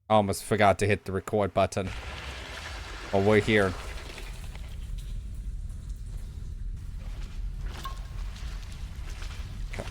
I almost forgot to hit the record button. Well, we're here. Okay.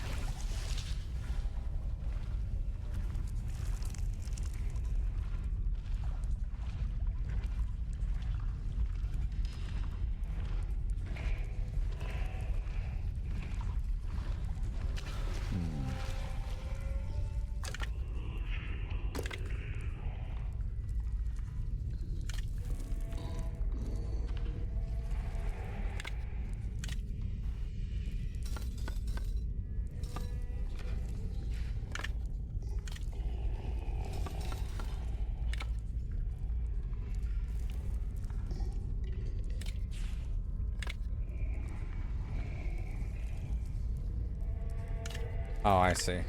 Oh, I see.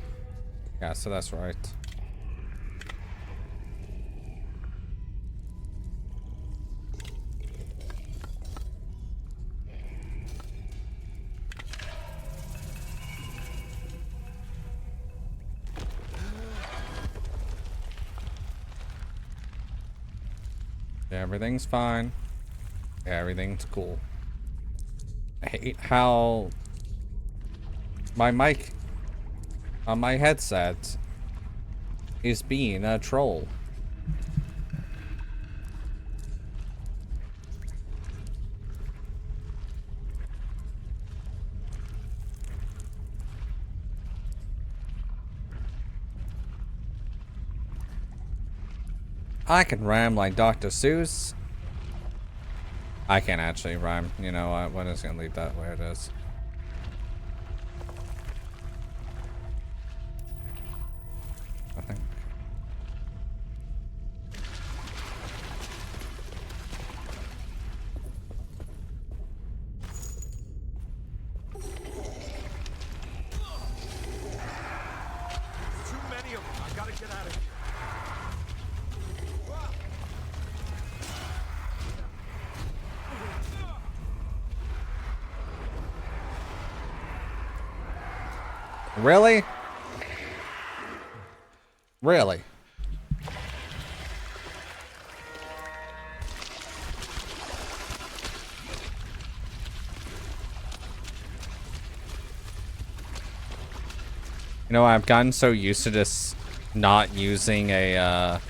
Yeah, so that's right. Everything's fine. Everything's cool. I hate how my mic on my headset is being a troll. I can rhyme like Dr. Seuss. I can't actually rhyme. You know what? We're just gonna leave that where it is. I think. Too many of them. I gotta get out of here. Really? Really? You know, I've gotten so used to this not using a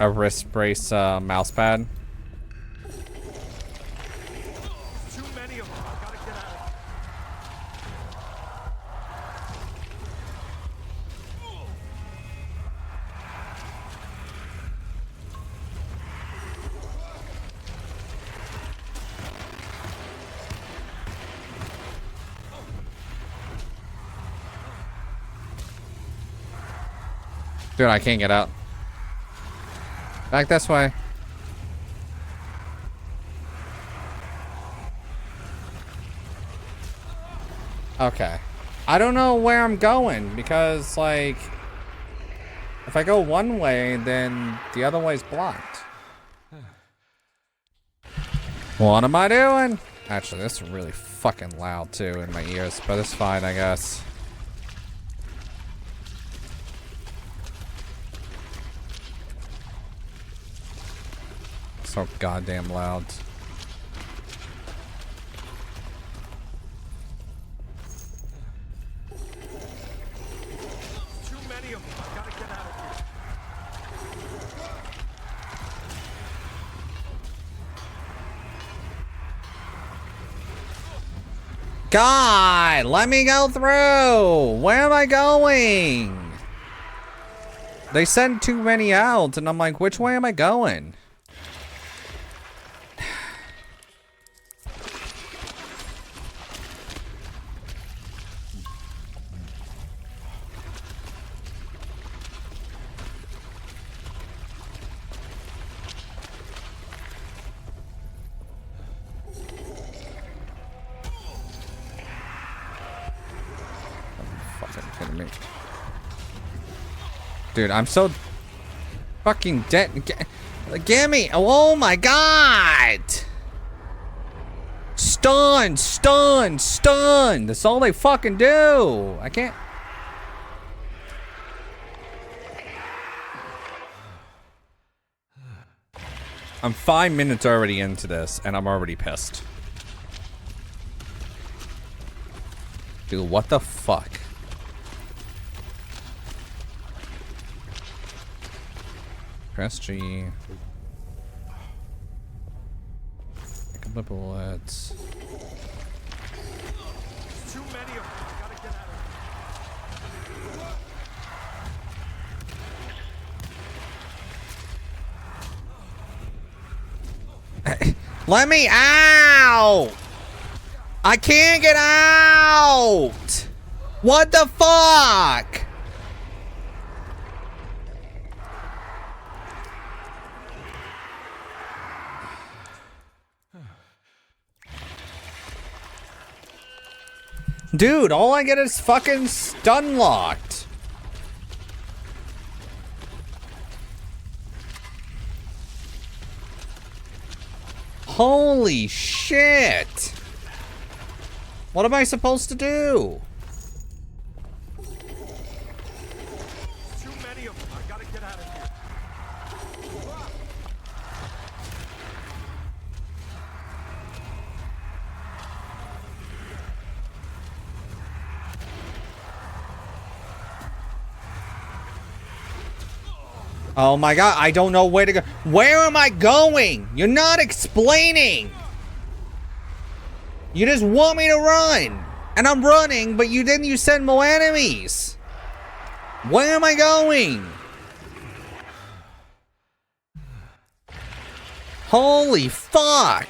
wrist brace mouse pad. Too many of them. I gotta get out of here. Dude, I can't get out. Back this way. Okay. I don't know where I'm going because, like, if I go one way, then the other way's blocked. What am I doing? Actually, this is really fucking loud too in my ears, but it's fine, I guess. So goddamn loud. Too many of them. I gotta get out of here. God, let me go through. Where am I going? They sent too many out, and I'm like, which way am I going? Kidding me. Dude, I'm so fucking dead. Gimme! Oh my god! Stun! Stun! Stun! That's all they fucking do! I can't. I'm 5 minutes already into this, and I'm already pissed. Dude, what the fuck? Press G. Pick up the bullets. Too many of them. I gotta get out of here. Let me out! I can't get out! What the fuck? Dude, all I get is fucking stun locked. Holy shit. What am I supposed to do? Too many of them. I gotta get out of here. Oh my god, I don't know where to go. Where am I going? You're not explaining. You just want me to run. And I'm running, but you send more enemies. Where am I going? Holy fuck.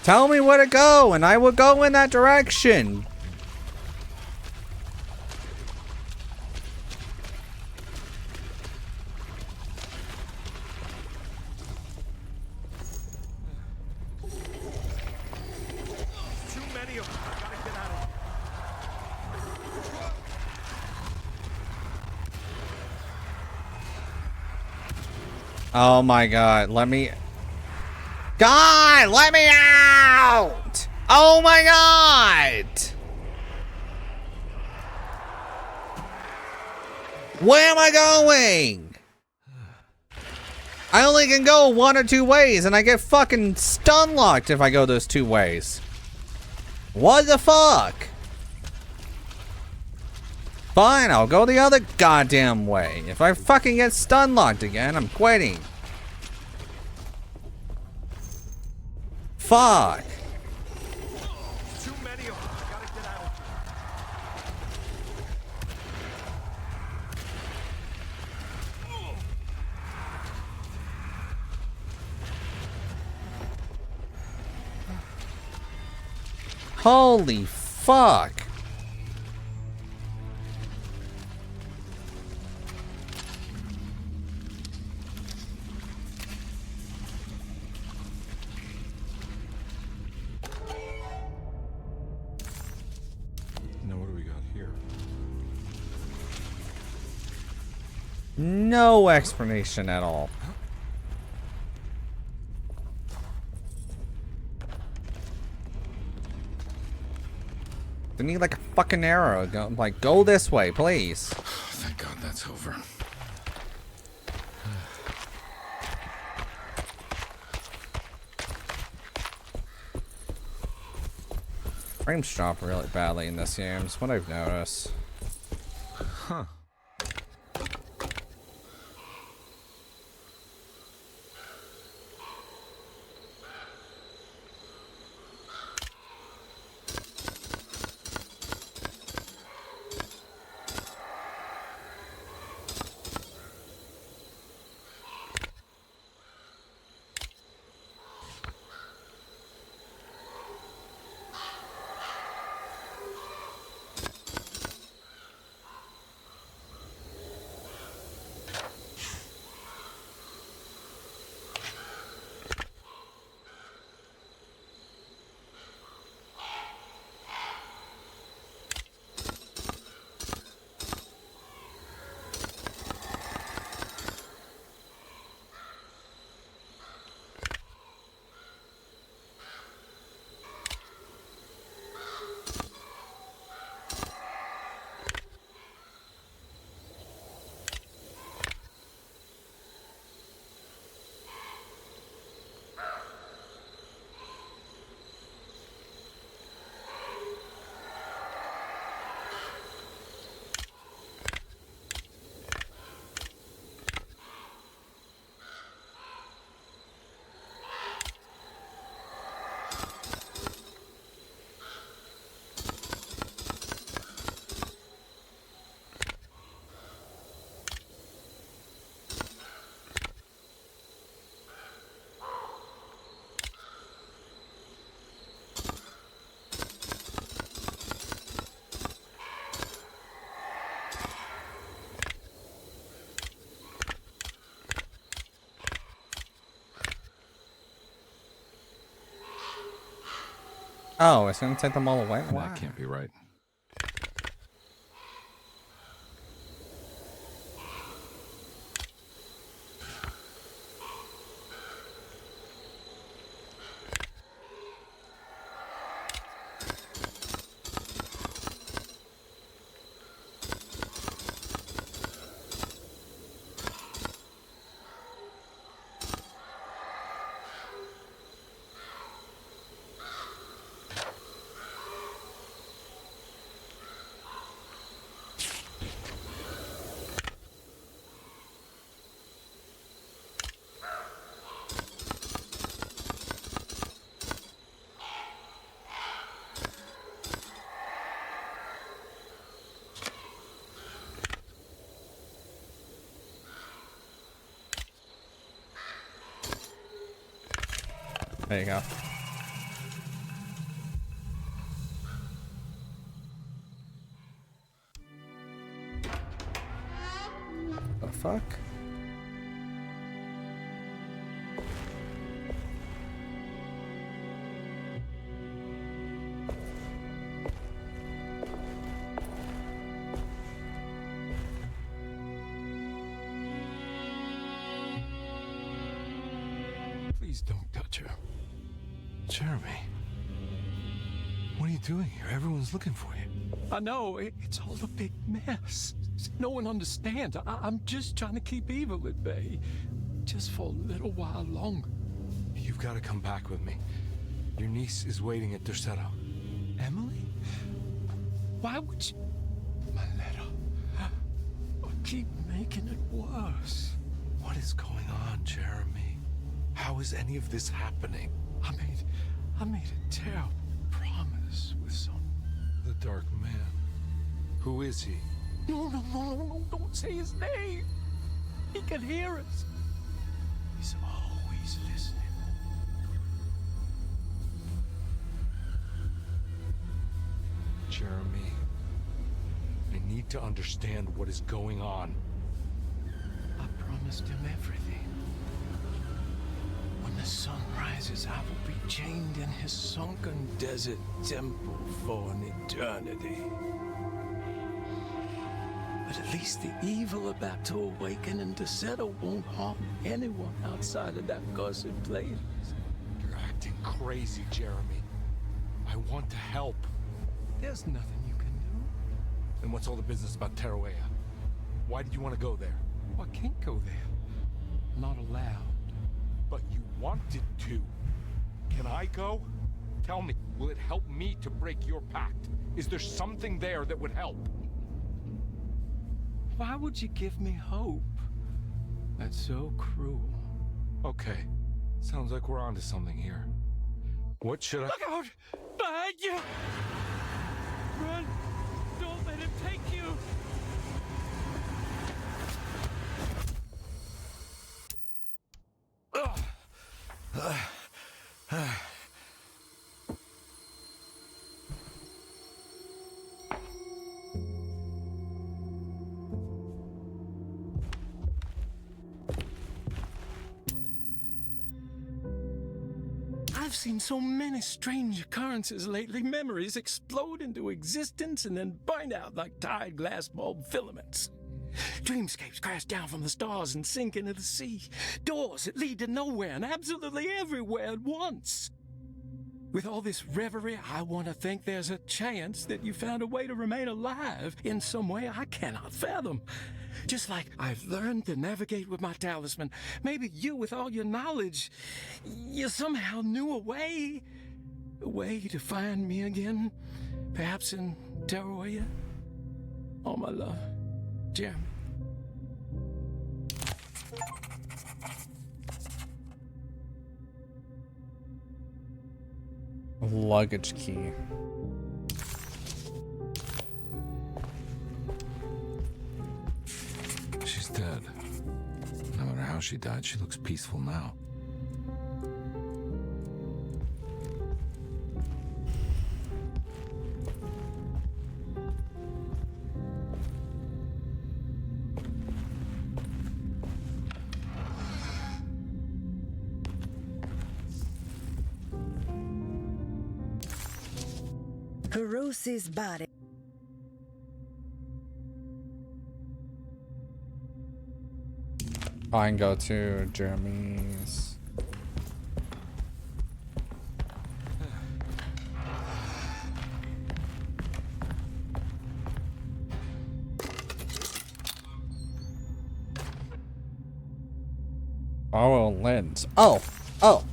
Tell me where to go and I will go in that direction. Oh my god, let me... God, let me out! Oh my god! Where am I going? I only can go 1 or 2 ways and I get fucking stun locked if I go those 2 ways. What the fuck? Fine, I'll go the other goddamn way. If I fucking get stun locked again, I'm quitting. Fuck. Too many of them. I gotta get out of here. Holy fuck. No explanation at all. They need like a fucking arrow. Go this way, please. Thank God that's over. Frames drop really badly in this game. It's what I've noticed. Huh. Oh, it's gonna take them all away? Why? That can't be right. There you go. The fuck? Please don't touch her. Jeremy. What are you doing here? Everyone's looking for you. I know, it's all a big mess. No one understands. I'm just trying to keep evil at bay. Just for a little while longer. You've got to come back with me. Your niece is waiting at Derceto. Emily? Why would you... My letter. I keep making it worse. What is going on, Jeremy? How is any of this happening? I made a terrible promise with some... The Dark Man. Who is he? No, don't say his name. He can hear us. He's always listening. Jeremy, I need to understand what is going on. I promised him everything. When the sun rises, I will be chained in his sunken desert temple for an eternity. But at least the evil about to awaken in Derceto won't harm anyone outside of that cursed place. You're acting crazy, Jeremy. I want to help. There's nothing you can do. Then what's all the business about Teruya? Why did you want to go there? I can't go there. I'm not allowed. But you wanted to. Can I go? Tell me, will it help me to break your pact? Is there something there that would help? Why would you give me hope? That's so cruel. Okay, sounds like we're onto something here. What should I... Look out! Behind you! Run! Don't let him take you! I've seen so many strange occurrences lately. Memories explode into existence and then burn out like tired glass bulb filaments. Dreamscapes crash down from the stars and sink into the sea. Doors that lead to nowhere and absolutely everywhere at once. With all this reverie, I want to think there's a chance that you found a way to remain alive in some way I cannot fathom. Just like I've learned to navigate with my talisman. Maybe you, with all your knowledge, you somehow knew a way to find me again. Perhaps in Teruya. All my love, Jeremy. Luggage key. She's dead. No matter how she died, she looks peaceful now. Hirosi's body. I can go to Jeremy's. Oh, lens. Oh, oh.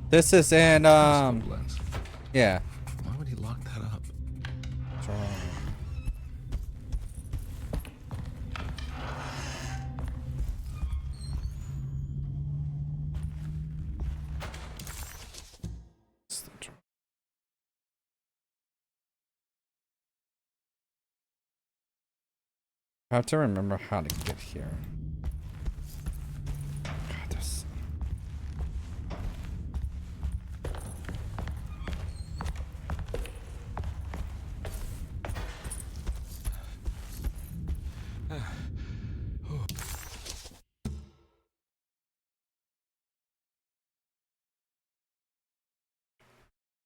This is in, Lens. yeah. Why would he lock that up? I have to remember how to get here. God, this.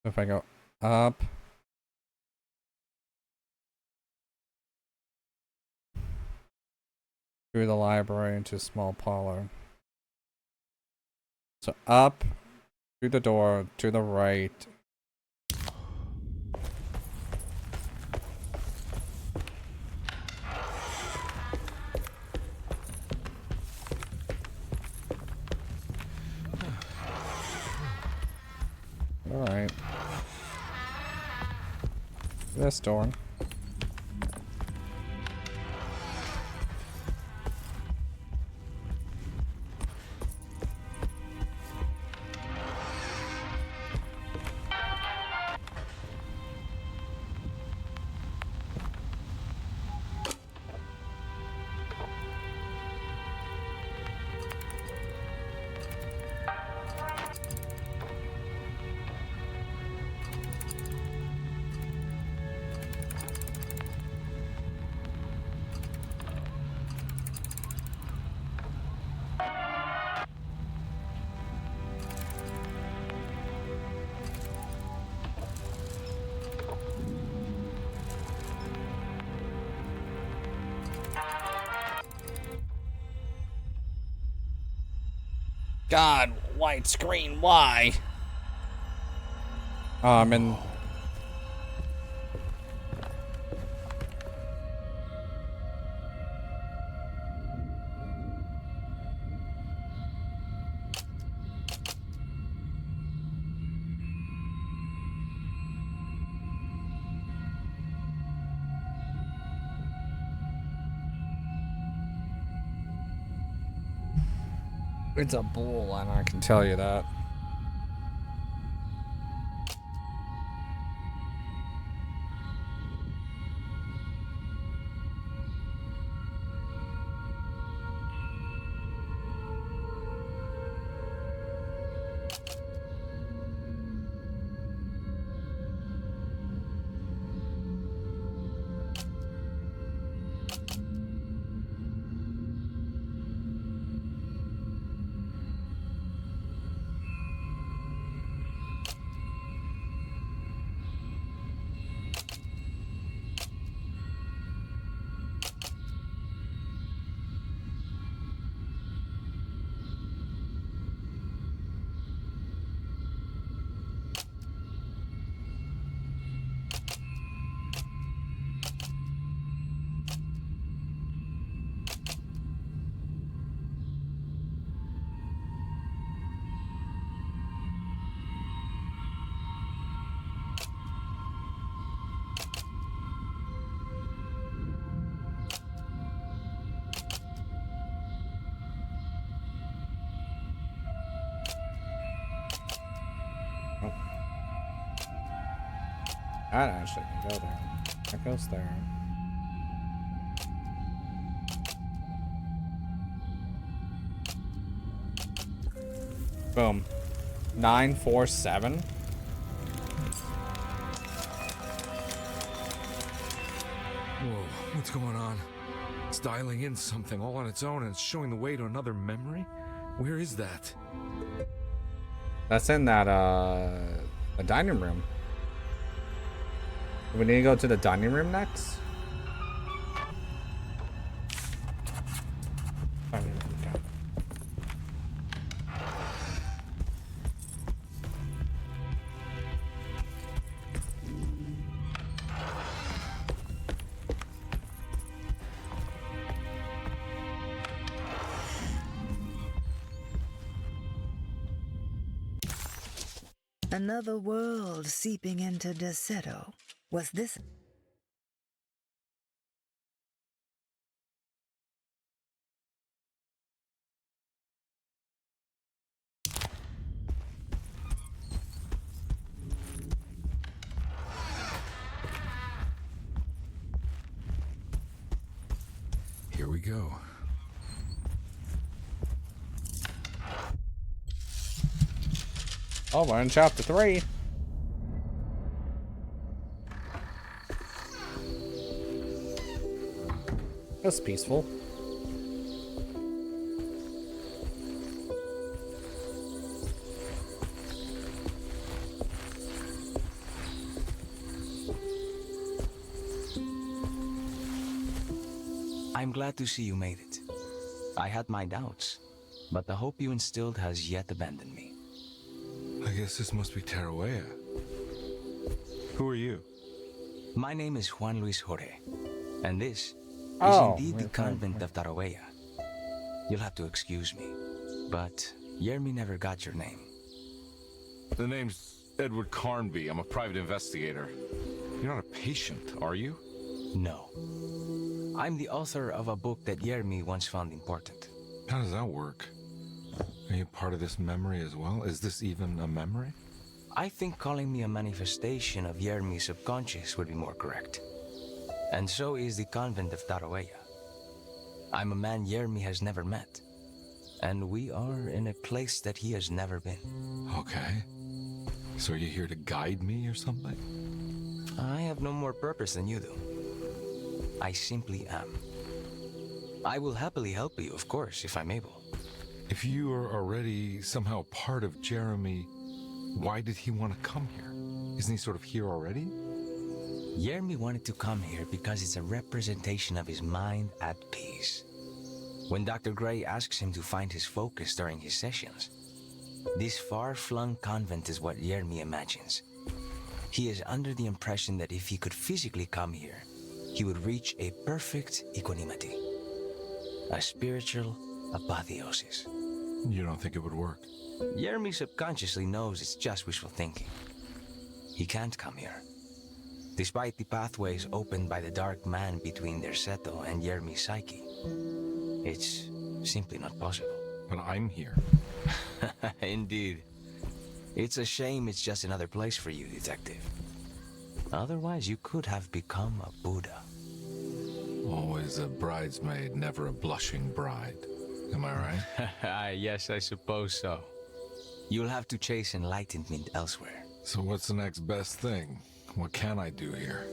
If I go up. Through the library into a small parlor. So up, through the door, to the right. Alright. This door. God, white screen, why? I'm in. It's a bull, and I can tell you that. That actually can go there. That goes there. Boom. 947. Whoa, what's going on? It's dialing in something all on its own and it's showing the way to another memory? Where is that? That's in that the dining room. We need to go to the dining room next. Dining room, okay. Another world seeping into Deseto. Was this? Here we go. Oh, we're in chapter 3. That's peaceful. I'm glad to see you made it. I had my doubts, but the hope you instilled has yet abandoned me. I guess this must be Tarawea. Who are you? My name is Juan Luis Jorge, and this Oh, is indeed the okay. convent of Tarawea. You'll have to excuse me, but Yermi never got your name. The name's Edward Carnby. I'm a private investigator. You're not a patient, are you? No. I'm the author of a book that Yermi once found important. How does that work? Are you part of this memory as well? Is this even a memory? I think calling me a manifestation of Yermi's subconscious would be more correct. And so is the convent of Tarawea. I'm a man Yermi has never met, and we are in a place that he has never been. Okay. So are you here to guide me or something? I have no more purpose than you do. I simply am. I will happily help you, of course, if I'm able. If you are already somehow part of Jeremy, why did he want to come here? Isn't he sort of here already? Yermi wanted to come here because it's a representation of his mind at peace. When Dr. Gray asks him to find his focus during his sessions, this far-flung convent is what Yermi imagines. He is under the impression that if he could physically come here, he would reach a perfect equanimity, a spiritual apotheosis. You don't think it would work? Yermi subconsciously knows it's just wishful thinking. He can't come here. Despite the pathways opened by the dark man between their Seto and Yermi's psyche, it's simply not possible. But I'm here. Indeed. It's a shame it's just another place for you, Detective. Otherwise, you could have become a Buddha. Always a bridesmaid, never a blushing bride. Am I right? Yes, I suppose so. You'll have to chase enlightenment elsewhere. So what's the next best thing? What can I do here?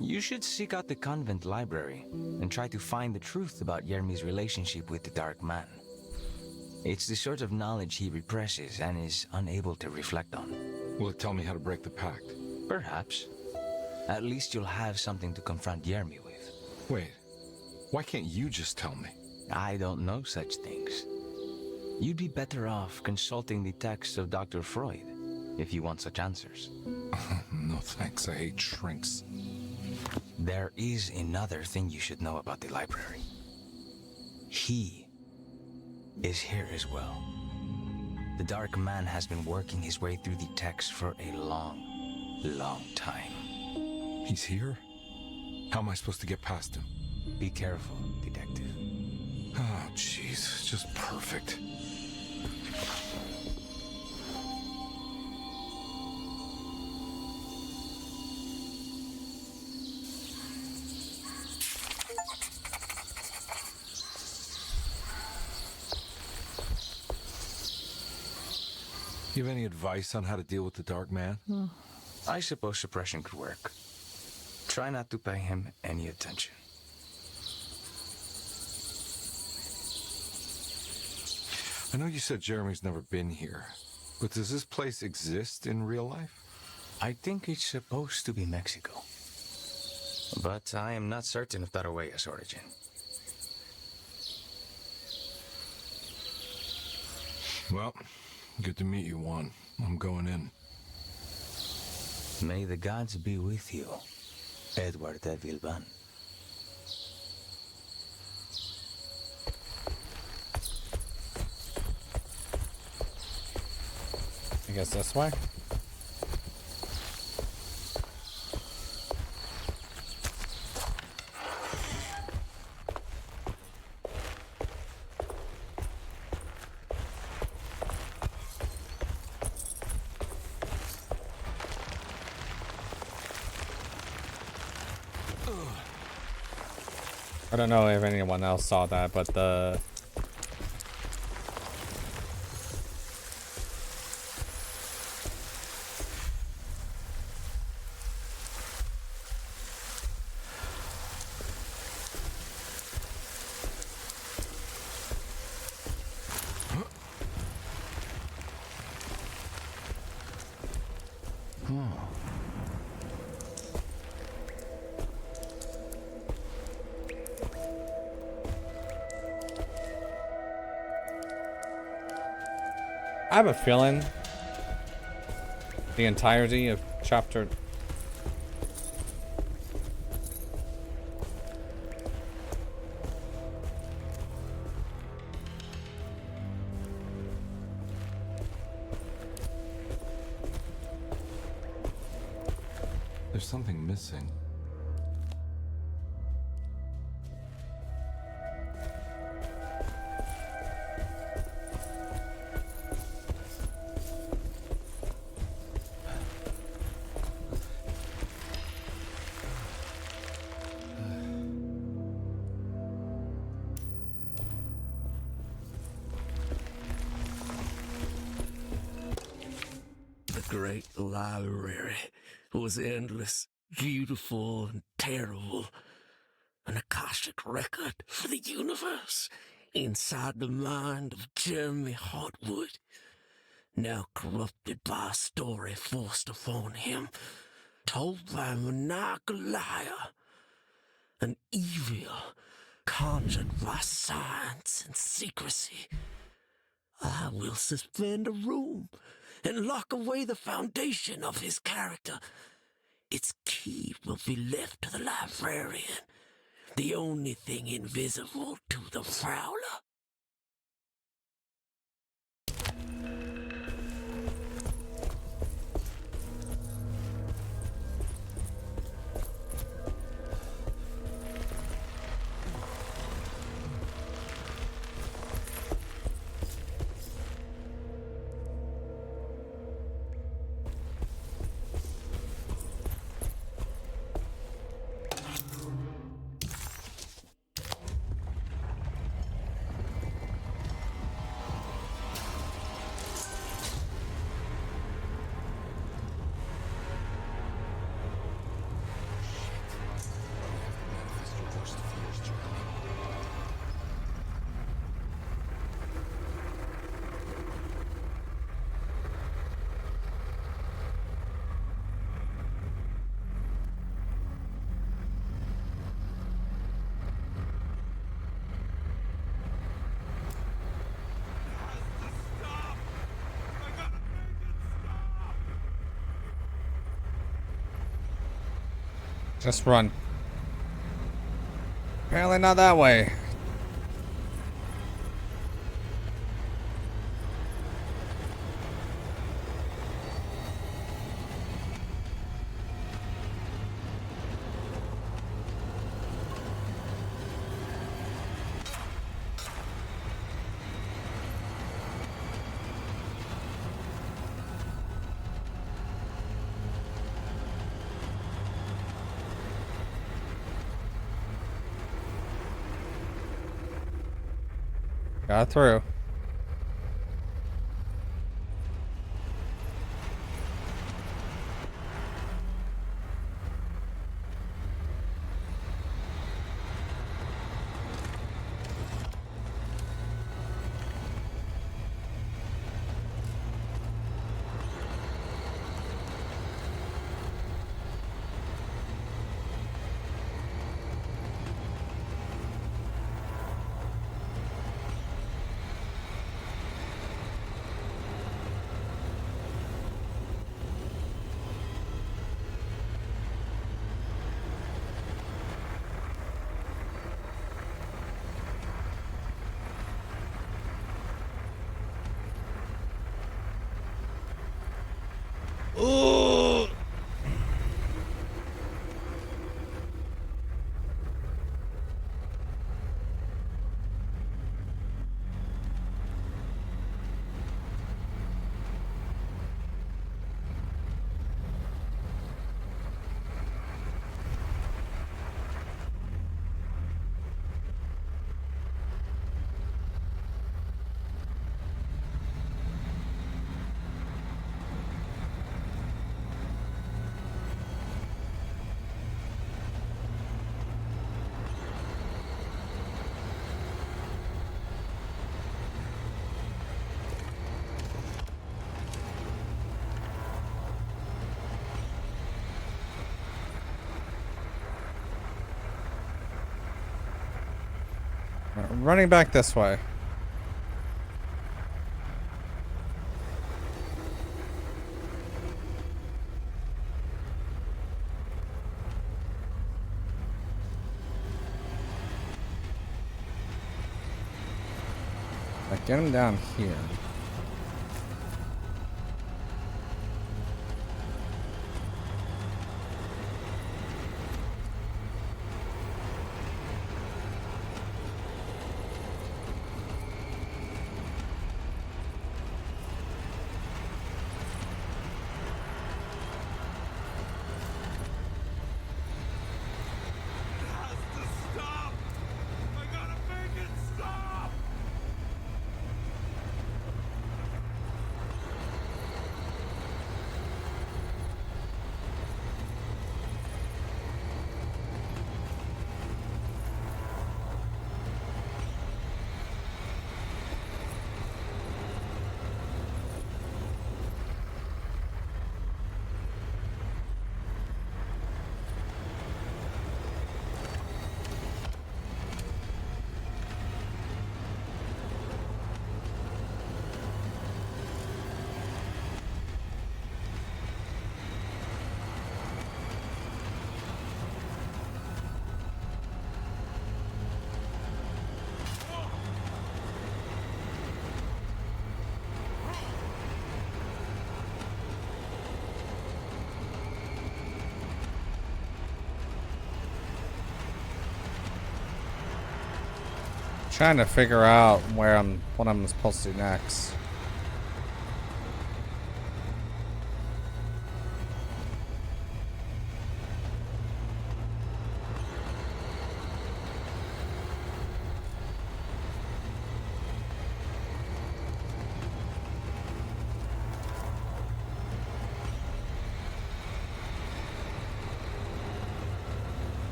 You should seek out the convent library and try to find the truth about Yermi's relationship with the Dark Man. It's the sort of knowledge he represses and is unable to reflect on. Will it tell me how to break the pact? Perhaps. At least you'll have something to confront Yermi with. Wait, why can't you just tell me? I don't know such things. You'd be better off consulting the texts of Dr. Freud if you want such answers. No thanks, I hate shrinks. There is another thing you should know about the library. He is here as well. The Dark Man has been working his way through the text for a long time. He's here? How am I supposed to get past him? Be careful, Detective. Oh, jeez, it's just perfect. You have any advice on how to deal with the Dark Man? I suppose suppression could work. Try not to pay him any attention. I know you said Jeremy's never been here, but does this place exist in real life? I think it's supposed to be Mexico. But I am not certain of Tarahueya's origin. Well, good to meet you, Juan. I'm going in. May the gods be with you, Edward de Vilban. I guess this way. I don't know if anyone else saw that, but the I have a feeling the entirety of chapter There's something missing. The great library was endless, beautiful, and terrible. An Akashic record for the universe inside the mind of Jeremy Hartwood, now corrupted by a story forced upon him, told by a maniacal liar, an evil conjured by science and secrecy. I will suspend a room and lock away the foundation of his character. Its key will be left to the librarian, the only thing invisible to the Prowler. just run. Apparently not that way. Got through. Running back this way. Like, get him down here. Trying to figure out what I'm supposed to do next.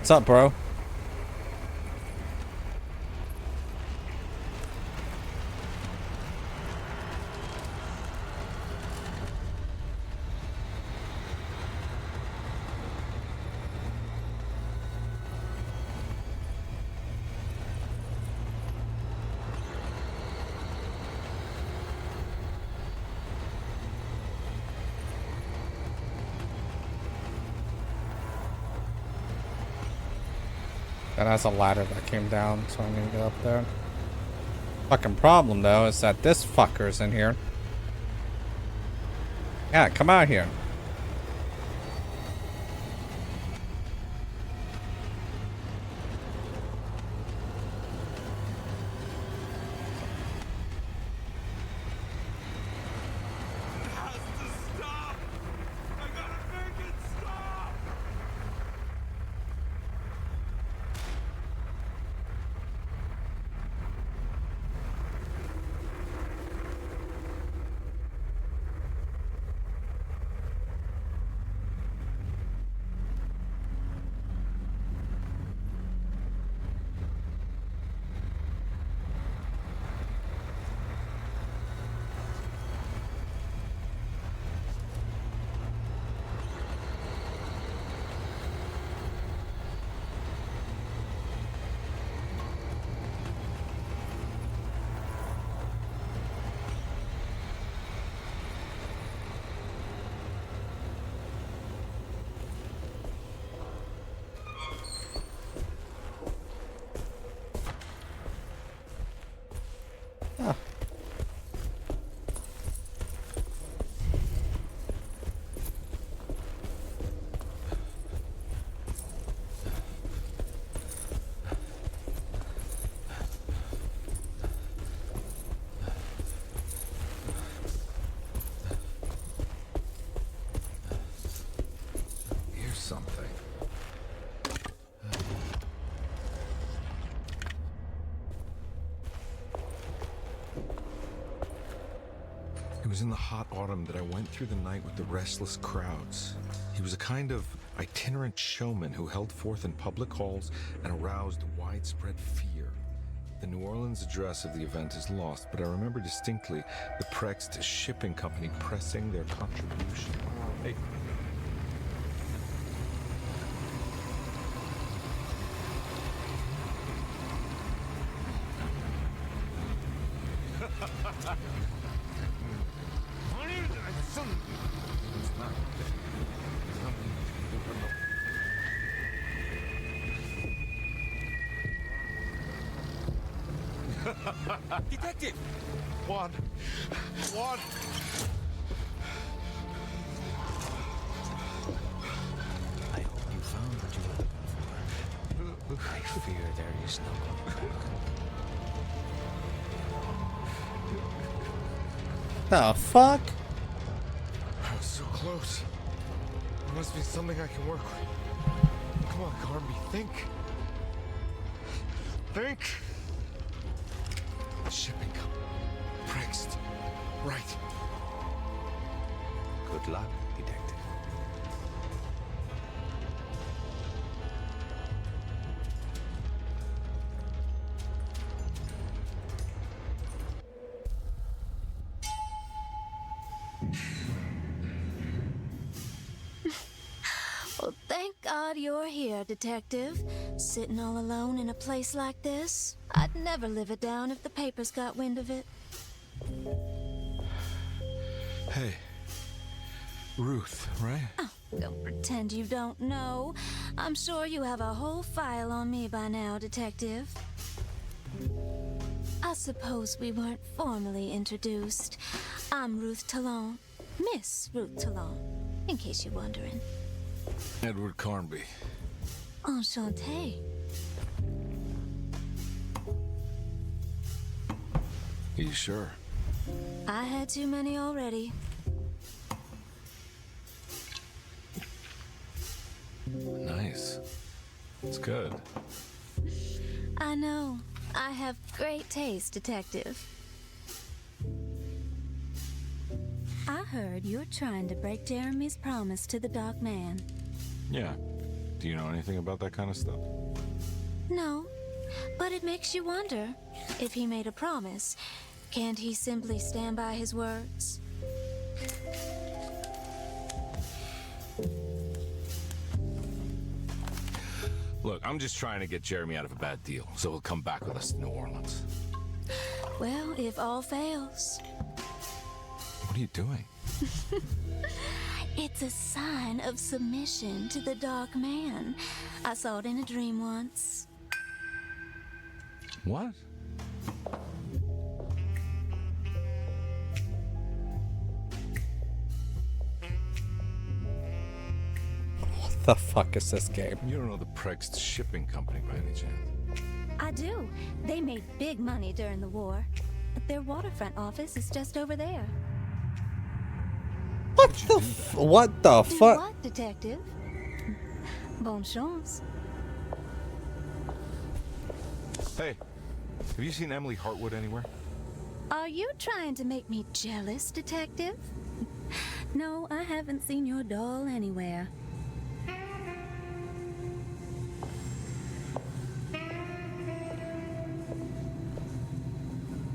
What's up, bro? That has a ladder that came down, so I need to get up there. Fucking problem, though, is that this fucker's in here. Yeah, come out here. was in the hot autumn that I went through the night with the restless crowds. He was a kind of itinerant showman who held forth in public halls and aroused widespread fear. The New Orleans address of the event is lost, but I remember distinctly the Prext Shipping Company pressing their contribution. Hey. Detective! Juan. I hope you found what you were looking for. I fear there is no going back. The fuck? I was so close. There must be something I can work with. Come on, Carnby, think. Think. Shipping company. Prext. Right. Good luck, detective. Well, thank God you're here, Detective. Sitting all alone in a place like this? I'd never live it down if the papers got wind of it. Hey. Ruth, right? Oh, don't pretend you don't know. I'm sure you have a whole file on me by now, Detective. I suppose we weren't formally introduced. I'm Ruth Talon. Miss Ruth Talon, in case you're wondering. Edward Carnby. Enchanté. You sure? I had too many already. Nice. It's good. I know. I have great taste, Detective. I heard you're trying to break Jeremy's promise to the Dark Man. Yeah. Do you know anything about that kind of stuff? No, but it makes you wonder. If he made a promise, can't he simply stand by his words? Look, I'm just trying to get Jeremy out of a bad deal, so he'll come back with us to New Orleans. Well, if all fails. What are you doing? It's a sign of submission to the Dark Man. I saw it in a dream once. What? What the fuck is this game? You don't know the Prext Shipping Company by any chance? I do. They made big money during the war. But their waterfront office is just over there. What the Do fuck? what, Detective? Bonne chance. Hey, have you seen Emily Hartwood anywhere? Are you trying to make me jealous, Detective? No, I haven't seen your doll anywhere.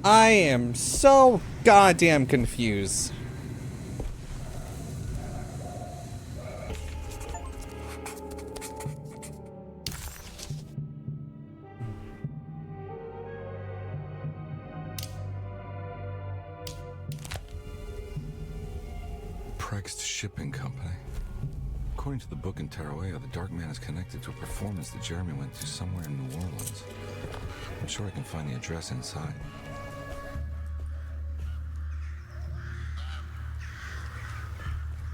I am so goddamn confused. Prext Shipping Company. According to the book in Tarawea, the Dark Man is connected to a performance that Jeremy went to somewhere in New Orleans. I'm sure I can find the address inside.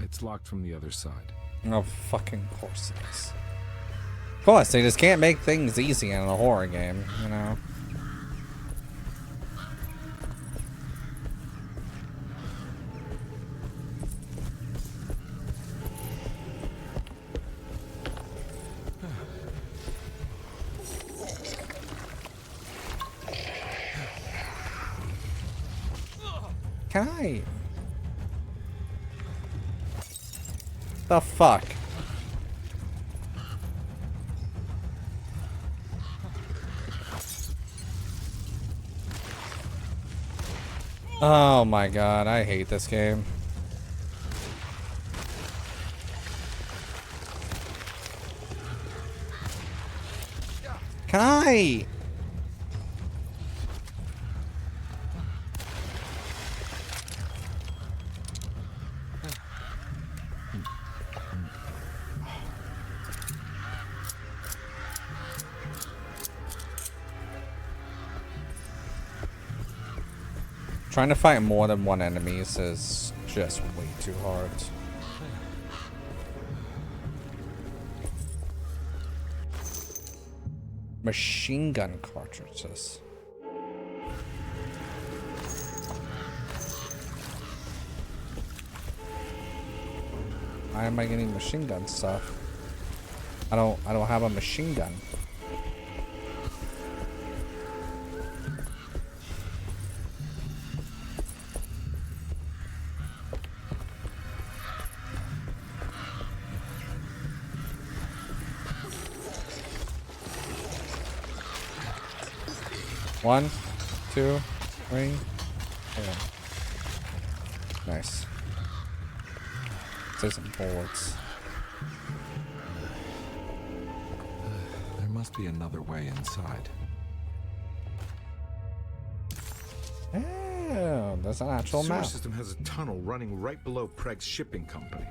It's locked from the other side. Oh, fucking course it is. Of course, they just can't make things easy in a horror game, you know? Can I? The fuck? Oh my god, I hate this game. Can I? Trying to fight more than one enemies is just way too hard. Machine gun cartridges. Why am I getting machine gun stuff? I don't have a machine gun. One, two, three, four. Nice. Say some bullets. There must be another way inside. Oh, that's an actual The sewer map. system has a tunnel running right below Preg's shipping company.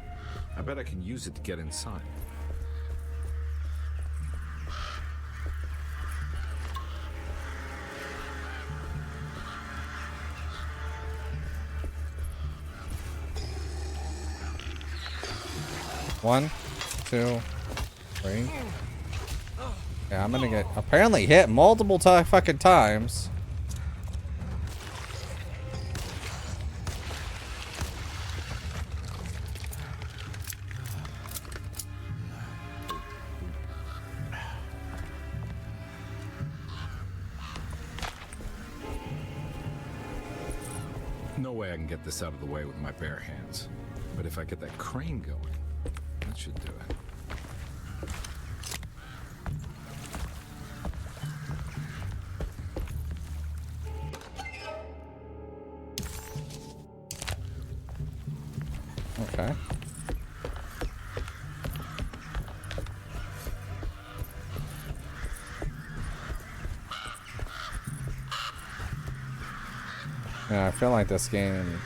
I bet I can use it to get inside. One, two, three. Yeah, I'm gonna get apparently hit multiple fucking times. No way I can get this out of the way with my bare hands. But if I get that crane going, that should do it. Okay. Yeah, I feel like this game.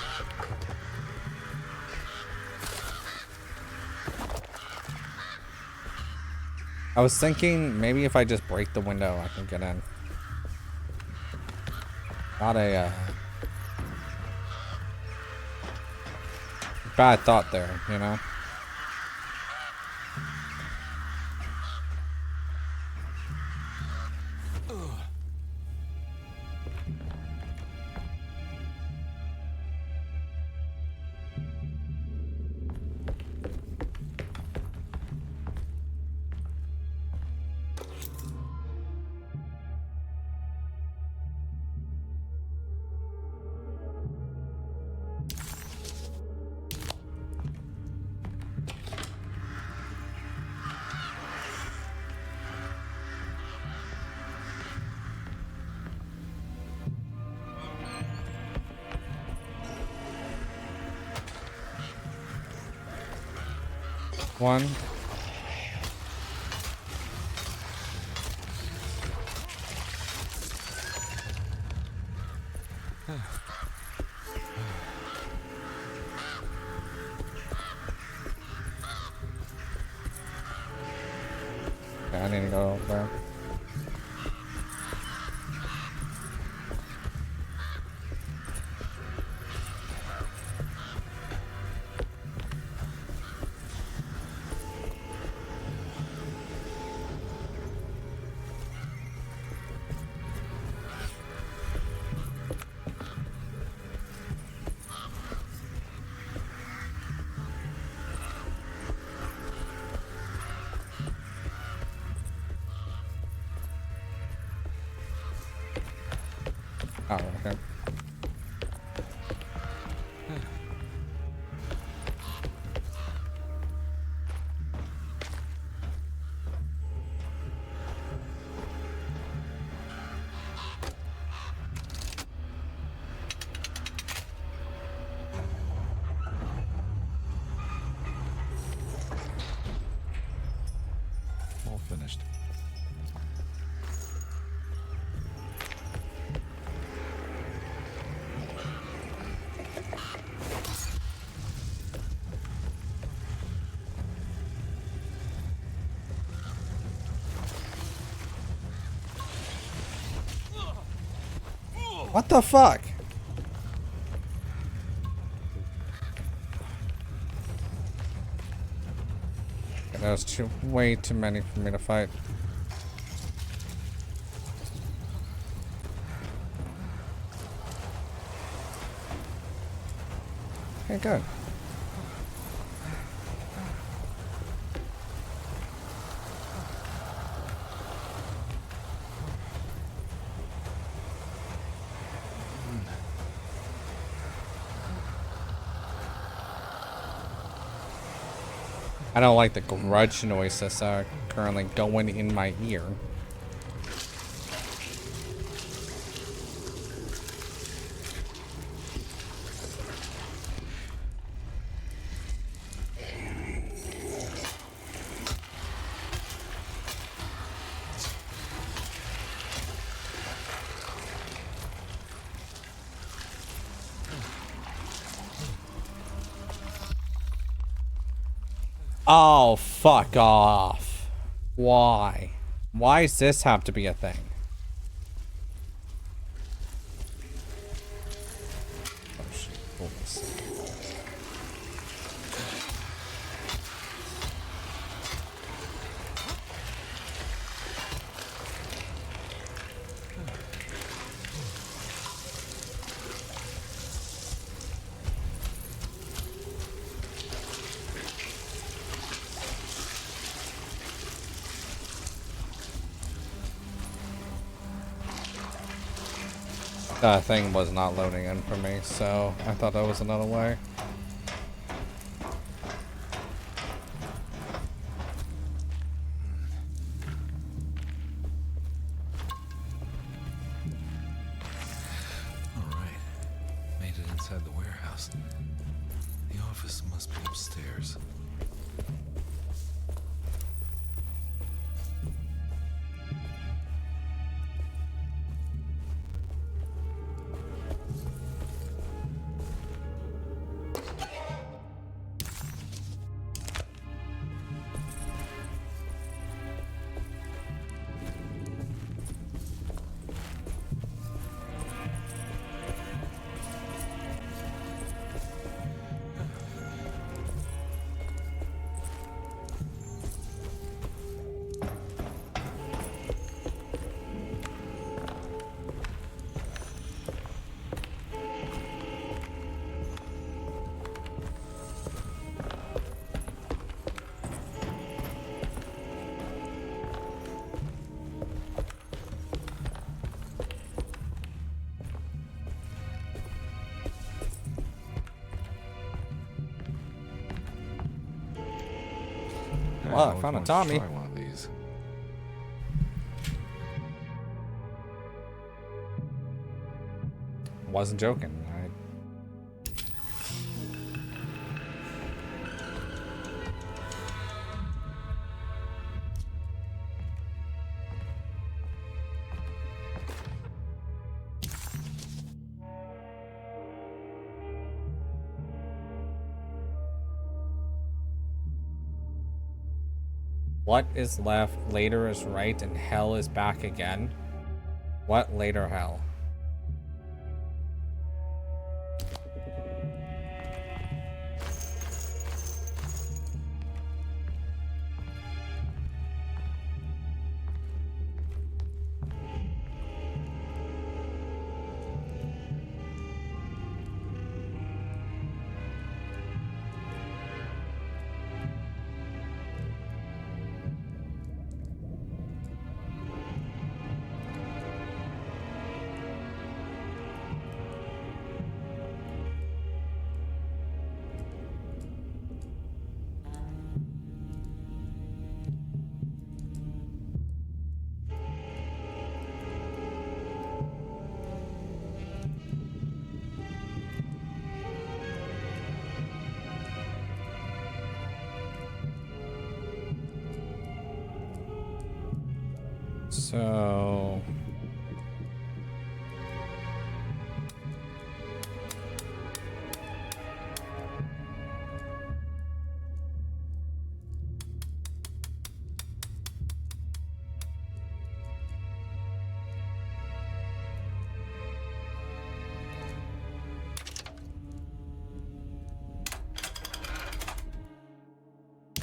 I was thinking maybe if I just break the window, I can get in. Not a bad thought there, you know? One. Okay, I need to go over there. Oh, okay. What the fuck? That was way too many for me to fight. Okay, good. I don't like the grudge noises that are currently going in my ear. Oh, fuck off. Why? Why does this have to be a thing? Oh shit, hold this. That thing was not loading in for me, so I thought that was another way. All right. Made it inside the warehouse. The office must be upstairs. Wow, I found a Tommy. Try one of these. Wasn't joking. What is left? Later is right and hell is back again. What later hell? So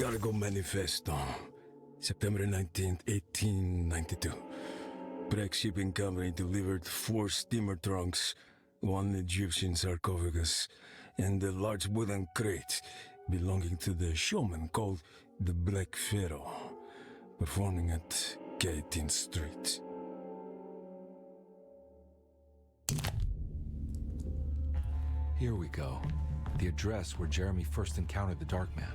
Cargo Manifesto, September 19th, 1892. Breck Shipping Company delivered 4 steamer trunks, 1 Egyptian sarcophagus, and a large wooden crate belonging to the showman called the Black Pharaoh, performing at 18th Street. Here we go. The address where Jeremy first encountered the Dark Man.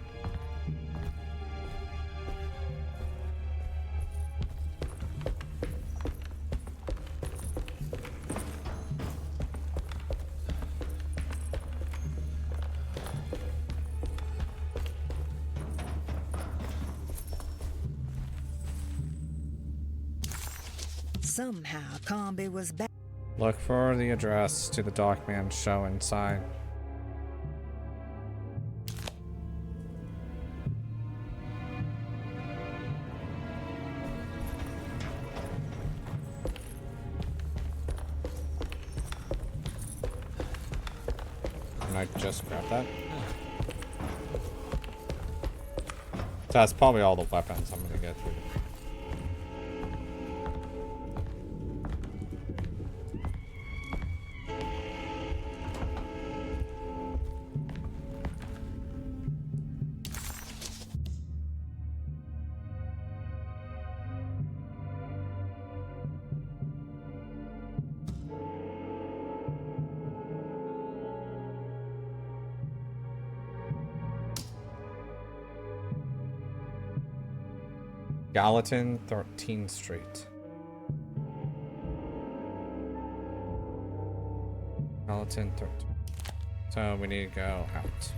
Somehow, Carnby was back. Look for the address to the Dark Man's show inside. Can I just grab that? That's probably all the weapons I'm gonna get through. Gallatin, 13th Street. Gallatin, 13th. So we need to go out.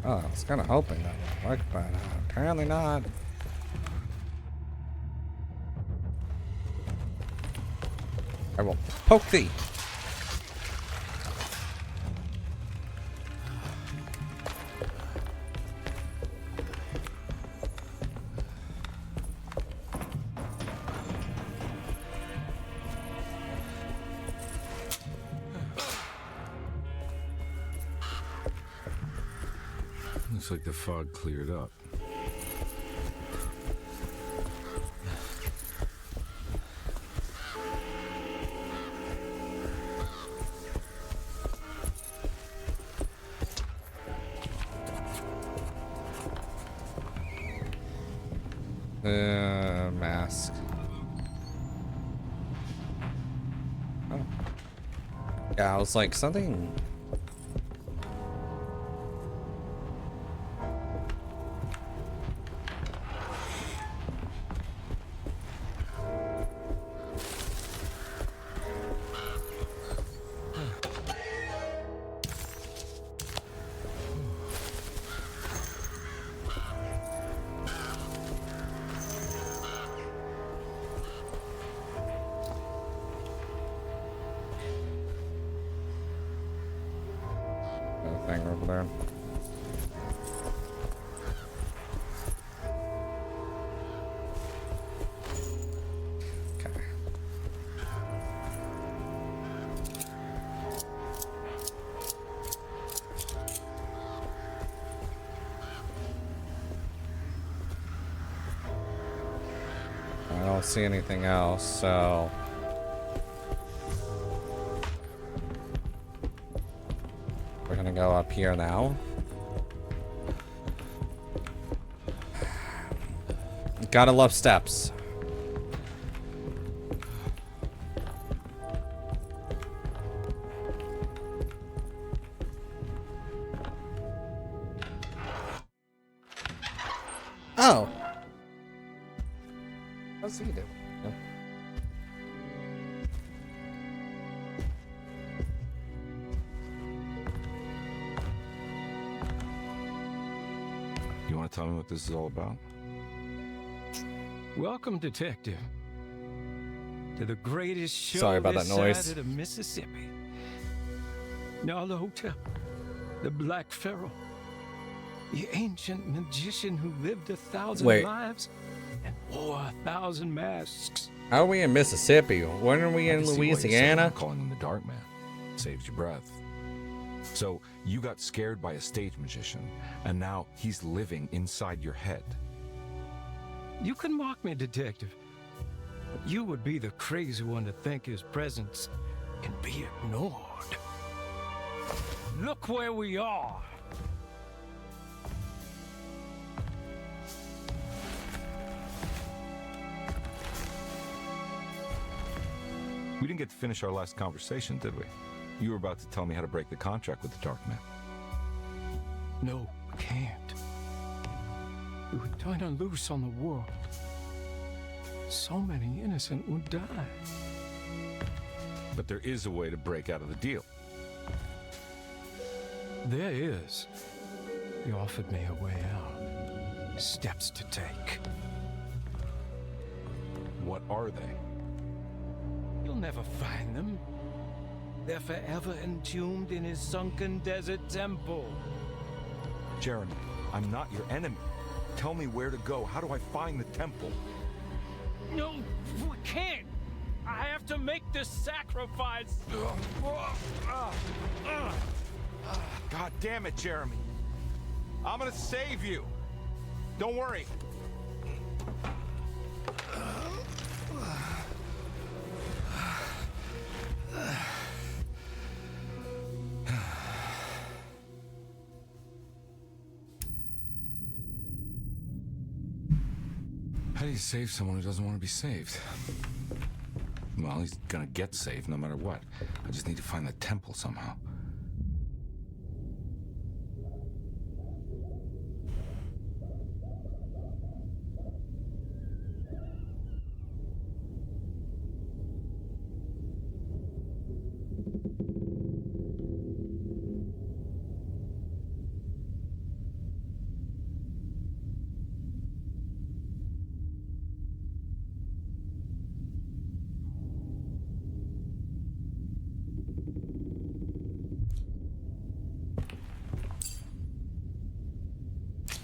Oh, I was kind of hoping that would work, but apparently not. I will poke thee. Looks like the fog cleared up. Mask. Oh. Yeah, I was like, something. thing over there. Okay. I don't see anything else, so we're gonna go up here now. Gotta love steps. Oh. How's he doing? Yeah. You want to tell me what this is all about? Welcome, Detective, to the greatest show Sorry about this that noise. side of the Mississippi. Now the hotel, the Black Pharaoh, the ancient magician who lived 1,000 Wait. lives and wore 1,000 masks. How are we in Mississippi? When are we I in can see why you say Louisiana? I'm calling him the Dark Man. Saves your breath. So you got scared by a stage magician, and now he's living inside your head. You can mock me, Detective, but you would be the crazy one to think his presence can be ignored. Look where we are. We didn't get to finish our last conversation, did we? You were about to tell me how to break the contract with the Dark Man. No, can't. We would turn her loose on the world. So many innocent would die. But there is a way to break out of the deal. There is. You offered me a way out. Steps to take. What are they? You'll never find them. They're forever entombed in his sunken desert temple. Jeremy, I'm not your enemy. Tell me where to go. How do I find the temple? No, we can't. I have to make this sacrifice. God damn it, Jeremy. I'm gonna save you. Don't worry. How do you save someone who doesn't want to be saved? Well, he's gonna get saved no matter what. I just need to find the temple somehow.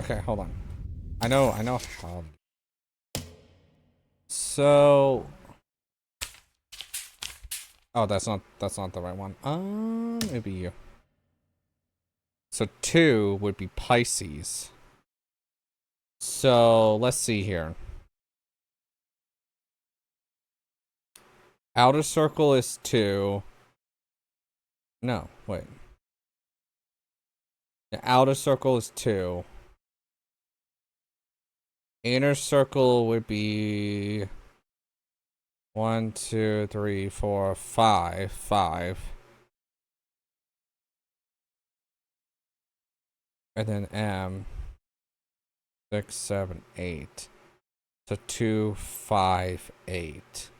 Okay, hold on. I know how. So, oh, that's not the right one. Maybe you. So 2 would be Pisces. So let's see here. Outer circle is 2. No, wait. The outer circle is 2. Inner circle would be 1, 2, 3, 4, 5. 5. And then M. 6, 7, 8. So 2, 5, 8.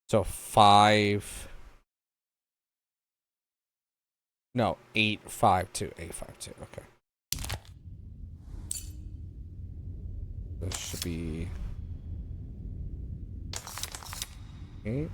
So 5. No, 8, 5, 2. 8, 5, 2. Okay. This should be 8.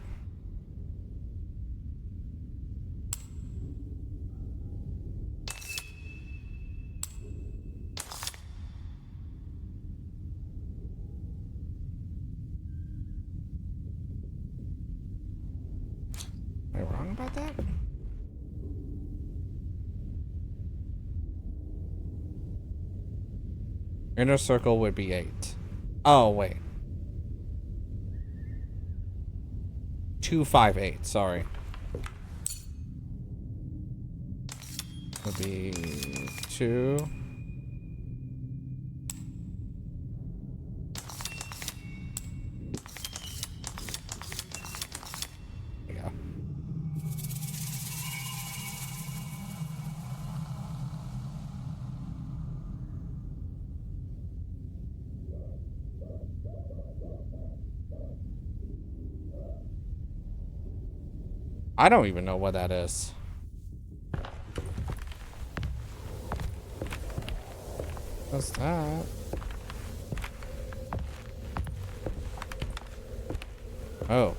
about that? Inner circle would be 8. Oh, wait. 258, sorry. Would be 2. There you go. I don't even know what that is. What's that? Oh.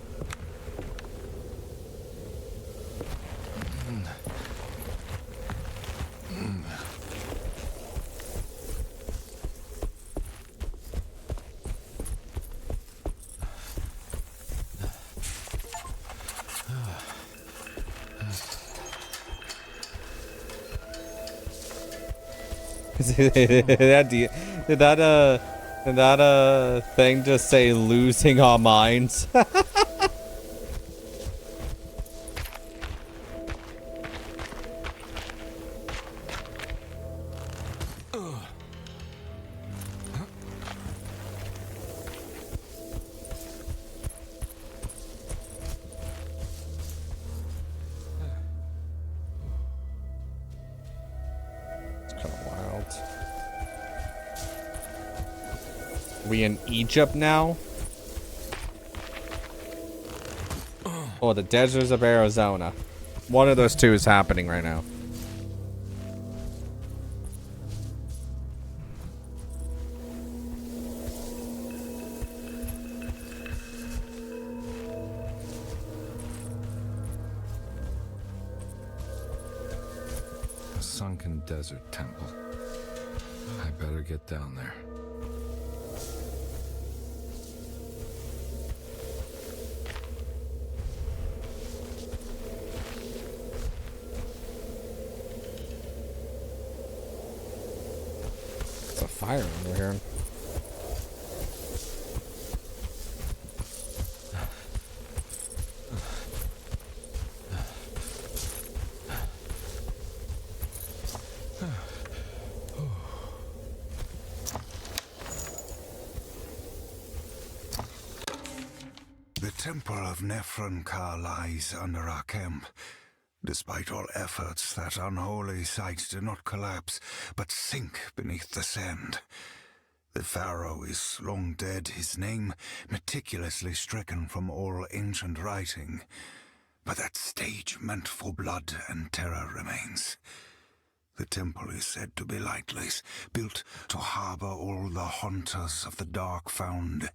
Did that thing just say losing our minds? We in Egypt now? Or the deserts of Arizona? One of those two is happening right now. A sunken desert temple. I better get down there. Fire over here. The temple of Nephron-Ka lies under our camp. Despite all efforts, that unholy site did not collapse, but sink beneath the sand. The pharaoh is long dead, his name meticulously stricken from all ancient writing. But that stage meant for blood and terror remains. The temple is said to be lightless, built to harbor all the haunters of the dark found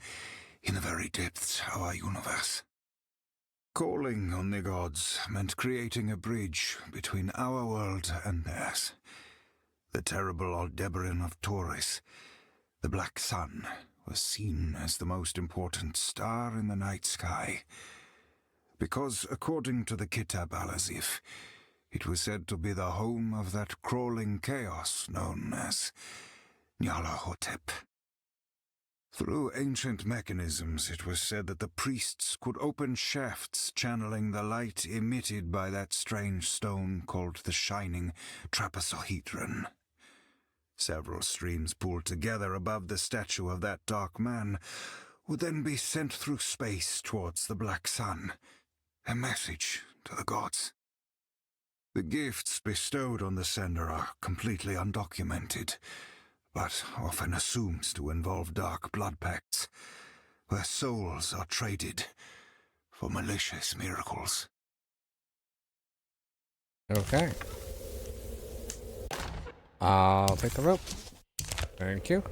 in the very depths of our universe. Calling on the gods meant creating a bridge between our world and theirs. The terrible Aldebaran of Taurus, the Black Sun, was seen as the most important star in the night sky. Because, according to the Kitab al-Azif, it was said to be the home of that crawling chaos known as Nyarlathotep. Through ancient mechanisms, it was said that the priests could open shafts channeling the light emitted by that strange stone called the Shining Trapezohedron. Several streams pooled together above the statue of that dark man would then be sent through space towards the Black Sun, a message to the gods. The gifts bestowed on the sender are completely undocumented, but often assumed to involve dark blood pacts, where souls are traded for malicious miracles. Okay. I'll take the rope. Thank you.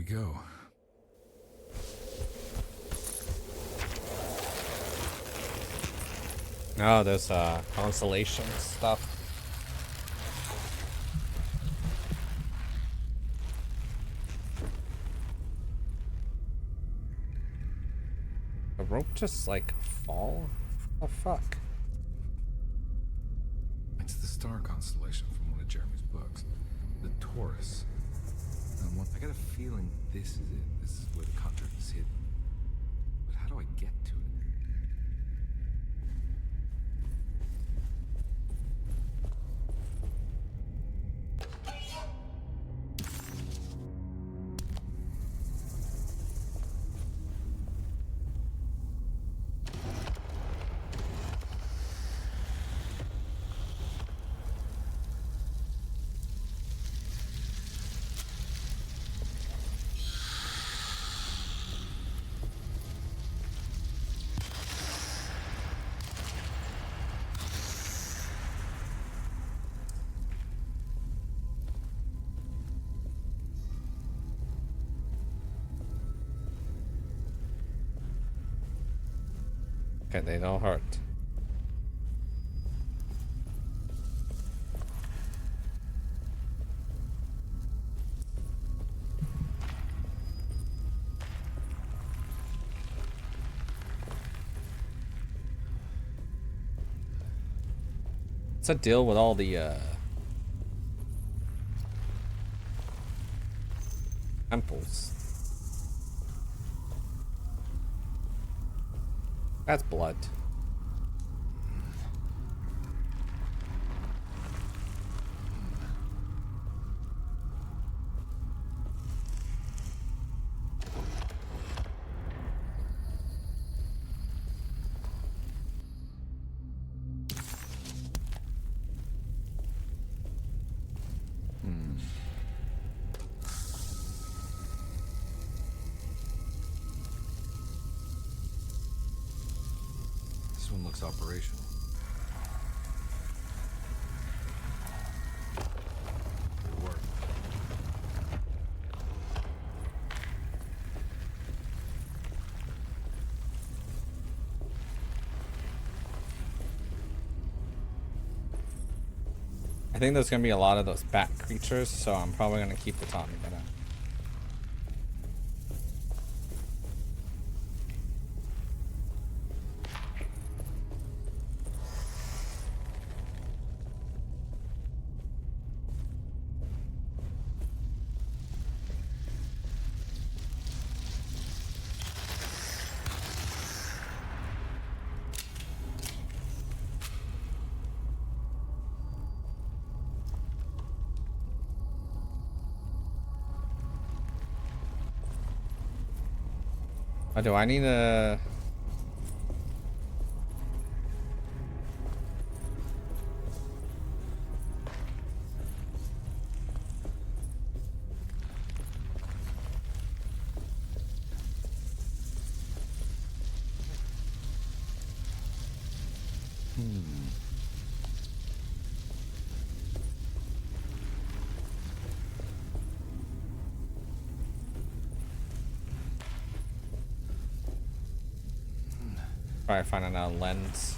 we go. Oh, there's constellation stuff. The rope just like fall? What the fuck? It's the star constellation from one of Jeremy's books. The Taurus. I got a feeling this is it. This is where the contract is hidden. But how do I get to it? Okay, they don't hurt. What's the deal with all the temples? That's blood. This one looks operational. Good work. I think there's gonna be a lot of those bat creatures, so I'm probably gonna keep the Tommy gun out. Oh, do I need a... Try to find another lens.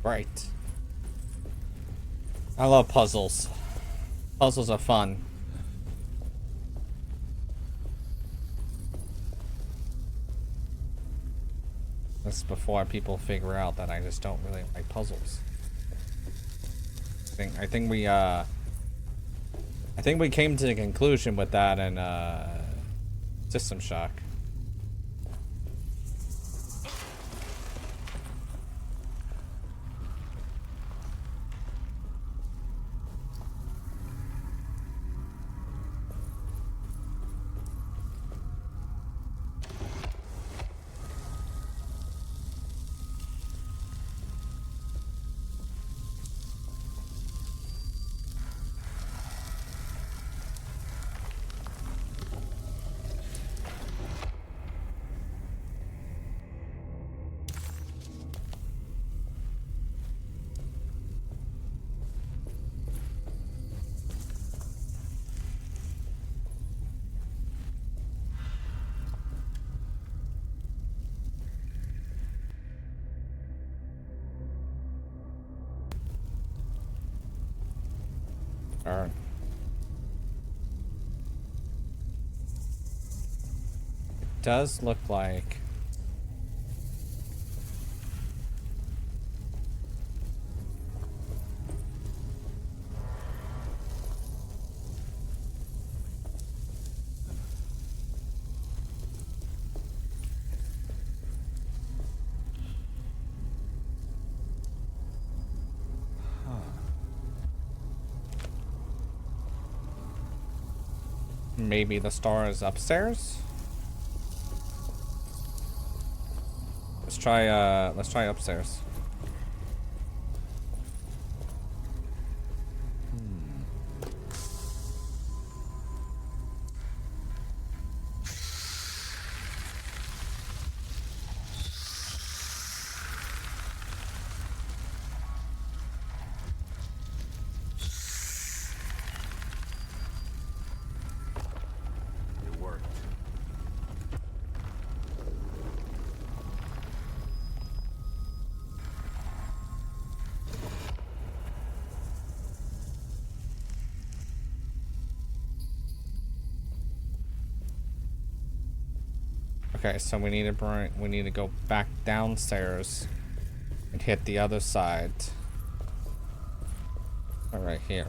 great. I love puzzles. Puzzles are fun. This is before people figure out that I just don't really like puzzles. I think we came to the conclusion with that in System Shock. Alright. It does look like maybe the star is upstairs. Let's try upstairs. Okay, so we need to go back downstairs and hit the other side. Right here.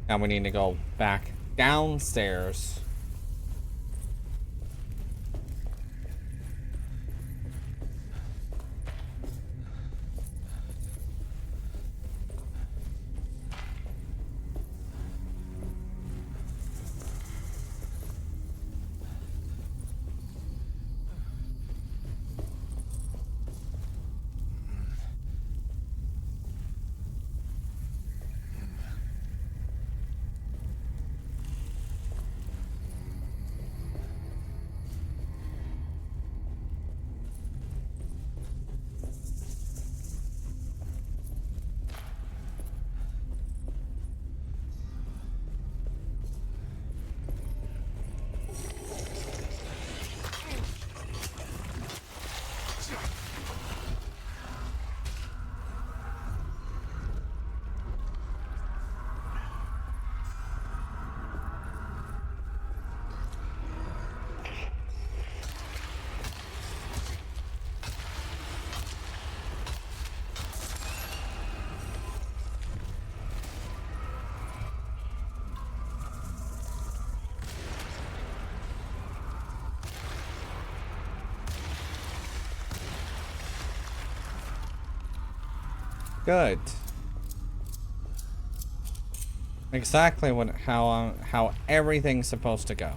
Now we need to go back downstairs. Good. Exactly how everything's supposed to go.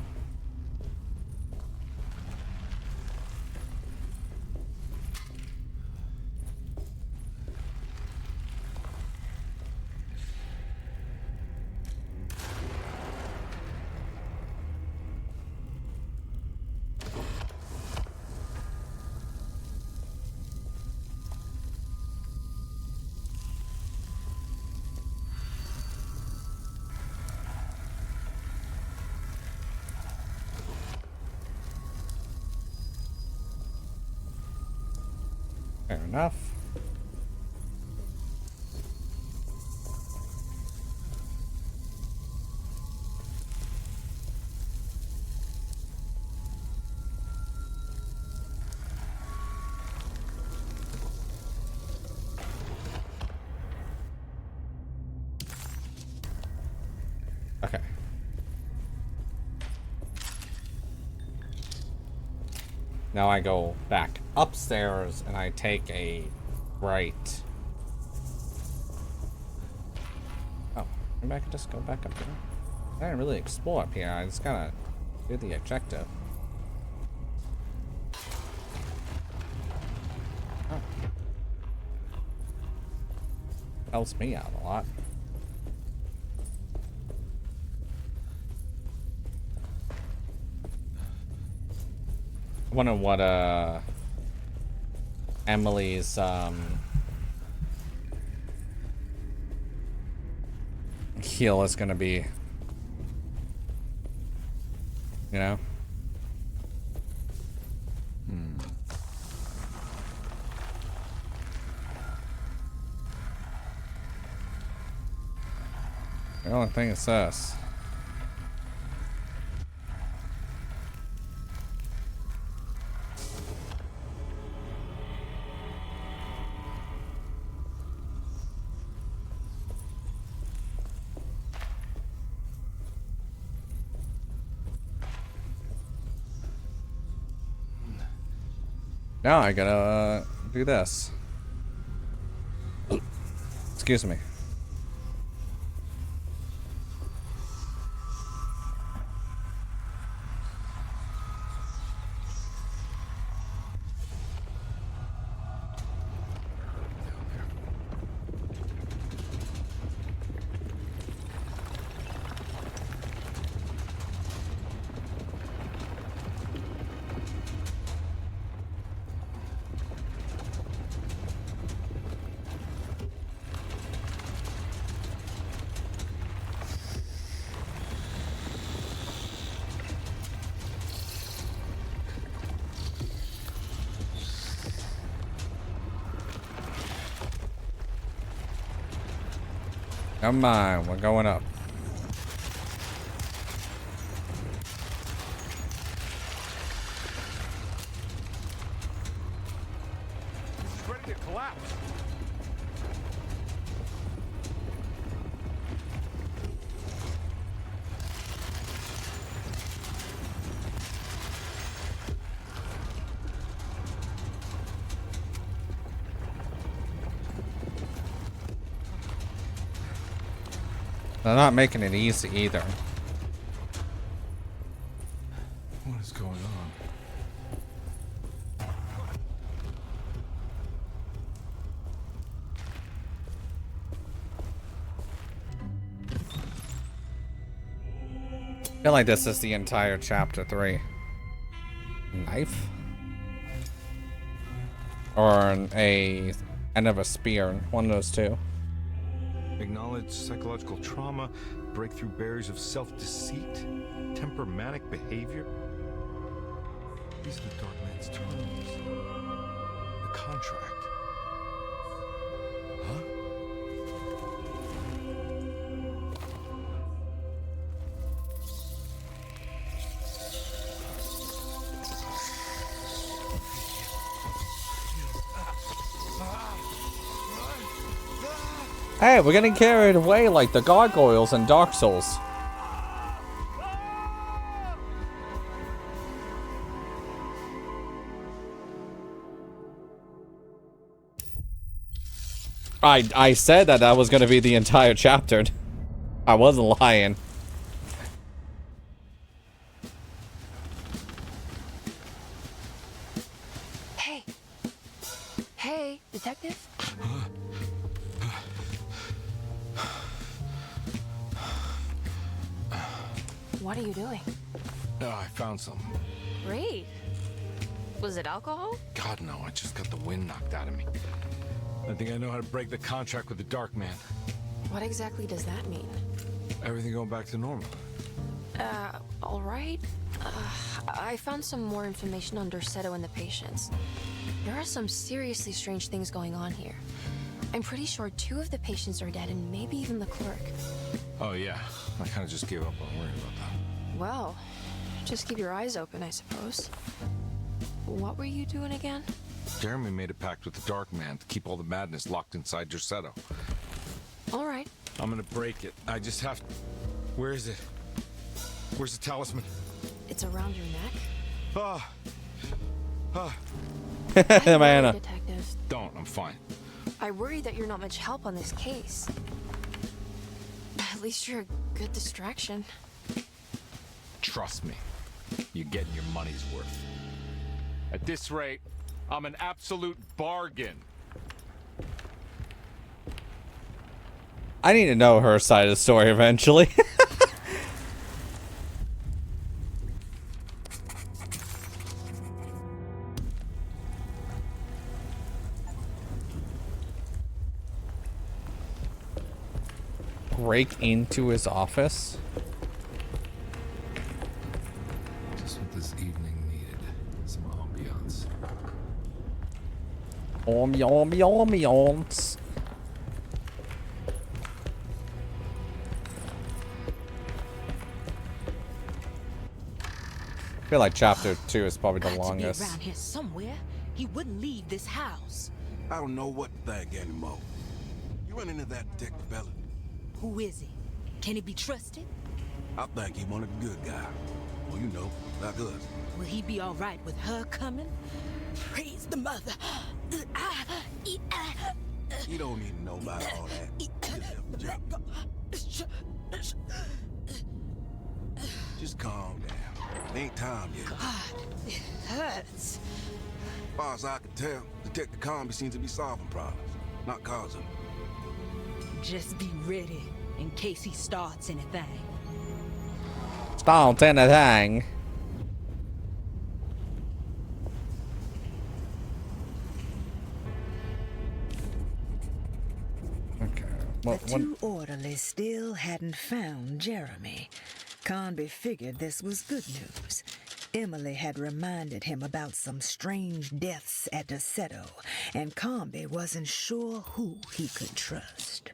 Fair enough. Okay. Now I go back upstairs and I take a right. Oh, maybe I could just go back up there. I didn't really explore up here. I just gotta do the objective. Oh. Helps me out a lot. I wonder what Emily's heal is gonna be. You know? The only thing is this. Now I gotta do this. Excuse me. Come on, we're going up. It's ready to collapse. They're not making it easy either. What is going on? I feel like this is the entire chapter 3. Knife? Or a end of a spear. One of those two. Acknowledge psychological trauma, break through barriers of self-deceit, temper manic behavior. These are the Dark Man's terms. The contract. Huh? Hey, we're getting carried away like the gargoyles in Dark Souls. I said that was going to be the entire chapter. I wasn't lying. Hey. Hey, detective? What are you doing? Oh, I found something. Great. Was it alcohol? God, no, I just got the wind knocked out of me. I think I know how to break the contract with the Dark Man. What exactly does that mean? Everything going back to normal. All right. I found some more information on Derceto and the patients. There are some seriously strange things going on here. I'm pretty sure 2 of the patients are dead and maybe even the clerk. Oh yeah, I kind of just gave up on worrying about that. Well, just keep your eyes open, I suppose. What were you doing again? Jeremy made a pact with the Dark Man to keep all the madness locked inside Derceto. All right. I'm gonna break it. I just have to... Where is it? Where's the talisman? It's around your neck. Diana. Detective. Don't, I'm fine. I worry that you're not much help on this case. At least you're a good distraction. Trust me, you're getting your money's worth. At this rate, I'm an absolute bargain. I need to know her side of the story eventually. Break into his office. Just what this evening needed. Some ambiance. Ambiance. I feel like chapter 2 is probably the longest. Around here somewhere. He wouldn't leave this house. I don't know what to think anymore. You run into that detective fella? Who is he? Can he be trusted? I think he one of the good guys. Well, you know, like us. Will he be all right with her coming? Praise the mother. You don't need to know about all that. Just calm down. It ain't time yet. God, it hurts. As far as I can tell, Detective Carnby seems to be solving problems, not causing them. Just be ready in case he starts anything. Start anything. Okay. The 2 orderlies still hadn't found Jeremy. Carnby figured this was good news. Emily had reminded him about some strange deaths at Derceto, and Carnby wasn't sure who he could trust.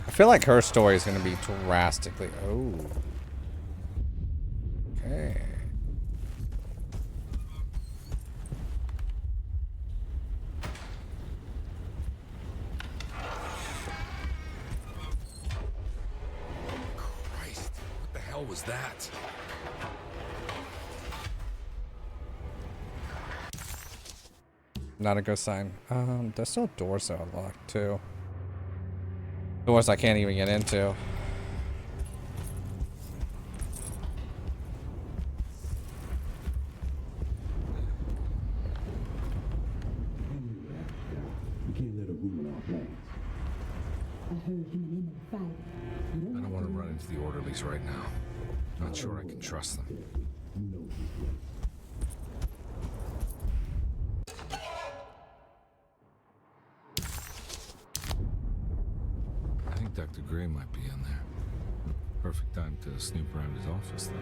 I feel like her story is going to be drastically... Oh. Okay. Christ, what the hell was that? Not a good sign. There's still doors that are locked too. Doors I can't even get into. I don't want to run into the orderlies right now. Not sure I can trust them. I think Dr. Gray might be in there. Perfect time to snoop around his office, though.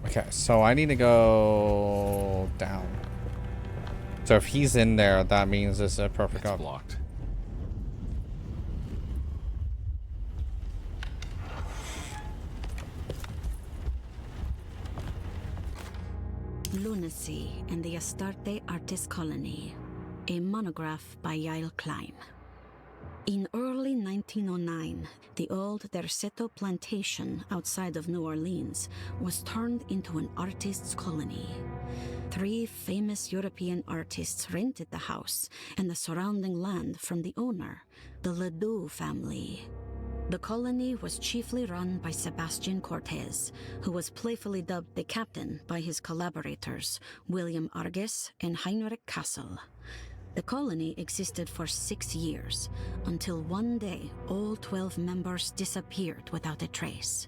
Okay, so I need to go down. So if he's in there, that means it's a perfect It's blocked. Lunacy and the Astarte Artist Colony, a monograph by Yael Klein. In early 1909, the old Derceto plantation outside of New Orleans was turned into an artist's colony. 3 famous European artists rented the house and the surrounding land from the owner, the Ledoux family. The colony was chiefly run by Sebastian Cortez, who was playfully dubbed the captain by his collaborators, William Arges and Heinrich Kassel. The colony existed for 6 years, until one day all 12 members disappeared without a trace.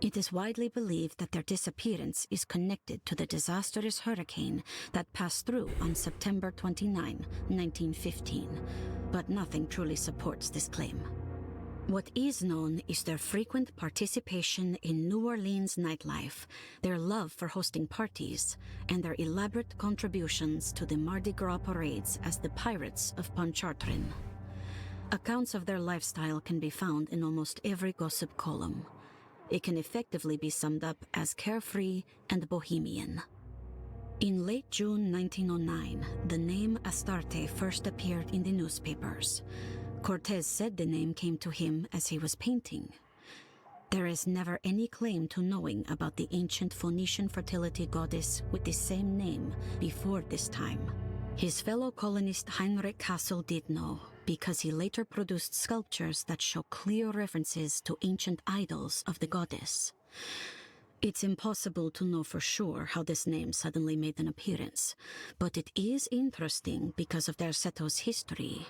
It is widely believed that their disappearance is connected to the disastrous hurricane that passed through on September 29, 1915, but nothing truly supports this claim. What is known is their frequent participation in New Orleans nightlife, their love for hosting parties, and their elaborate contributions to the Mardi Gras parades as the Pirates of Pontchartrain. Accounts of their lifestyle can be found in almost every gossip column. It can effectively be summed up as carefree and bohemian. In late June 1909, the name Astarte first appeared in the newspapers. Cortez said the name came to him as he was painting. There is never any claim to knowing about the ancient Phoenician fertility goddess with the same name before this time. His fellow colonist Heinrich Kassel did know, because he later produced sculptures that show clear references to ancient idols of the goddess. It's impossible to know for sure how this name suddenly made an appearance, but it is interesting because of Derceto's history.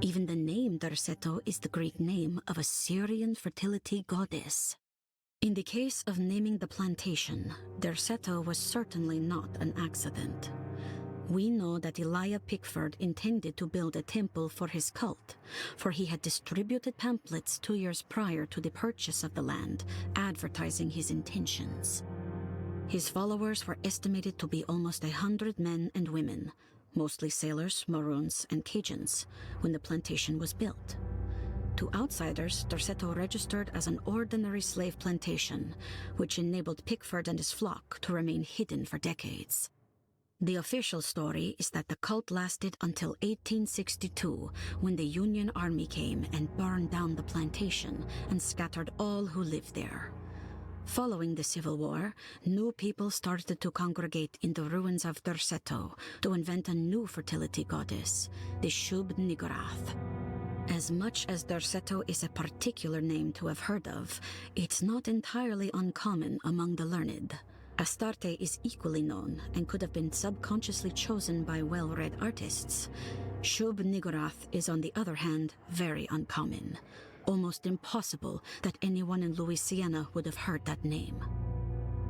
Even the name Derceto is the Greek name of a Syrian fertility goddess. In the case of naming the plantation, Derceto was certainly not an accident. We know that Elijah Pickford intended to build a temple for his cult, for he had distributed pamphlets 2 years prior to the purchase of the land, advertising his intentions. His followers were estimated to be almost 100 men and women, mostly sailors, Maroons, and Cajuns, when the plantation was built. To outsiders, Derceto registered as an ordinary slave plantation, which enabled Pickford and his flock to remain hidden for decades. The official story is that the cult lasted until 1862, when the Union Army came and burned down the plantation and scattered all who lived there. Following the Civil War, new people started to congregate in the ruins of Derceto to invent a new fertility goddess, the Shub-Niggurath. As much as Derceto is a particular name to have heard of, it's not entirely uncommon among the learned. Astarte is equally known and could have been subconsciously chosen by well-read artists. Shub-Niggurath is, on the other hand, very uncommon. Almost impossible that anyone in Louisiana would have heard that name.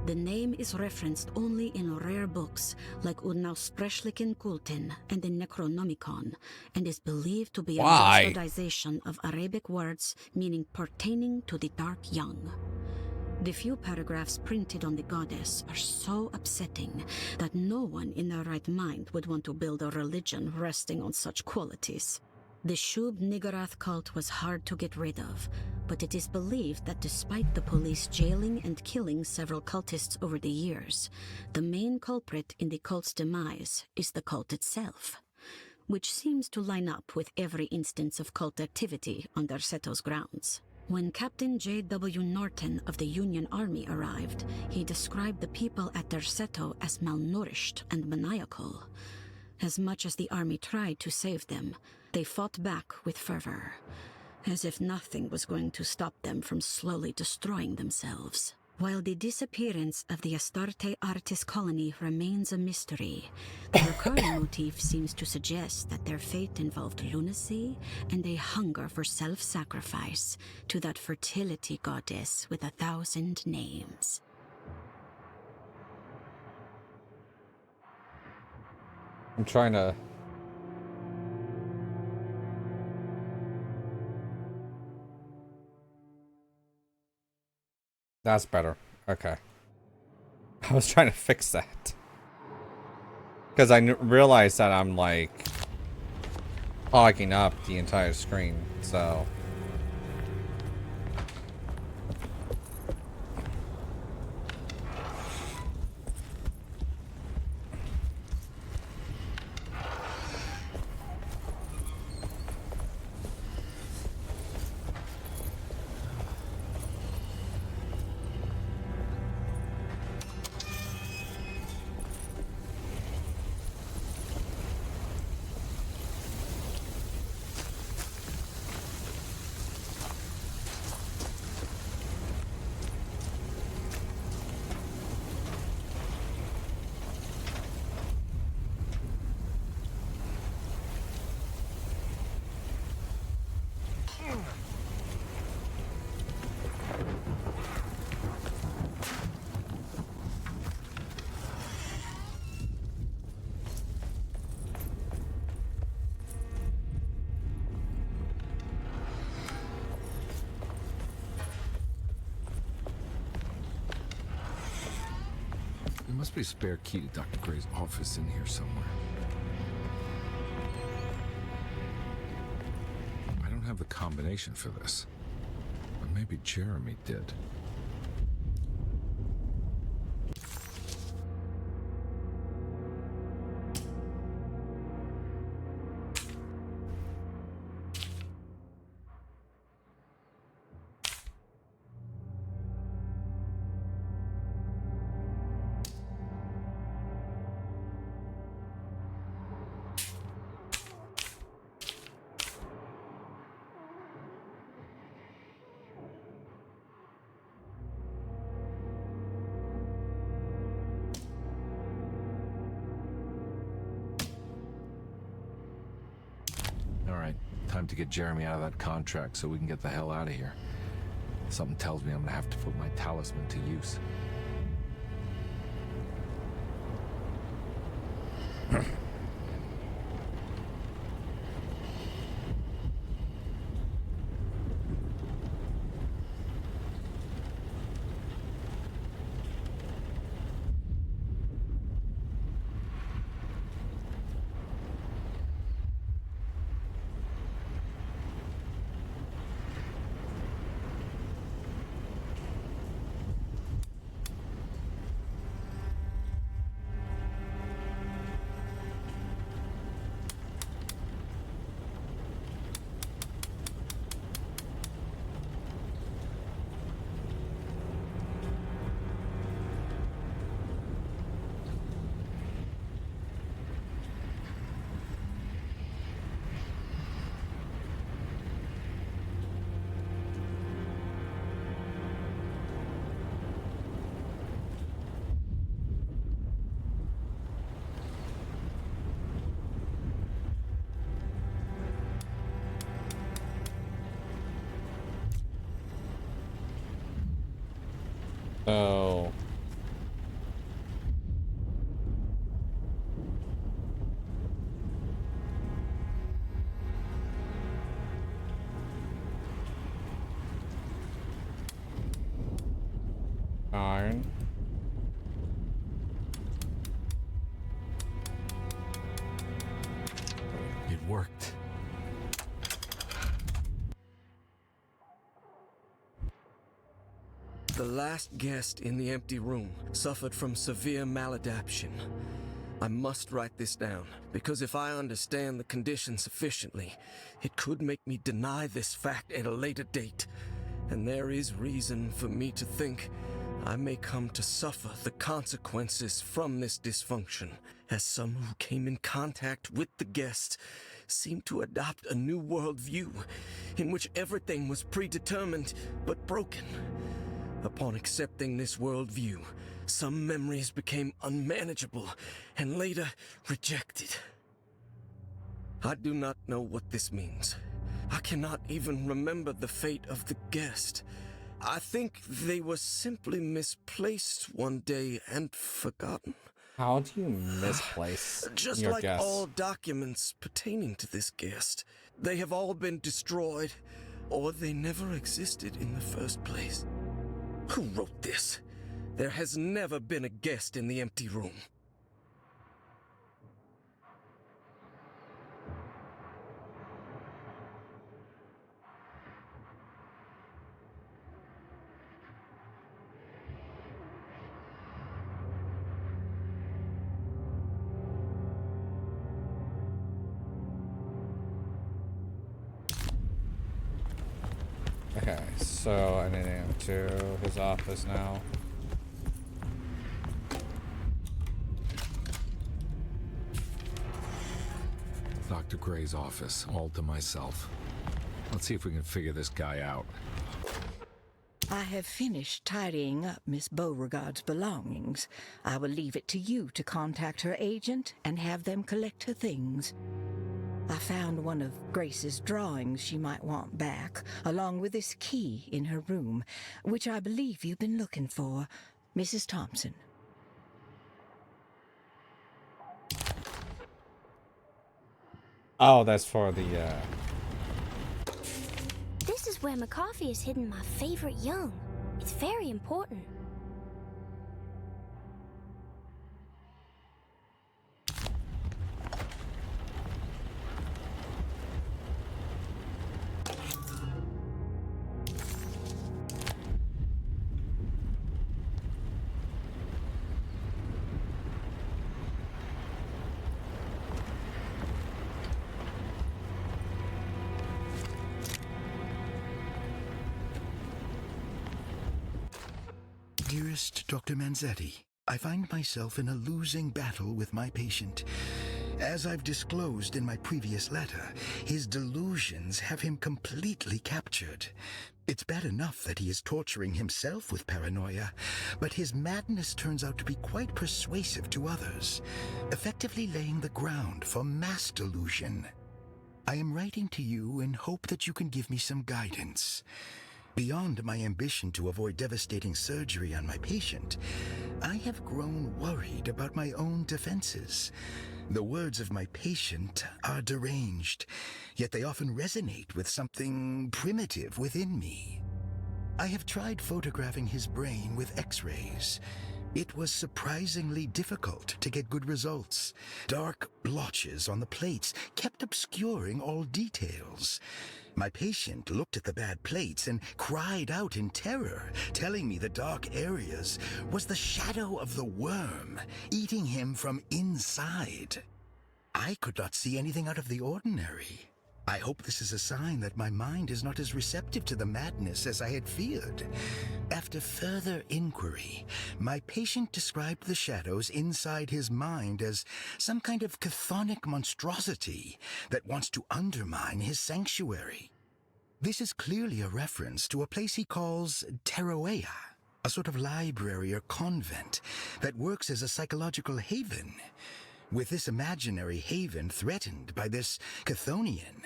The name is referenced only in rare books like Unausprechlichen Kulten and the Necronomicon, and is believed to be a bastardization of Arabic words meaning pertaining to the dark young. The few paragraphs printed on the goddess are so upsetting that no one in their right mind would want to build a religion resting on such qualities. The Shub-Niggurath cult was hard to get rid of, but it is believed that despite the police jailing and killing several cultists over the years, the main culprit in the cult's demise is the cult itself, which seems to line up with every instance of cult activity on Derceto's grounds. When Captain J.W. Norton of the Union Army arrived, he described the people at Derceto as malnourished and maniacal. As much as the army tried to save them, they fought back with fervor, as if nothing was going to stop them from slowly destroying themselves. While the disappearance of the Astarte artist colony remains a mystery, the recurring motif seems to suggest that their fate involved lunacy and a hunger for self-sacrifice to that fertility goddess with 1,000 names. I'm trying to... That's better. Okay. I was trying to fix that. Because I realized that I'm, like, hogging up the entire screen, so... Must be a spare key to Dr. Gray's office in here somewhere. I don't have the combination for this. But maybe Jeremy did. Alright, time to get Jeremy out of that contract so we can get the hell out of here. Something tells me I'm gonna have to put my talisman to use. Oh. Iron. It worked. The last guest in the empty room suffered from severe maladaptation. I must write this down, because if I understand the condition sufficiently, it could make me deny this fact at a later date. And there is reason for me to think I may come to suffer the consequences from this dysfunction, as some who came in contact with the guest seemed to adopt a new worldview in which everything was predetermined but broken. Upon accepting this worldview, some memories became unmanageable and later rejected. I do not know what this means. I cannot even remember the fate of the guest. I think they were simply misplaced one day and forgotten. How do you misplace Just your like guess? all documents pertaining to this guest, they have all been destroyed, or they never existed in the first place. Who wrote this? There has never been a guest in the empty room. Okay, so I need him to his office now. Dr. Gray's office, all to myself. Let's see if we can figure this guy out. I have finished tidying up Miss Beauregard's belongings. I will leave it to you to contact her agent and have them collect her things. I found one of Grace's drawings she might want back, along with this key in her room, which I believe you've been looking for, Mrs. Thompson. Oh, that's for the, This is where my coffee has hidden my favorite young. It's very important. Dearest Dr. Manzetti, I find myself in a losing battle with my patient. As I've disclosed in my previous letter, his delusions have him completely captured. It's bad enough that he is torturing himself with paranoia, but his madness turns out to be quite persuasive to others, effectively laying the ground for mass delusion. I am writing to you in hope that you can give me some guidance. Beyond my ambition to avoid devastating surgery on my patient, I have grown worried about my own defenses. The words of my patient are deranged, yet they often resonate with something primitive within me. I have tried photographing his brain with X-rays. It was surprisingly difficult to get good results. Dark blotches on the plates kept obscuring all details. My patient looked at the bad plates and cried out in terror, telling me the dark areas was the shadow of the worm, eating him from inside. I could not see anything out of the ordinary. I hope this is a sign that my mind is not as receptive to the madness as I had feared. After further inquiry, my patient described the shadows inside his mind as some kind of chthonic monstrosity that wants to undermine his sanctuary. This is clearly a reference to a place he calls Teroea, a sort of library or convent that works as a psychological haven. With this imaginary haven threatened by this Chthonian,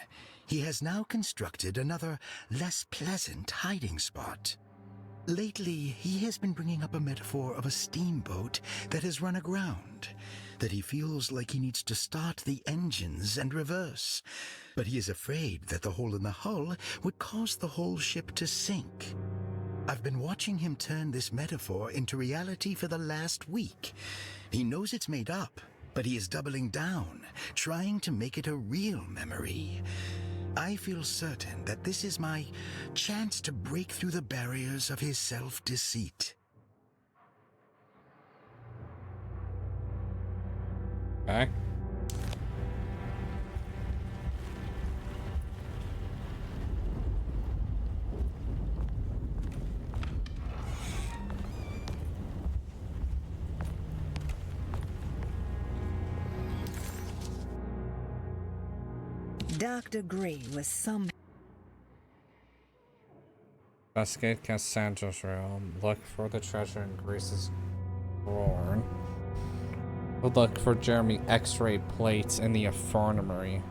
he has now constructed another, less pleasant hiding spot. Lately, he has been bringing up a metaphor of a steamboat that has run aground, that he feels like he needs to start the engines and reverse, but he is afraid that the hole in the hull would cause the whole ship to sink. I've been watching him turn this metaphor into reality for the last week. He knows it's made up, but he is doubling down, trying to make it a real memory. I feel certain that this is my chance to break through the barriers of his self-deceit. Okay. Dr. Gray was some... Investigate Cassandra's realm. Look for the treasure in Grace's drawer. We'll look for Jeremy X-ray plates in the infirmary.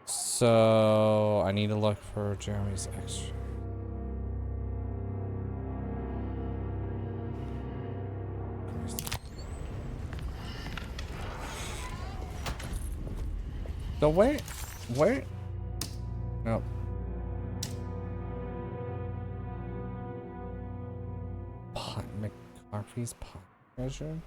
So I need to look for Jeremy's X-ray. So where? No. Pot McCarthy's pot treasure.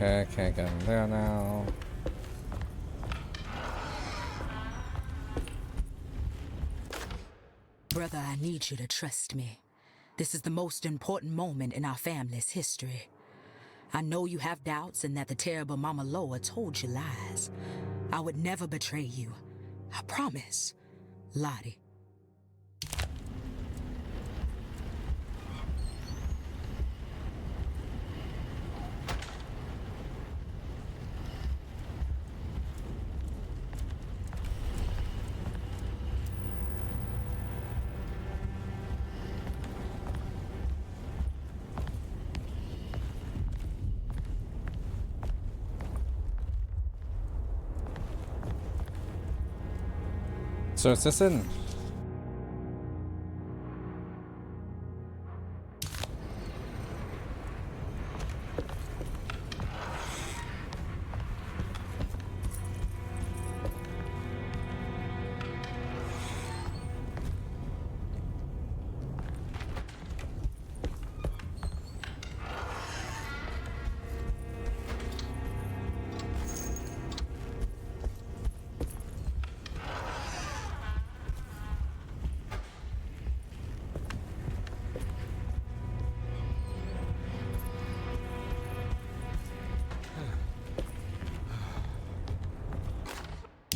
Okay, I can't get in there now. Brother, I need you to trust me. This is the most important moment in our family's history. I know you have doubts and that the terrible Mama Loa told you lies. I would never betray you. I promise. Lottie. So is this in?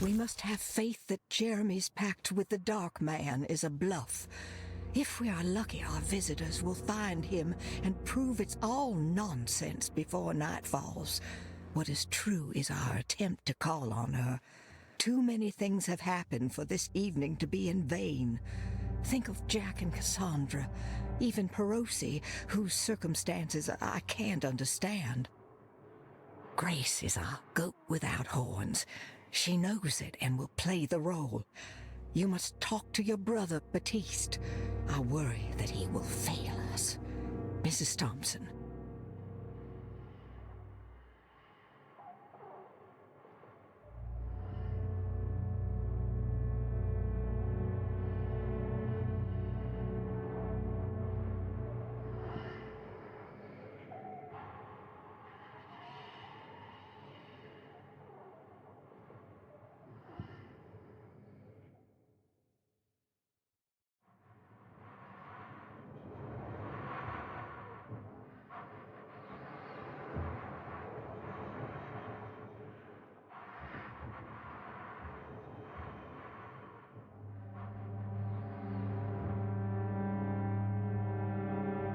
We must have faith that Jeremy's pact with the Dark Man is a bluff. If we are lucky, our visitors will find him and prove it's all nonsense before night falls. What is true is our attempt to call on her. Too many things have happened for this evening to be in vain. Think of Jack and Cassandra, even Perosi, whose circumstances I can't understand. Grace is a goat without horns. She knows it and will play the role. You must talk to your brother, Baptiste. I worry that he will fail us. Mrs. Thompson.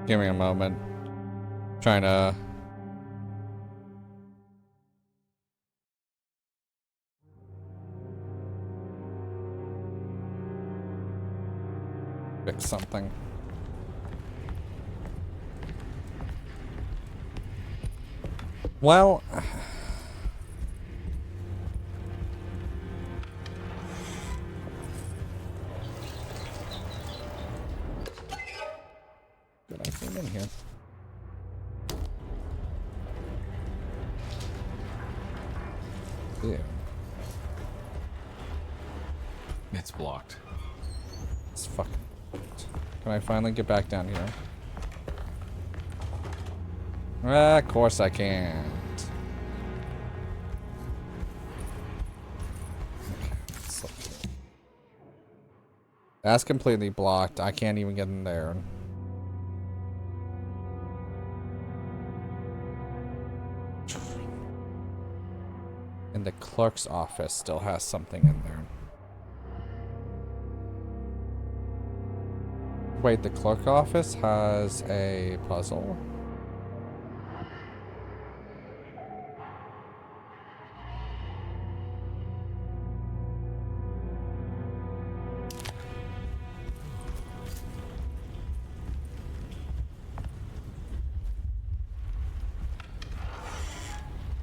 Give me a moment. Trying to fix something. Well, good, I came in here. Yeah. It's blocked. It's fucking. Can I finally get back down here? Of course I can't. Okay, so that's completely blocked. I can't even get in there. And the clerk's office still has something in there. Wait, the clerk office has a puzzle?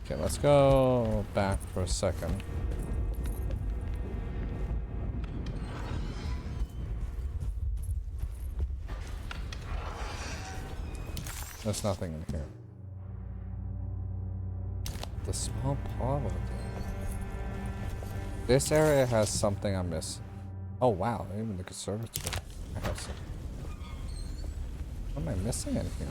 Okay, let's go back for a second. There's nothing in here. The small parlor. This area has something I miss. Oh wow, even the conservatory. I have some. What am I missing in here?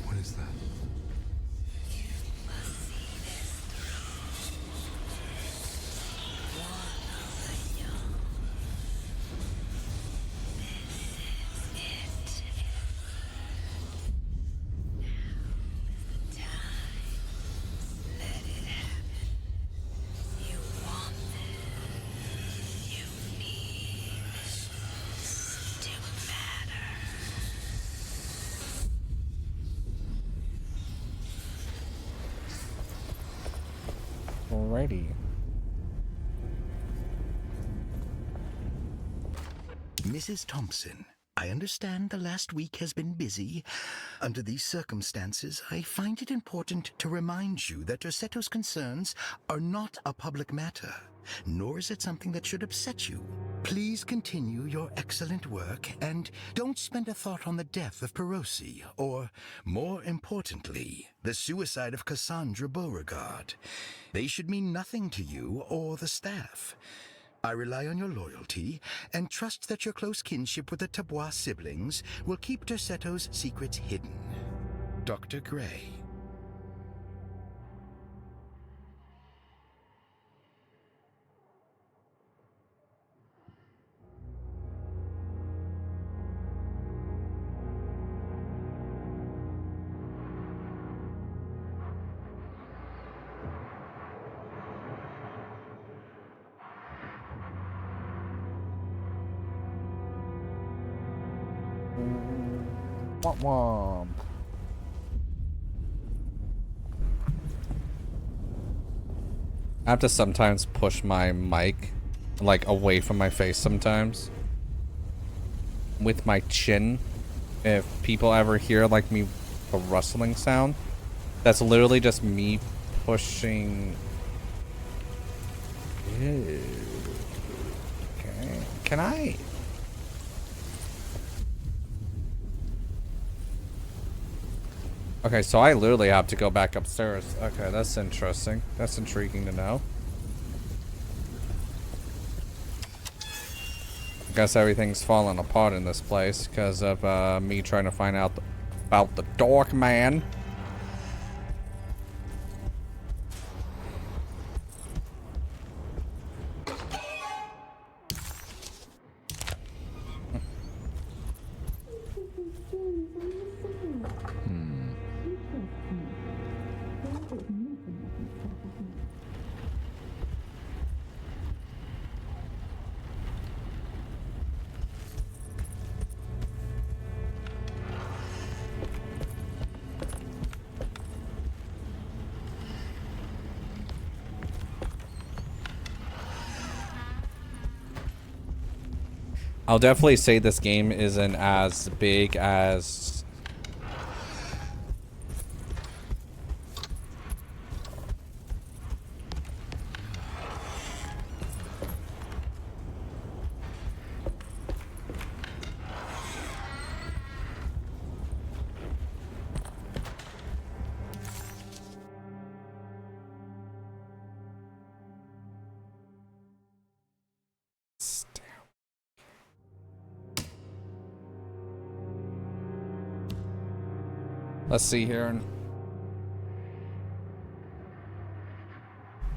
What is that? Alrighty. Mrs. Thompson, I understand the last week has been busy. Under these circumstances, I find it important to remind you that Derceto's concerns are not a public matter, nor is it something that should upset you. Please continue your excellent work, and don't spend a thought on the death of Perosi, or, more importantly, the suicide of Cassandra Beauregard. They should mean nothing to you or the staff. I rely on your loyalty, and trust that your close kinship with the Tabois siblings will keep Derceto's secrets hidden. Dr. Gray. Womp womp. I have to sometimes push my mic like away from my face sometimes with my chin. If people ever hear like me a rustling sound, that's literally just me pushing. Ew. Okay. Can I? Okay, so I literally have to go back upstairs. Okay, that's interesting. That's intriguing to know. I guess everything's falling apart in this place because of me trying to find out about the Dark Man. I'll definitely say this game isn't as big as let's see here.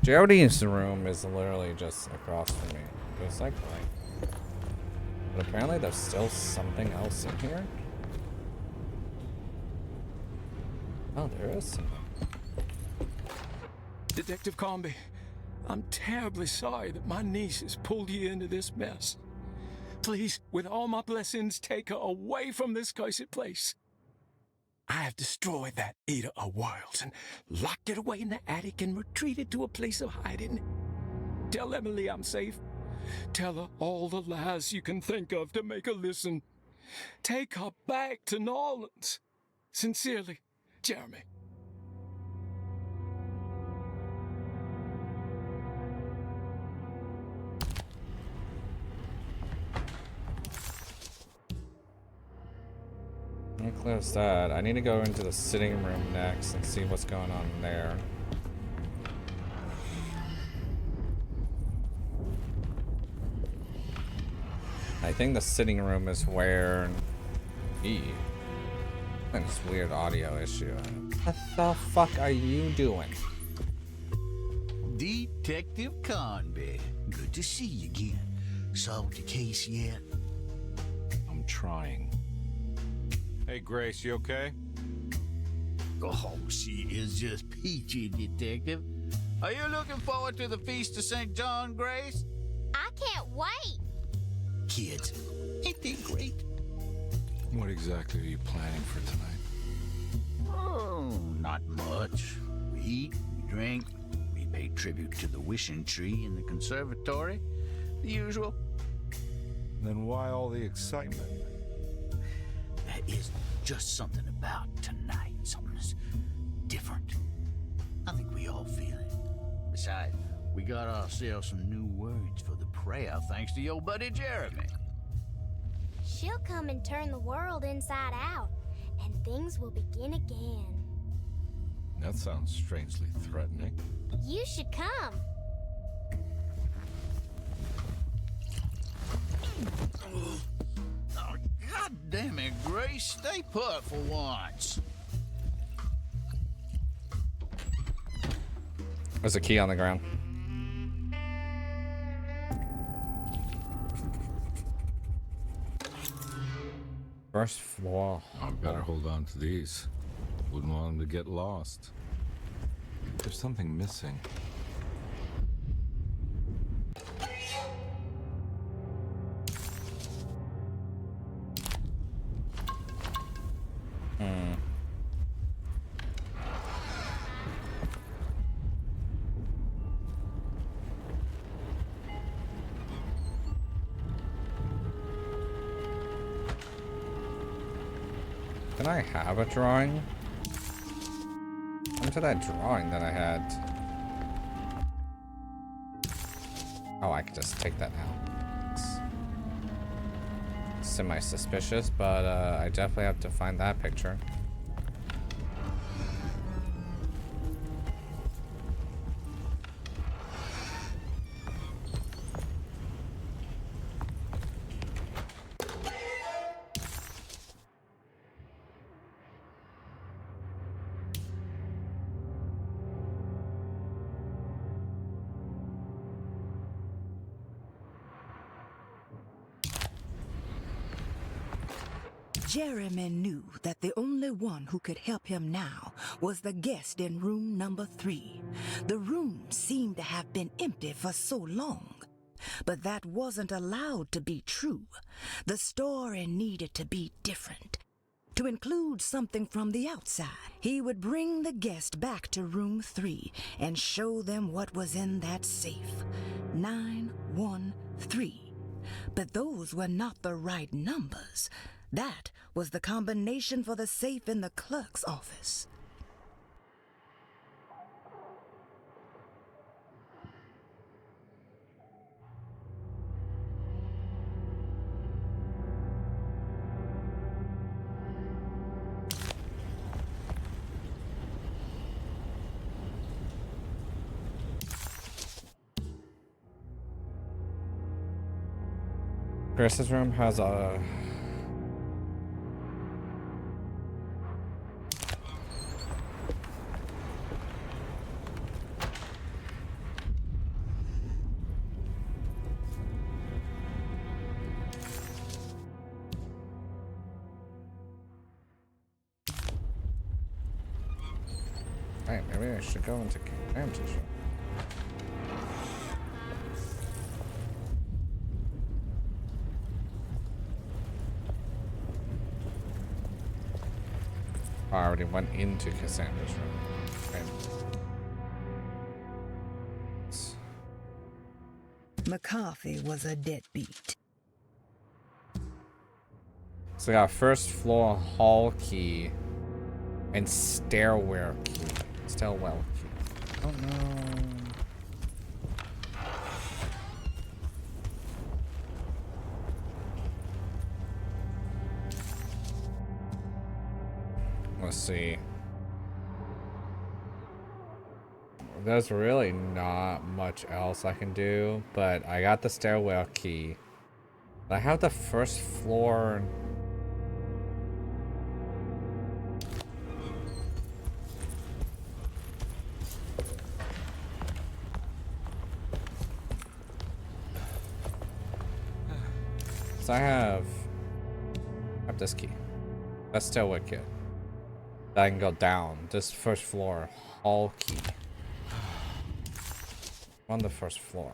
Jody's room is literally just across from me. It's like right. But apparently there's still something else in here. Oh, there is something. Detective Carnby, I'm terribly sorry that my niece has pulled you into this mess. Please, with all my blessings, take her away from this cursed place. I have destroyed that eater of worlds and locked it away in the attic and retreated to a place of hiding. Tell Emily I'm safe. Tell her all the lies you can think of to make her listen. Take her back to New Orleans. Sincerely, Jeremy. Close that. I need to go into the sitting room next and see what's going on there. I think the sitting room is where... This weird audio issue. What the fuck are you doing? Detective Carnby. Good to see you again. Solved the case yet? I'm trying. Hey, Grace, you okay? Oh, she is just peachy, Detective. Are you looking forward to the Feast of St. John, Grace? I can't wait. Kids, ain't they great? What exactly are you planning for tonight? Oh, not much. We eat, we drink, we pay tribute to the wishing tree in the conservatory. The usual. Then why all the excitement? is just something about tonight. Something's different. I think we all feel it. Besides, we got ourselves some new words for the prayer thanks to your buddy Jeremy. She'll come and turn the world inside out, and things will begin again. That sounds strangely threatening. You should come. Oh, God damn it, Grace. Stay put for once. There's a key on the ground. First floor. I better hold on to these. Wouldn't want them to get lost. There's something missing. Can I have a drawing? Into that drawing that I had. Oh, I could just take that now. It's semi-suspicious, but I definitely have to find that picture. Jeremy knew that the only one who could help him now was the guest in room number 3. The room seemed to have been empty for so long. But that wasn't allowed to be true. The story needed to be different. To include something from the outside, he would bring the guest back to room 3 and show them what was in that safe. 913. But those were not the right numbers. That was the combination for the safe in the clerk's office. Chris's room has a... Right, maybe I should go into Campbell's room. I already went into Cassandra's room. Okay. McCarthy was a deadbeat. So I got first floor hall key and stairwell key. Stairwell key. Oh no. Let's see. There's really not much else I can do, but I got the stairwell key. I have the first floor. So I have this key. That's stairwell key. I can go down. This first floor hall key. On the first floor.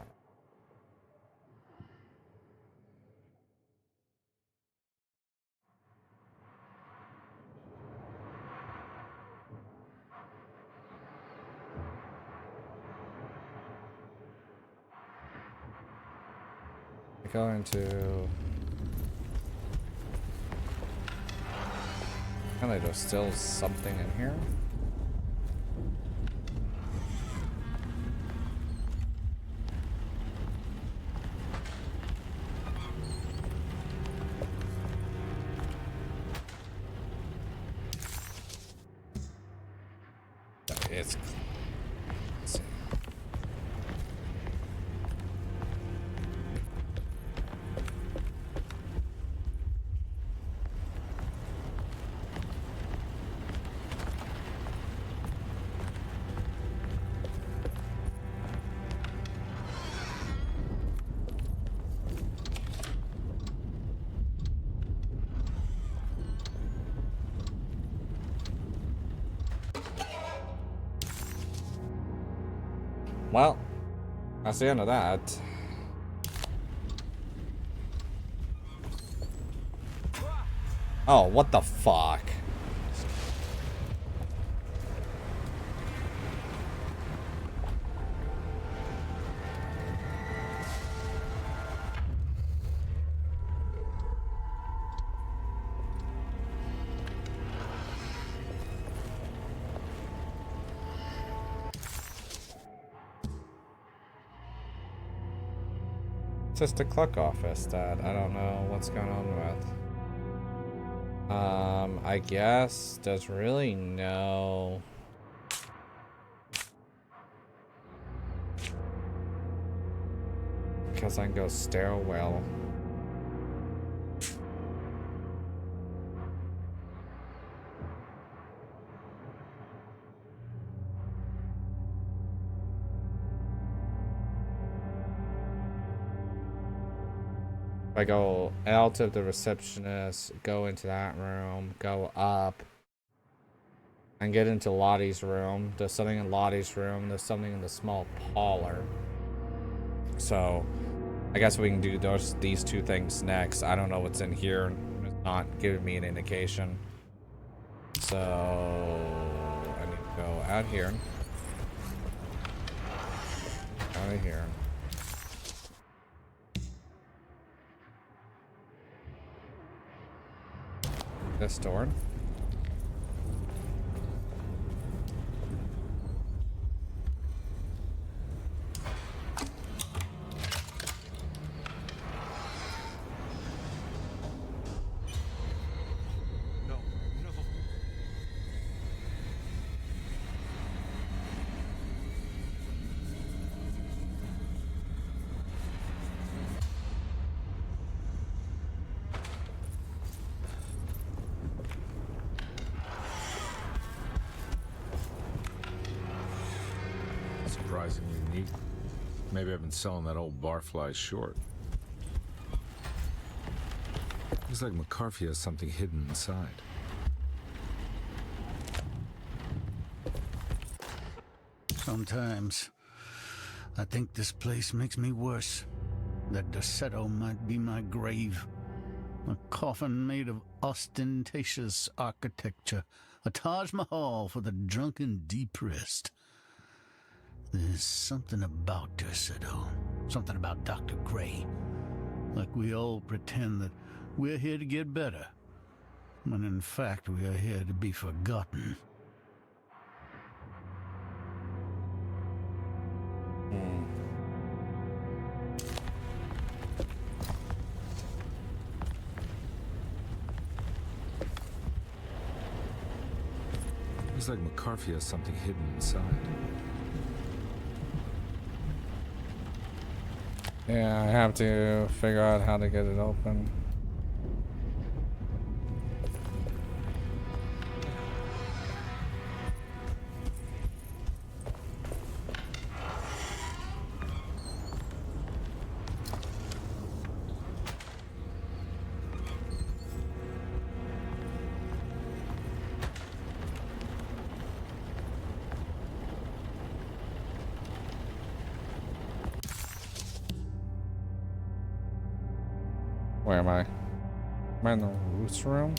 I go into... Apparently there's still something in here. It's... let's see. Well, that's the end of that. Oh, what the fuck? It's just a clock office that I don't know what's going on with. I guess there's really no... Because I can go stairwell. I go out of the receptionist, go into that room, go up, and get into Lottie's room. There's something in Lottie's room. There's something in the small parlor. So, I guess we can do these two things next. I don't know what's in here. It's not giving me an indication. So, I need to go out here. Out of here. This door. Surprisingly neat. Maybe I've been selling that old barfly short. Looks like McCarthy has something hidden inside. Sometimes I think this place makes me worse. That Derceto might be my grave. A coffin made of ostentatious architecture. A Taj Mahal for the drunken depressed. There's something about Derceto. Something about Dr. Gray. Like we all pretend that we're here to get better. When in fact we are here to be forgotten. Looks like McCarthy has something hidden inside. Yeah, I have to figure out how to get it open. Where am I? Am I in the Ruth's room?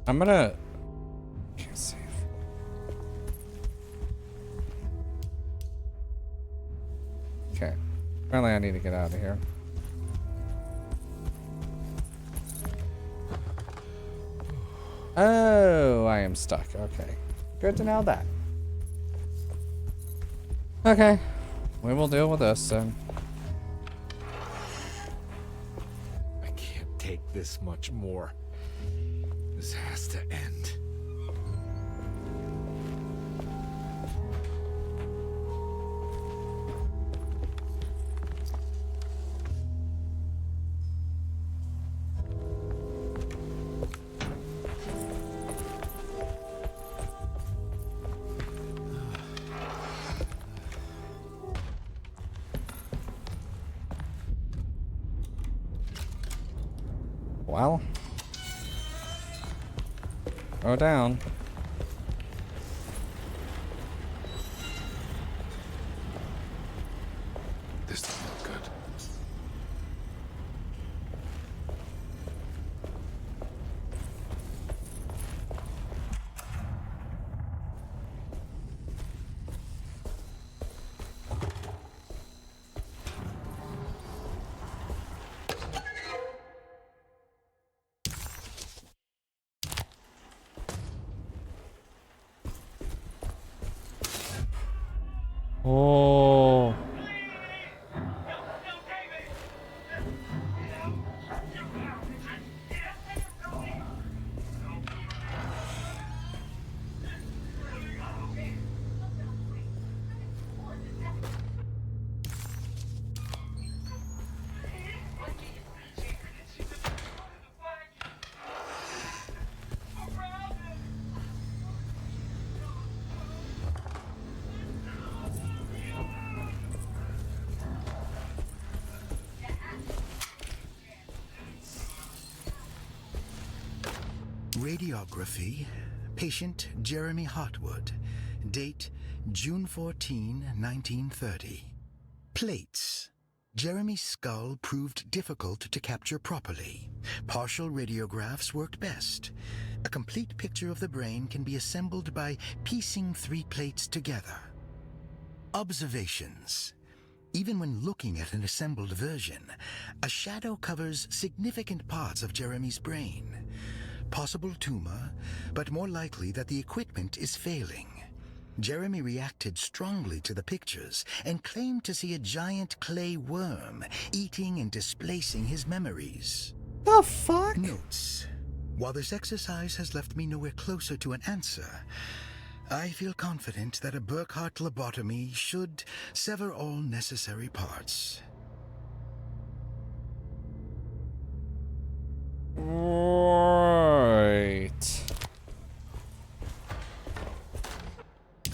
I'm gonna... Can't save. Okay. Apparently I need to get out of here. Oh, I am stuck. Okay. Good to know that. Okay. We will deal with this then. I can't take this much more. This has to end. Well. Go down. This doesn't look good. Oh. Radiography. Patient Jeremy Hartwood. Date June 14, 1930. Plates. Jeremy's skull proved difficult to capture properly. Partial radiographs worked best. A complete picture of the brain can be assembled by piecing 3 plates together. Observations. Even when looking at an assembled version, a shadow covers significant parts of Jeremy's brain. Possible tumor, but more likely that the equipment is failing. Jeremy reacted strongly to the pictures and claimed to see a giant clay worm eating and displacing his memories. The fuck? Notes. While this exercise has left me nowhere closer to an answer, I feel confident that a Burkhart lobotomy should sever all necessary parts. Right.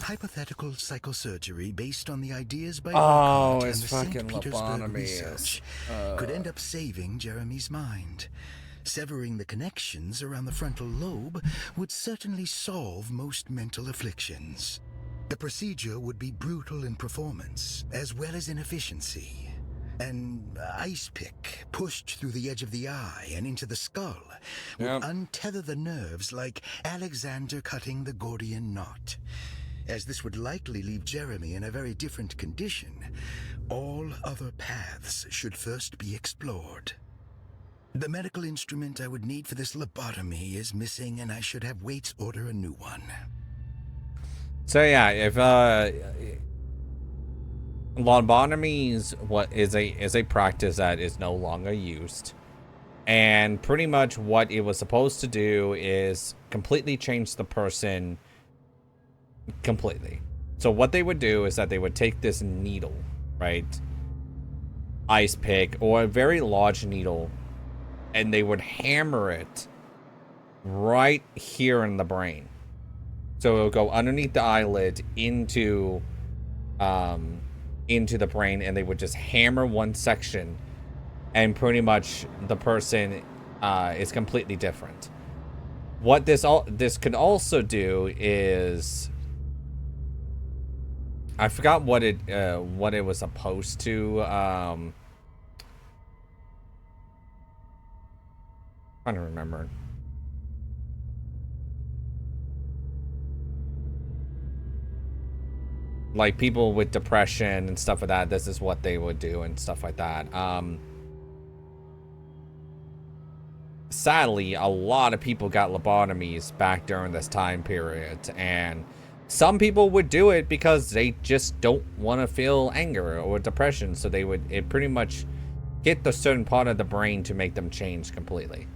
Hypothetical psychosurgery based on the ideas by Oh, Burkhart and it's the fucking St. Petersburg lobotomy. research could end up saving Jeremy's mind. Severing the connections around the frontal lobe would certainly solve most mental afflictions. The procedure would be brutal in performance, as well as in efficiency. An ice pick pushed through the edge of the eye and into the skull would untether the nerves like Alexander cutting the Gordian knot. As this would likely leave Jeremy in a very different condition, all other paths should first be explored. The medical instrument I would need for this lobotomy is missing, and I should have Waits order a new one. So yeah, if lobotomies is a practice that is no longer used, and pretty much what it was supposed to do is completely change the person completely. So what they would do is that they would take this needle, right, ice pick or a very large needle, and they would hammer it right here in the brain. So it would go underneath the eyelid into the brain, and they would just hammer one section, and pretty much the person is completely different. What this could also do is, I forgot what it was supposed to. Trying to remember. like people with depression and stuff like that, this is what they would do and stuff like that. Sadly, a lot of people got lobotomies back during this time period, and some people would do it because they just don't want to feel anger or depression, so they would pretty much get the certain part of the brain to make them change completely.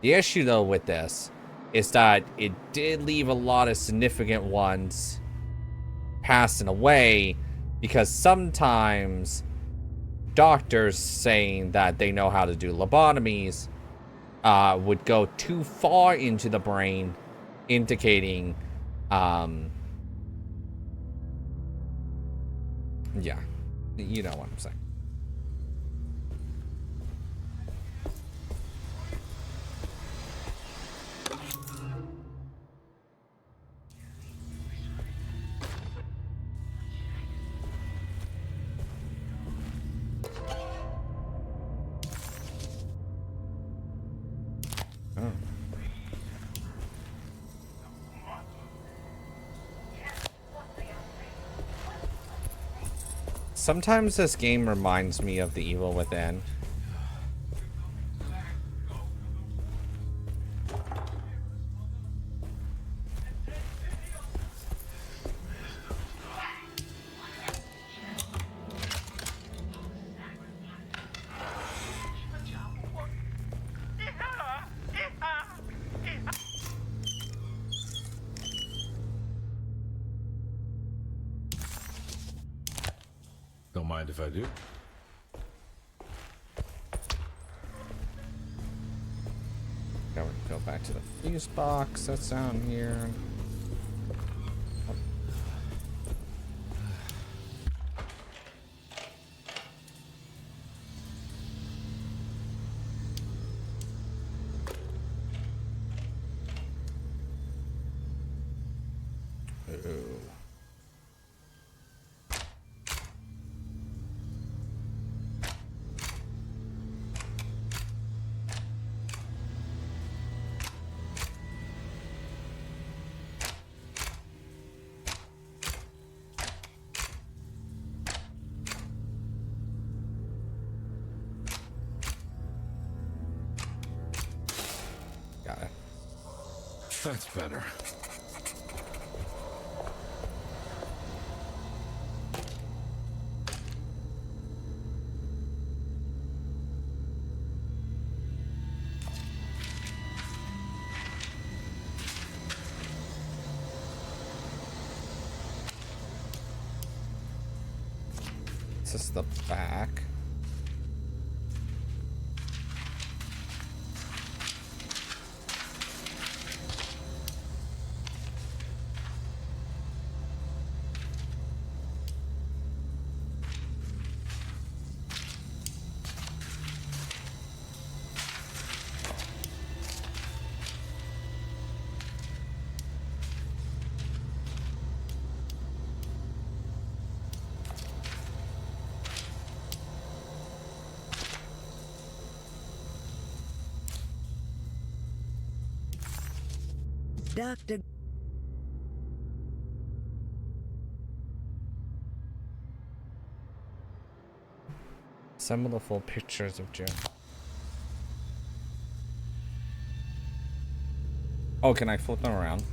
The issue though with this is that it did leave a lot of significant ones passing away, because sometimes doctors saying that they know how to do lobotomies would go too far into the brain, indicating yeah, you know what I'm saying. Oh. Sometimes this game reminds me of The Evil Within. Don't mind if I do. Go back to the fuse box that's down here. Ooh. Got it. That's better. This is the back. Dr. Assemble the full pictures of Joe. Oh, can I flip them around?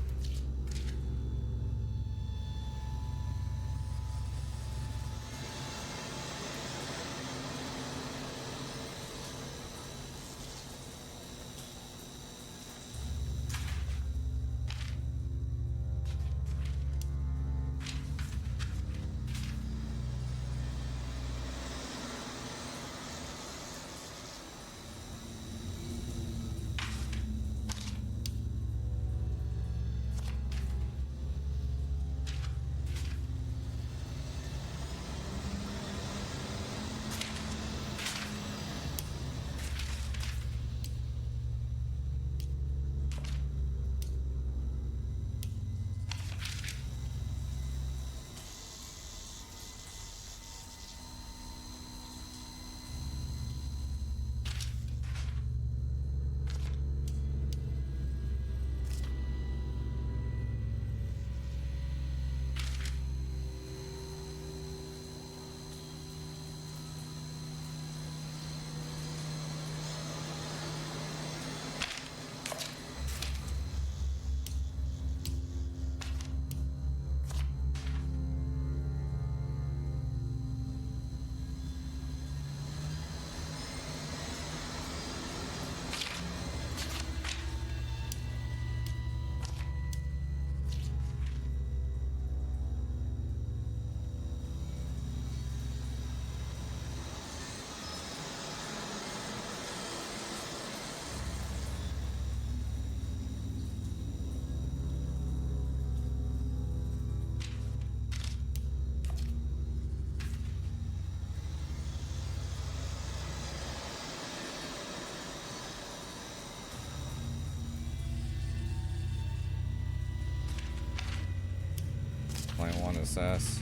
is this?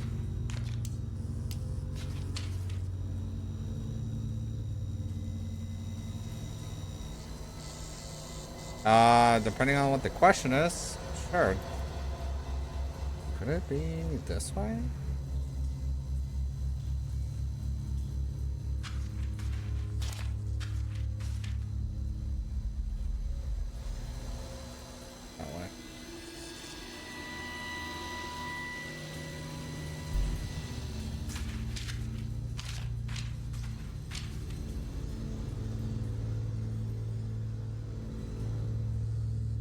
Depending on what the question is, sure. Could it be this way? That way.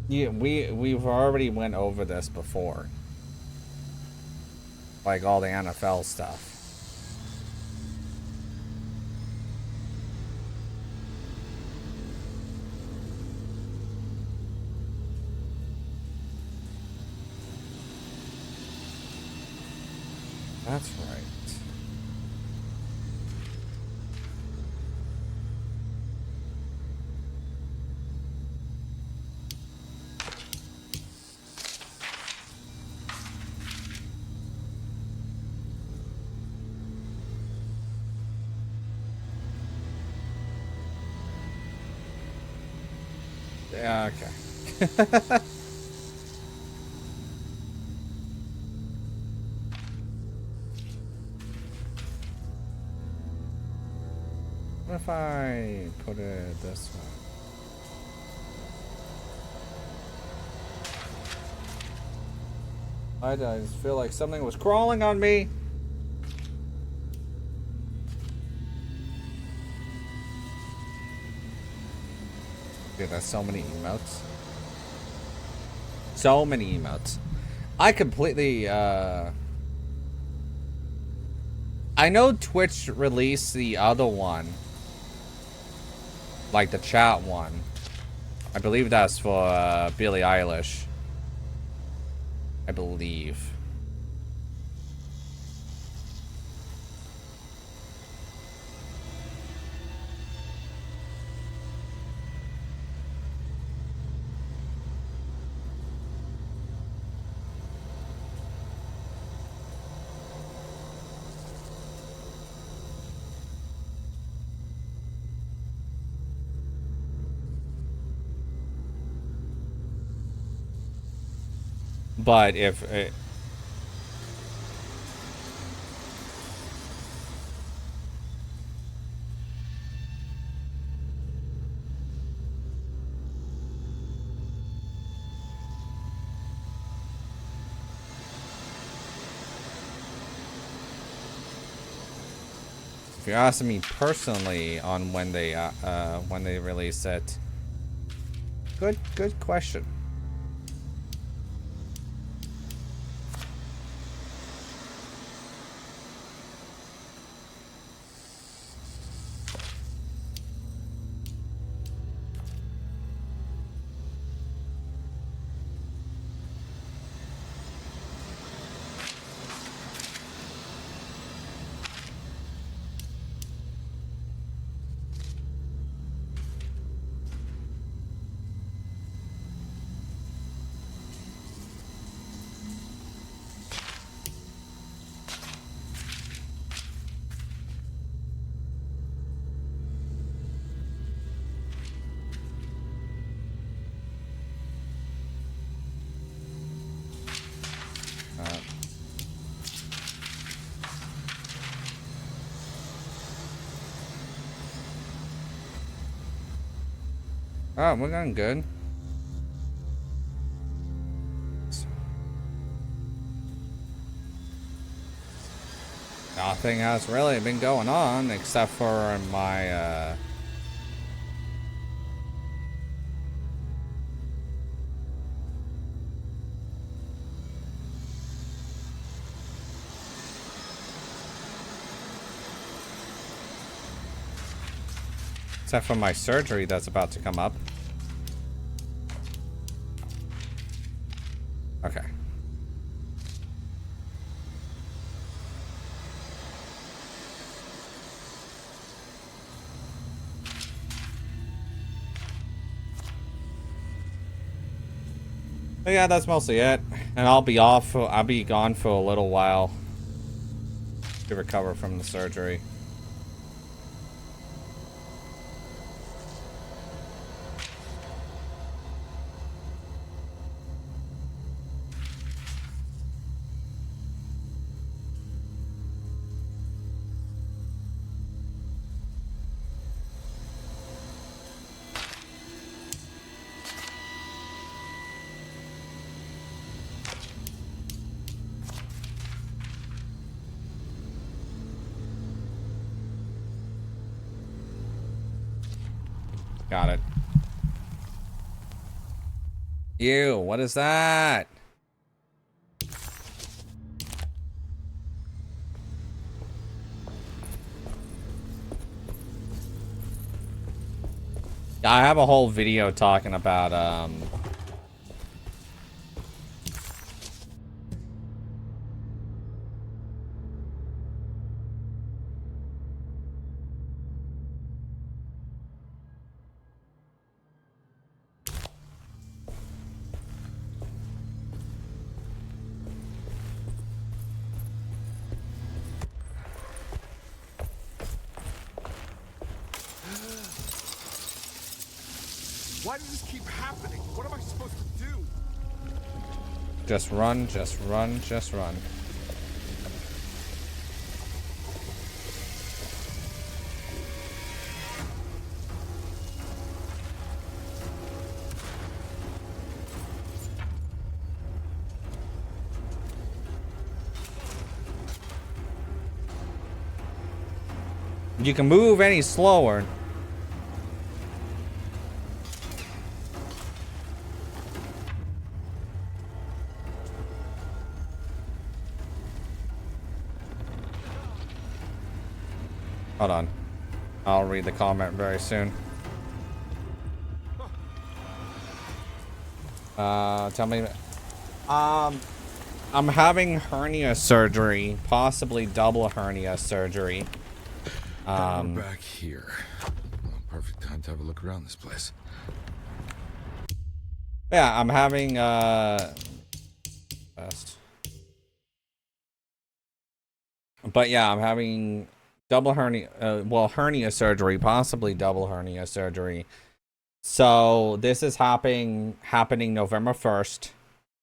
Yeah, we've already went over this before. Like all the NFL stuff. That's right. Yeah, okay. What if I put it this way? I just feel like something was crawling on me. Dude, that's so many emotes. So many emotes. I completely, I know Twitch released the other one. Like the chat one. I believe that's for Billie Eilish. I believe. But if it, if you're asking me personally on when they release it, good question. Oh, we're going good. Nothing has really been going on except for my except for my surgery that's about to come up. Okay. But yeah, that's mostly it. And I'll be gone for a little while to recover from the surgery. Got it. Ew, what is that? I have a whole video talking about Why does this keep happening? What am I supposed to do? just run, just run, just run. You can move any slower. Hold on. I'll read the comment very soon. Tell me. I'm having hernia surgery, possibly double hernia surgery. We're back here. Well, perfect time to have a look around this place. Yeah, I'm having but yeah, I'm having double hernia, hernia surgery, possibly double hernia surgery. So this is happening November 1st,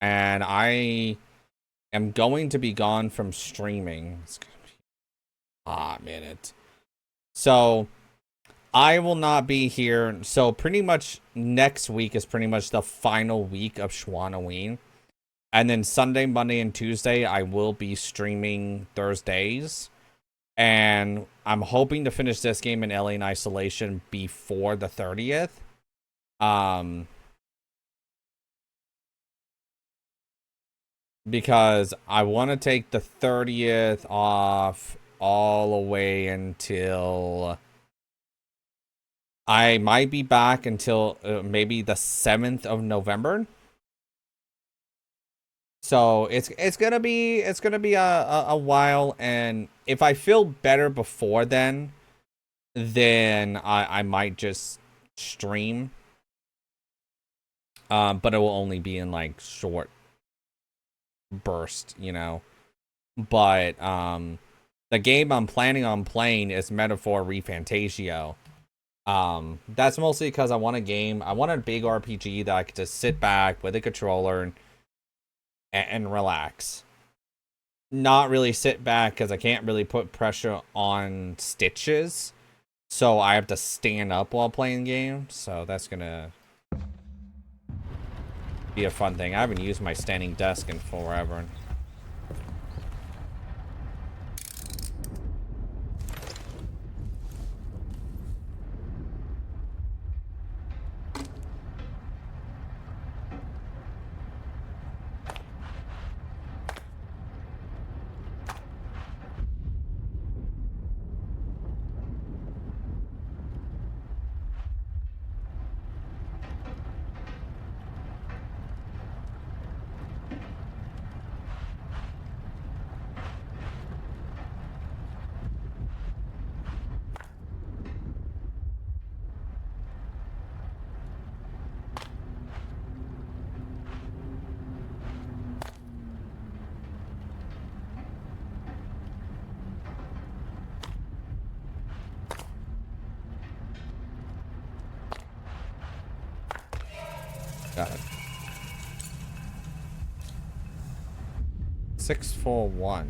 and I am going to be gone from streaming. It's gonna be a hot minute. So I will not be here. So pretty much next week is pretty much the final week of Schwannoween. And then Sunday, Monday, and Tuesday, I will be streaming Thursdays. And I'm hoping to finish this game in Alien Isolation before the 30th. Because I want to take the 30th off all the way until... I might be back until maybe the 7th of November. So it's gonna be a while, and if I feel better before then I might just stream. But it will only be in like short burst, you know. But the game I'm planning on playing is Metaphor ReFantasio. That's mostly because I want a big RPG that I could just sit back with a controller and relax. Not really sit back because I can't really put pressure on stitches. So I have to stand up while playing games. So that's gonna be a fun thing. I haven't used my standing desk in forever. Got it. 641.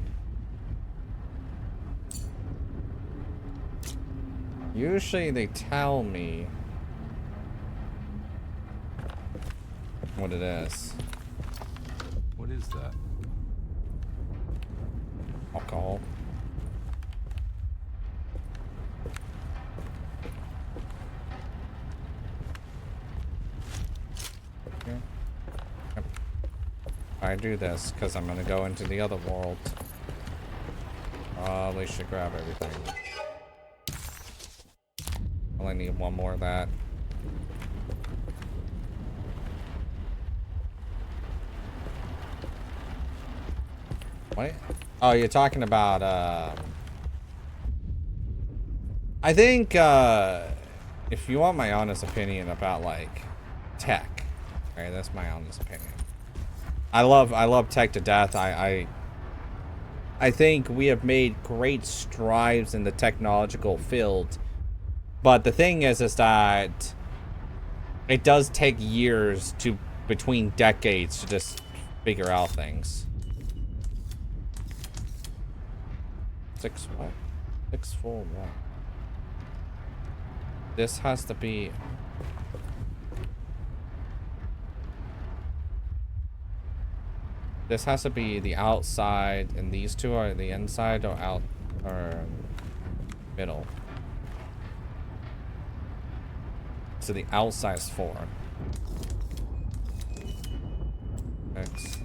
Usually they tell me what it is. What is that? Alcohol. Okay. Yep. I do this because I'm gonna go into the other world. Probably should grab everything. Only need one more of that. What? Oh, you're talking about, I think, if you want my honest opinion about, like, tech, right? That's my honest opinion. I love tech to death. I think we have made great strides in the technological field. But the thing is that it does take years to, between decades, to just figure out things. 6 what? 641. This has to be. This has to be the outside, and these two are the inside or out or middle. So the outside is 4. X.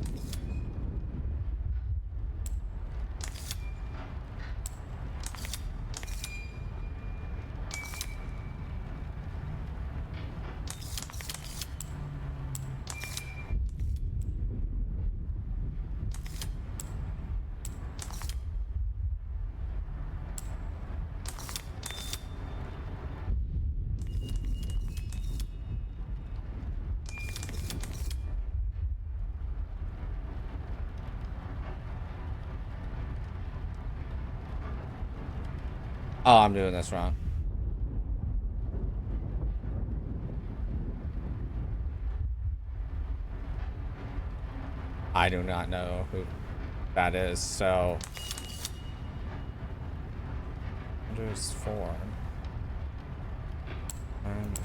Oh, I'm doing this wrong. I do not know who that is, so. There's 4. And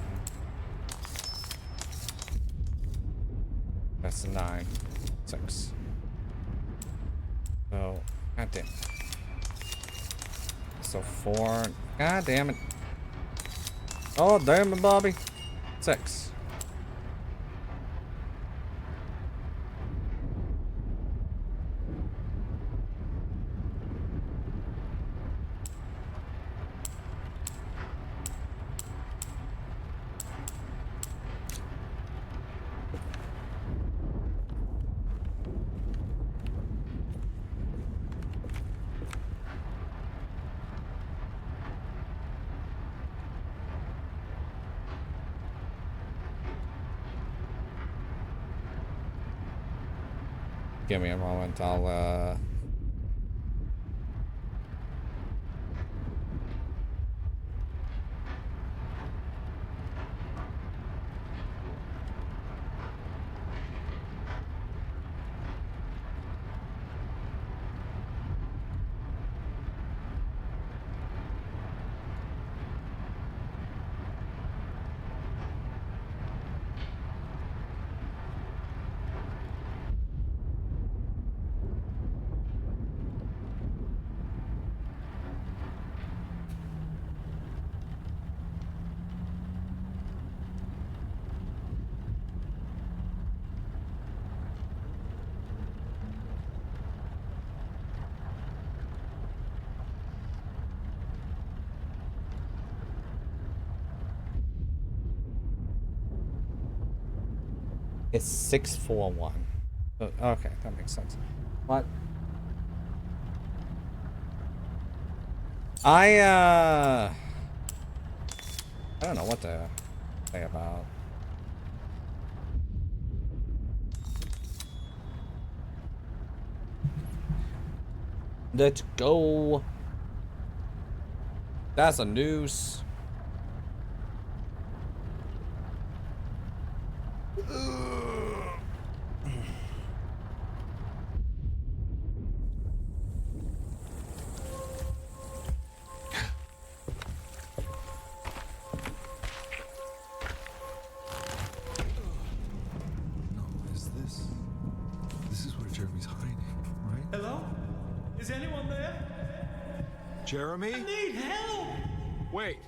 that's 9. 6. So, goddamn. So 4. God damn it. Oh, damn it, Bobby. 6. Give me a moment, I'll, it's 641. Okay, that makes sense. What? I don't know what to say about. Let's go. That's a noose. Ugh. Jeremy? I need help! Wait.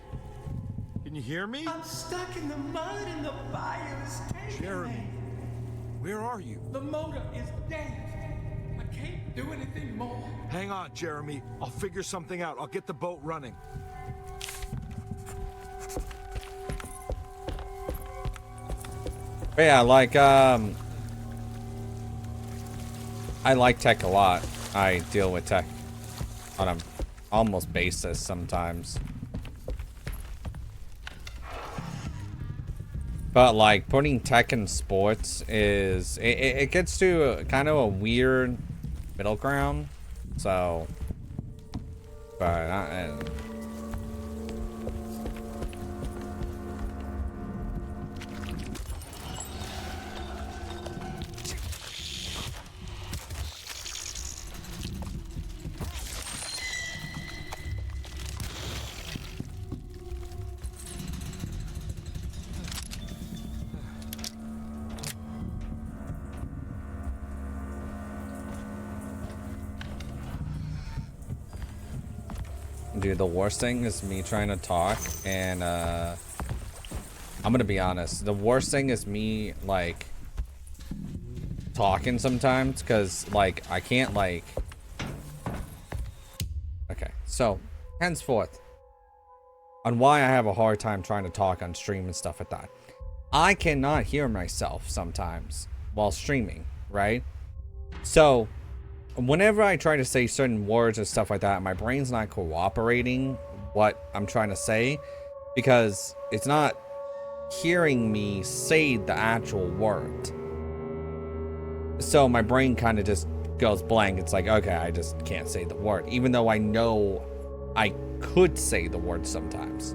Can you hear me? I'm stuck in the mud and the fire is taking Jeremy, me. where are you? The motor is dead. I can't do anything more. Hang on, Jeremy. I'll figure something out. I'll get the boat running. But yeah, like, I like tech a lot. I deal with tech on a almost basis sometimes. But like putting tech in sports is it gets to kind of a weird middle ground. So, but dude, the worst thing is me trying to talk, and I'm gonna be honest, the worst thing is me like talking sometimes, because like I can't like, okay, so henceforth on why I have a hard time trying to talk on stream and stuff like that. I cannot hear myself sometimes while streaming, right? So whenever I try to say certain words and stuff like that, my brain's not cooperating what I'm trying to say, because it's not hearing me say the actual word. So my brain kind of just goes blank. It's like, okay, I just can't say the word, even though I know I could say the word sometimes,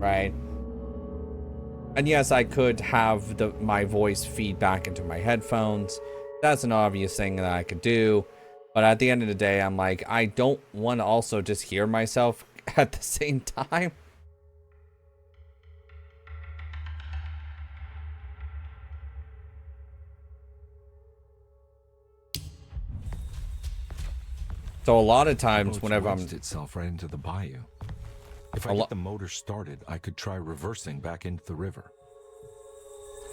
right? And yes, I could have my voice feed back into my headphones. That's an obvious thing that I could do. But at the end of the day, I'm like, I don't want to also just hear myself at the same time. So a lot of times whenever I'm itself right into the bayou. If I get the motor started, I could try reversing back into the river.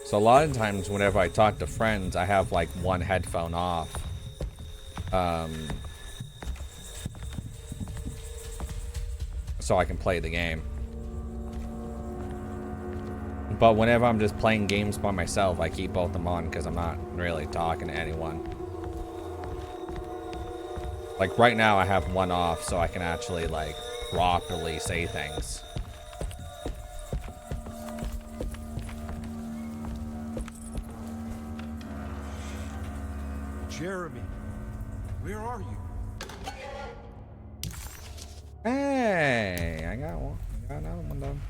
So a lot of times whenever I talk to friends, I have like one headphone off. So I can play the game. But whenever I'm just playing games by myself, I keep both of them on because I'm not really talking to anyone. Like right now I have one off so I can actually like properly say things. Jeremy, where are you? Hey, I got one. I got another one done.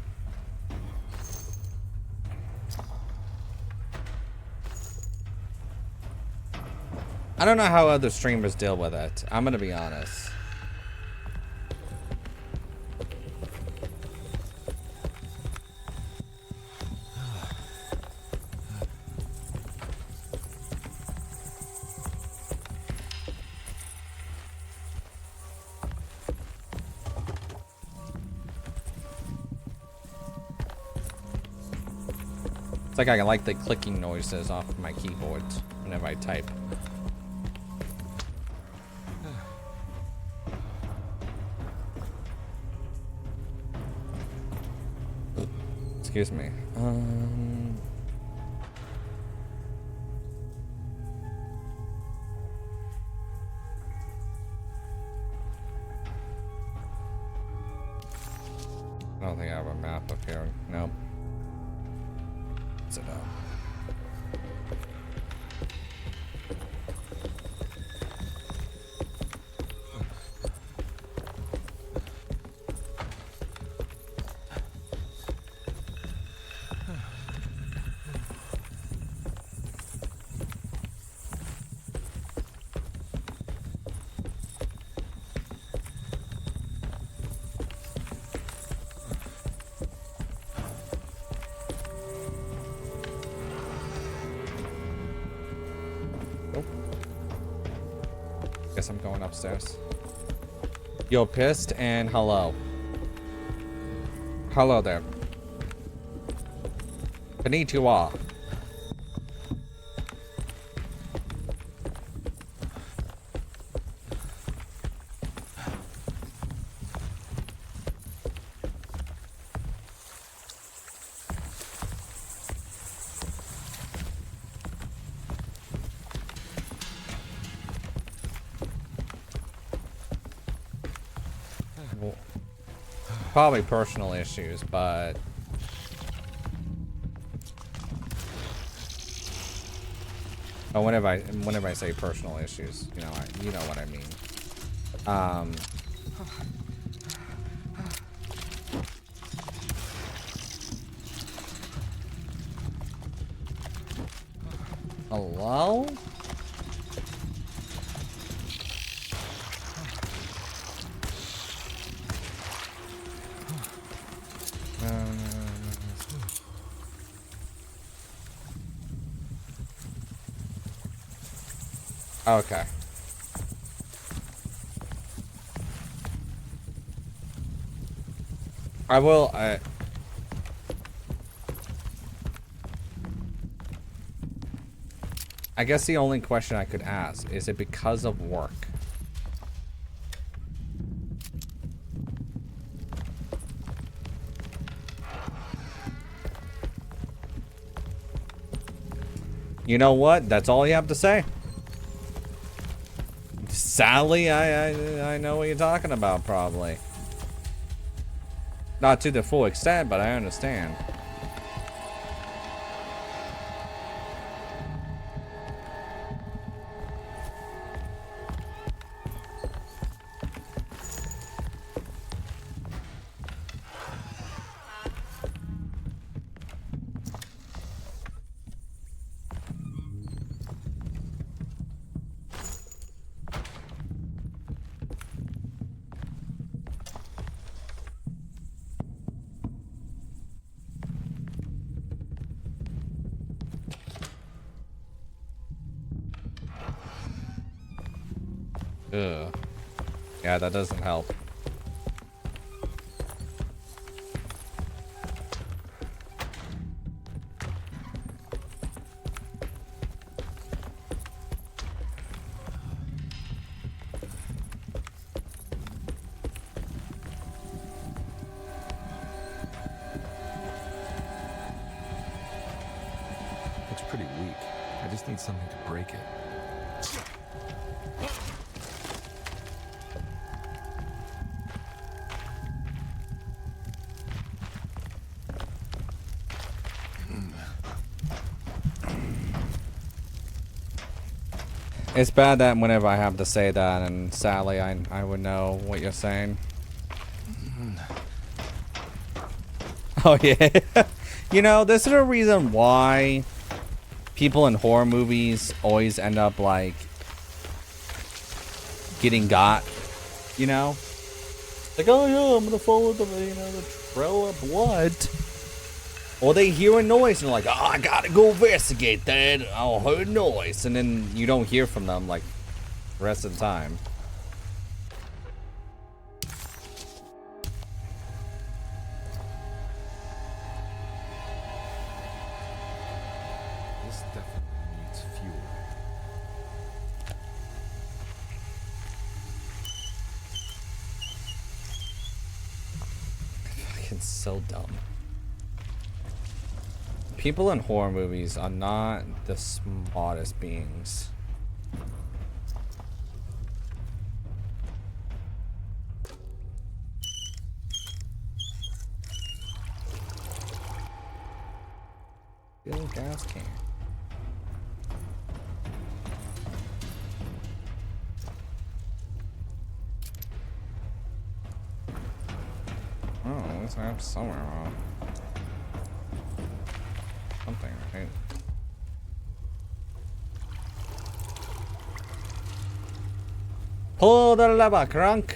I don't know how other streamers deal with it. I'm gonna be honest. It's like I like the clicking noises off of my keyboard whenever I type. Excuse me. I don't think I have a map up here. Nope. What's it up? Guess I'm going upstairs. Yo, pissed and hello. Hello there. Konnichiwa. Probably personal issues, but whenever I say personal issues, you know what I mean. Hello? Okay. I will, I guess the only question I could ask, is it because of work? You know what? That's all you have to say. Sally, I know what you're talking about, probably. Not to the full extent, but I understand. Ugh. Yeah, that doesn't help. Looks pretty weak. I just need something to break it. It's bad that whenever I have to say that, and Sally, I would know what you're saying. Oh yeah. You know, this is a reason why people in horror movies always end up like getting got, you know? Like, oh yeah, I'm gonna follow the trail of blood. Or they hear a noise and they're like, oh, I gotta go investigate that. I heard a noise. And then you don't hear from them like the rest of the time. This definitely needs fuel. Fucking so dumb. People in horror movies are not the smartest beings. Fill gas can. Oh, let's have somewhere on. Something, right? Pull the lever, Crunk.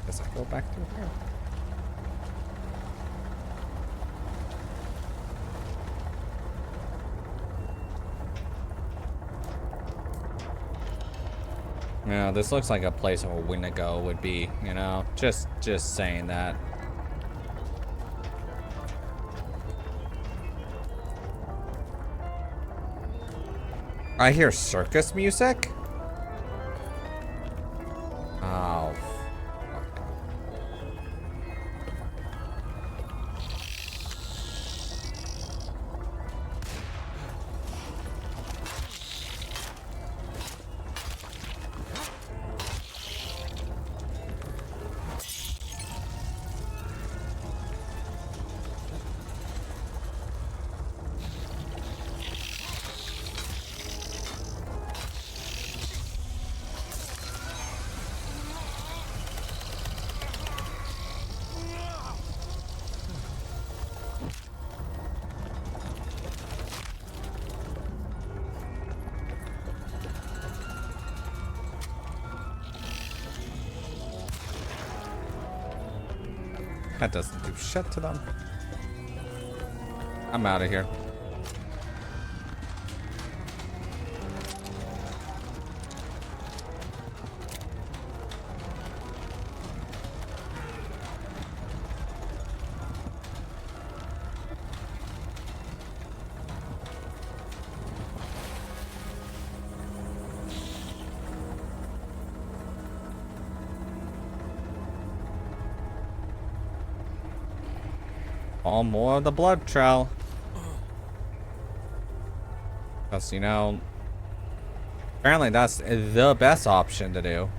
Guess I go back through here. Yeah, this looks like a place where Wendigo would be, you know? Just saying that. I hear circus music? Oh. That doesn't do shit to them. I'm out of here. All more of the blood trail. Because, you know, apparently that's the best option to do.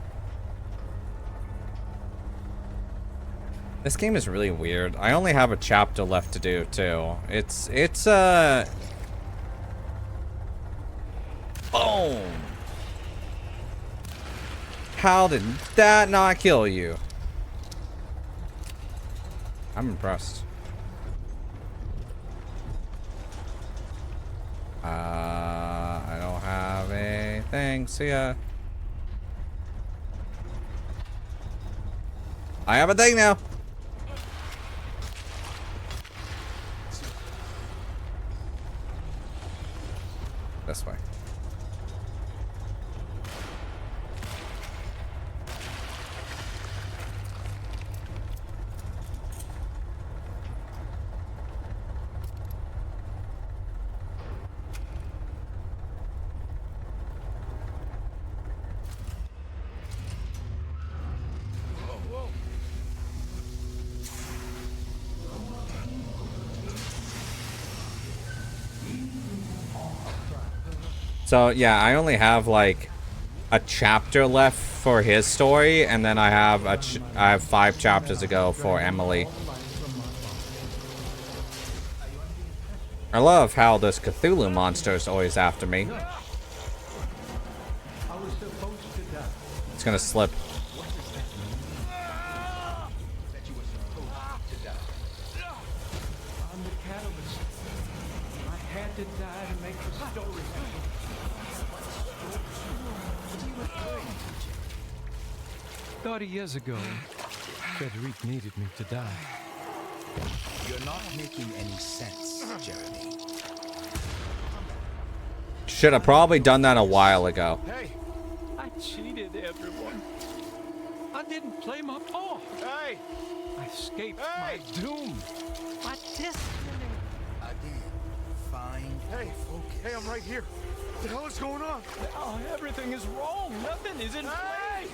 This game is really weird. I only have a chapter left to do, too. It's boom! How did that not kill you? I'm impressed. I don't have a thing. See ya. I have a thing now. This way. So yeah, I only have like a chapter left for his story, and then I have 5 chapters to go for Emily. I love how this Cthulhu monster is always after me. It's gonna slip. Years ago, Frederic needed me to die. You're not making any sense, Jeremy. Should have probably done that a while ago. Hey, I cheated everyone. I didn't play my part. Hey, I escaped my doom, my destiny. I did. Fine. Hey, focus. Hey, I'm right here. What the hell is going on? Oh, everything is wrong. Nothing is in place.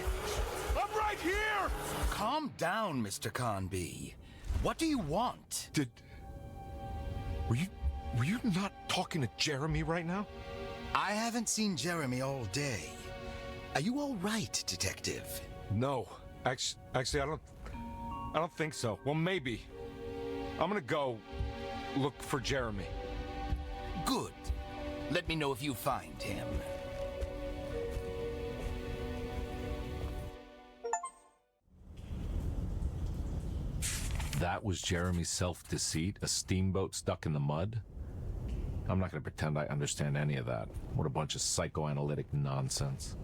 I'm right here! Calm down, Mr. Carnby. What do you want? Were you not talking to Jeremy right now? I haven't seen Jeremy all day. Are you all right, Detective? No. Actually, I don't think so. Well, maybe. I'm gonna go look for Jeremy. Good. Let me know if you find him. That was Jeremy's self-deceit? A steamboat stuck in the mud? I'm not going to pretend I understand any of that. What a bunch of psychoanalytic nonsense.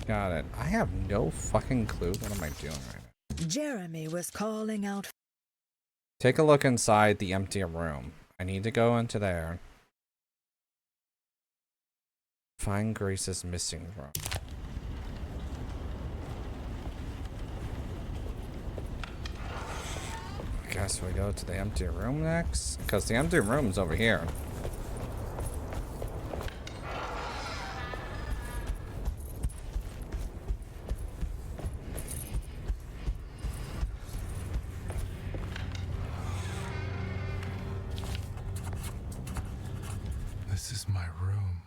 Got it. I have no fucking clue. What am I doing right now? Jeremy was calling out. Take a look inside the empty room. I need to go into there. Find Grace's missing room. I guess we go to the empty room next? Because the empty room's over here. This is my room.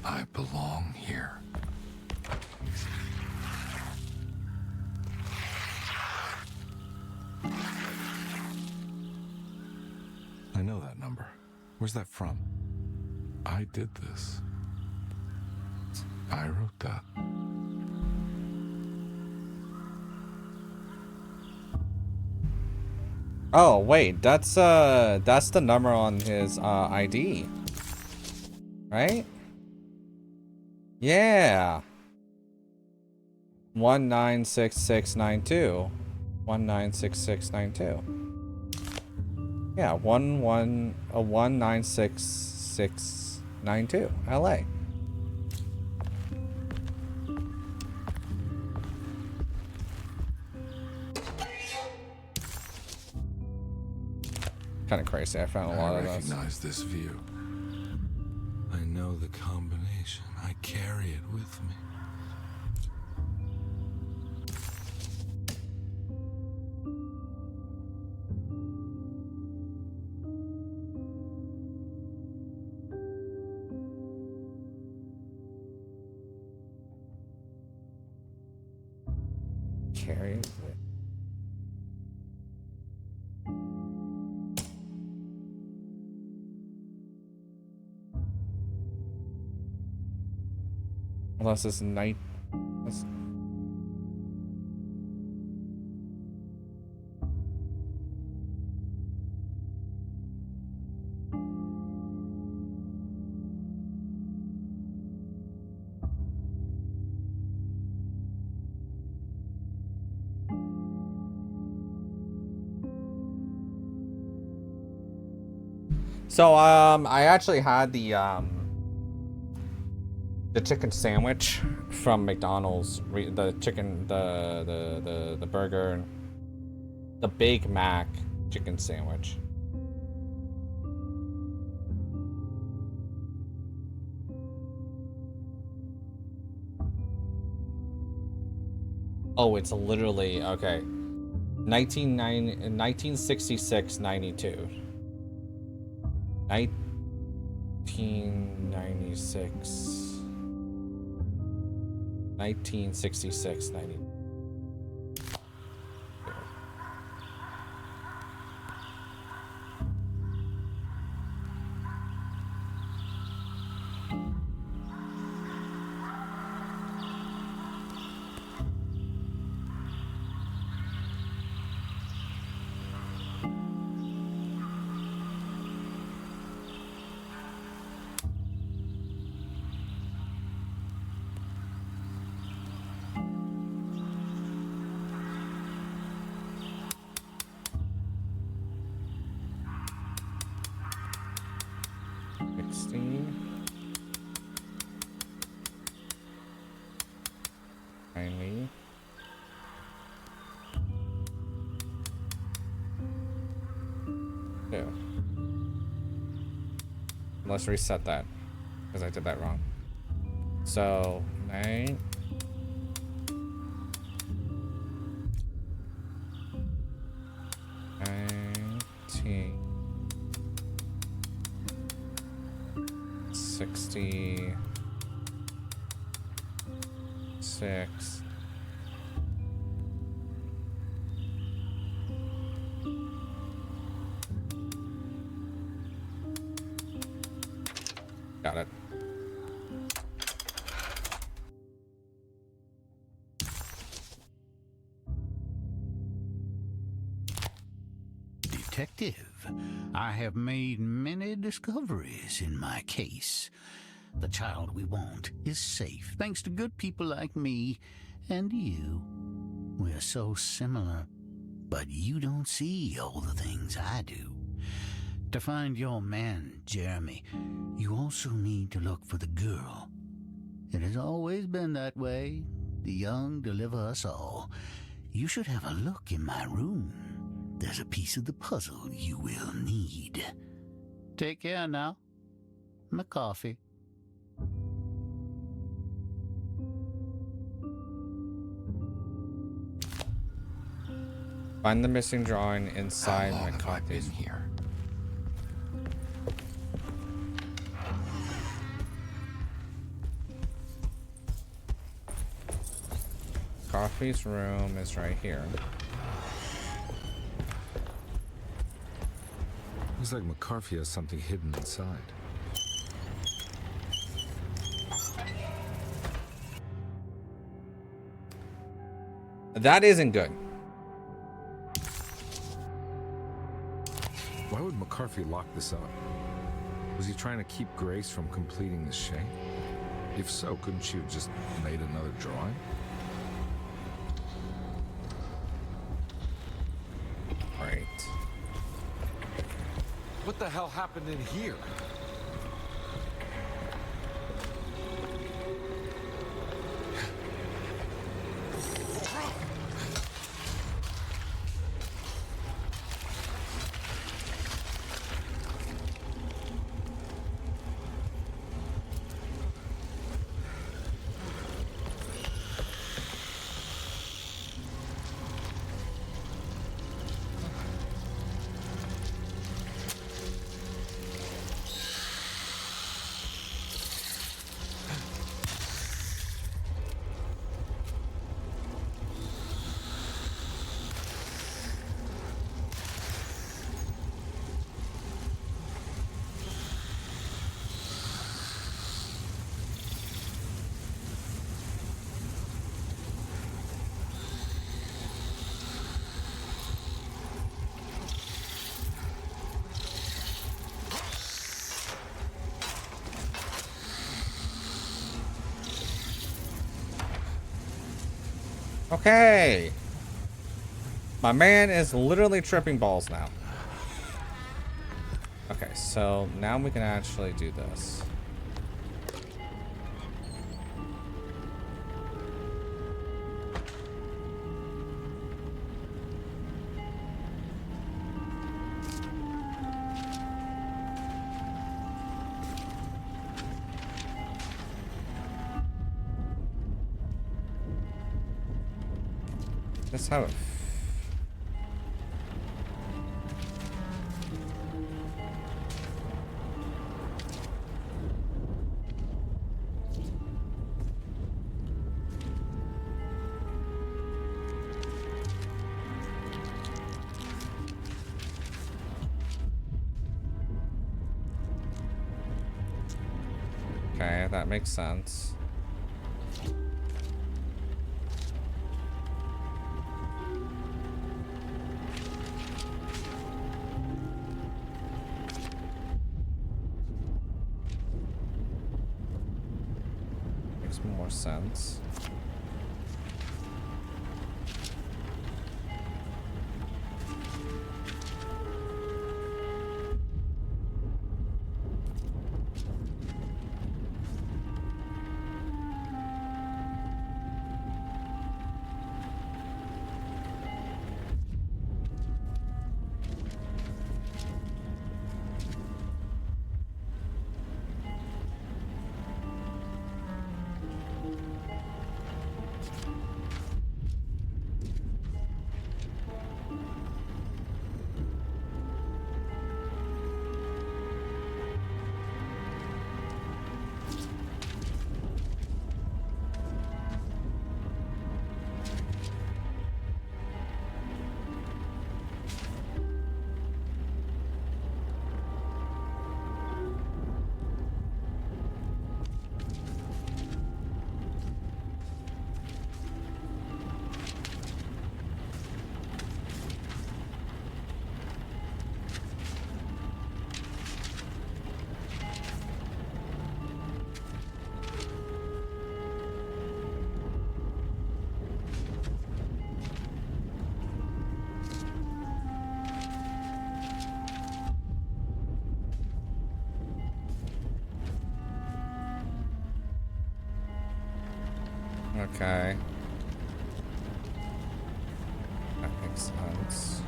I belong here. I know that number. Where's that from? I did this. I wrote that. Oh, wait, that's the number on his ID. Right? Yeah. 196692. 196692. Yeah, 196692. LA. Kind of crazy. I found a lot of those. I recognize this view. I know the combination. I carry it with me. Carry it with. Unless it's night. So I actually had the chicken sandwich from McDonald's, the chicken, the burger, the Big Mac chicken sandwich. Oh, it's literally, okay. 1966, 92. 1996. 1966, 90. Kindly. Yeah. Let's reset that, because I did that wrong. So, 9. Six. Got it. Detective. I have made many discoveries in my case. The child we want is safe, thanks to good people like me and you. We're so similar, but you don't see all the things I do. To find your man, Jeremy, you also need to look for the girl. It has always been that way. The young deliver us all. You should have a look in my room. There's a piece of the puzzle you will need. Take care now. My coffee. Find the missing drawing inside my copy. I've been here. Coffee's room is right here. Looks like McCarthy has something hidden inside. That isn't good. Why would McCarthy lock this up? Was he trying to keep Grace from completing the shape? If so, couldn't she have just made another drawing? Right. What the hell happened in here? Okay. My man is literally tripping balls now. Okay, so now we can actually do this. Let's have it. Okay, that makes sense. More sense. Okay. That makes sense.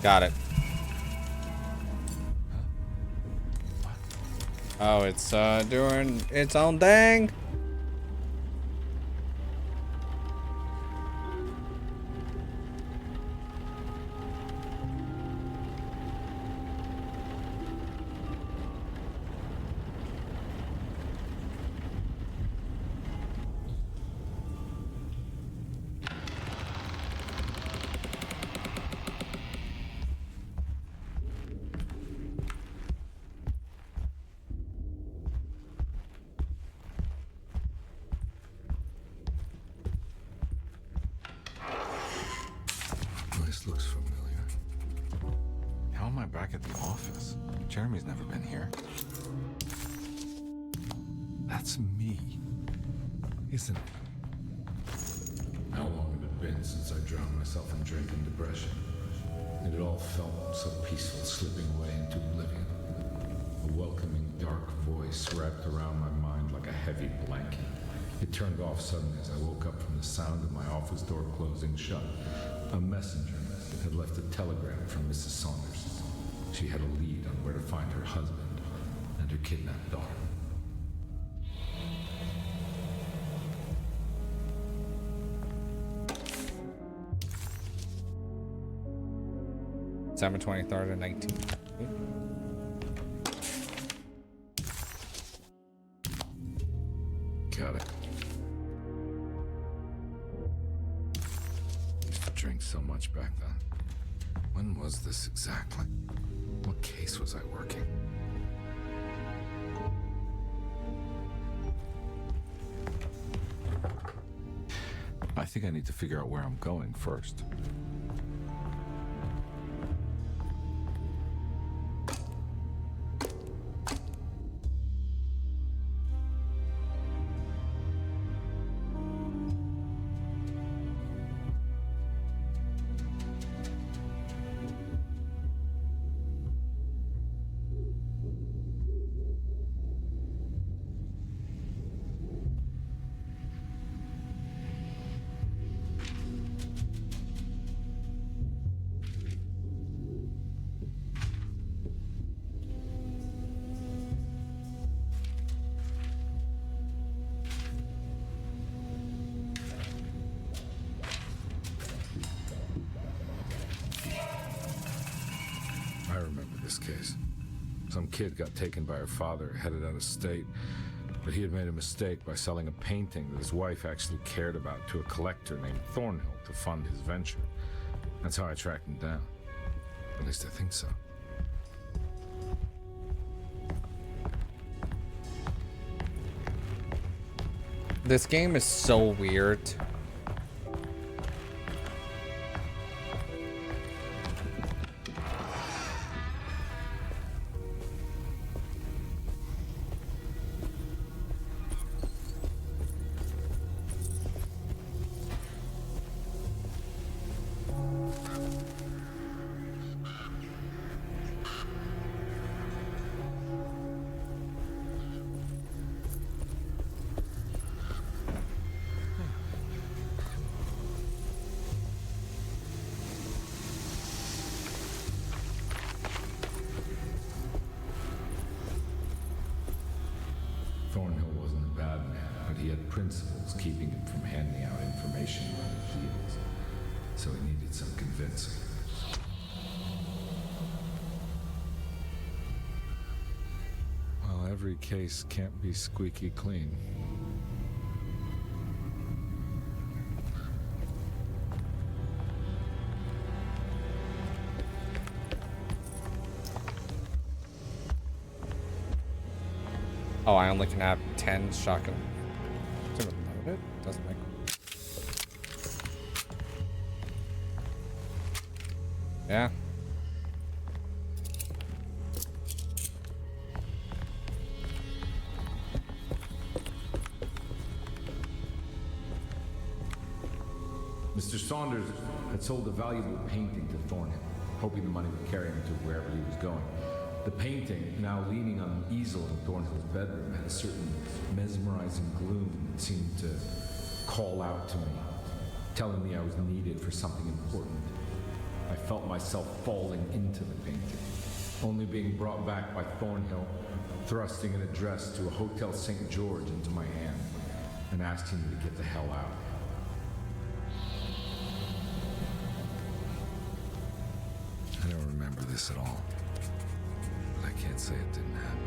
Got it. Oh, it's doing its own thing. This looks familiar. How am I back at the office? Jeremy's never been here. That's me, isn't it? How long had it been since I drowned myself in drink and depression? It had all felt so peaceful, slipping away into oblivion. A welcoming, dark voice wrapped around my mind like a heavy blanket. It turned off suddenly as I woke up from the sound of my office door closing shut. A messenger had left a telegram from Mrs. Saunders. She had a lead on where to find her husband and her kidnapped daughter. December 23rd and 19th. Got it. Used to drink so much back then. When was this exactly? What case was I working? I think I need to figure out where I'm going first. I remember this case. Some kid got taken by her father, headed out of state, but he had made a mistake by selling a painting that his wife actually cared about to a collector named Thornhill to fund his venture. That's how I tracked him down. At least I think so. This game is so weird. Thornhill wasn't a bad man, but he had principles keeping him from handing out information about his deals. So he needed some convincing. Well, every case can't be squeaky clean. Oh, I only can have 10 shotgun. Is it loaded? Doesn't make. Yeah. Saunders had sold a valuable painting to Thornhill, hoping the money would carry him to wherever he was going. The painting, now leaning on an easel in Thornhill's bedroom, had a certain mesmerizing gloom that seemed to call out to me, telling me I was needed for something important. I felt myself falling into the painting, only being brought back by Thornhill, thrusting an address to a Hotel St. George into my hand and asking me to get the hell out. I don't remember this at all, but I can't say it didn't happen.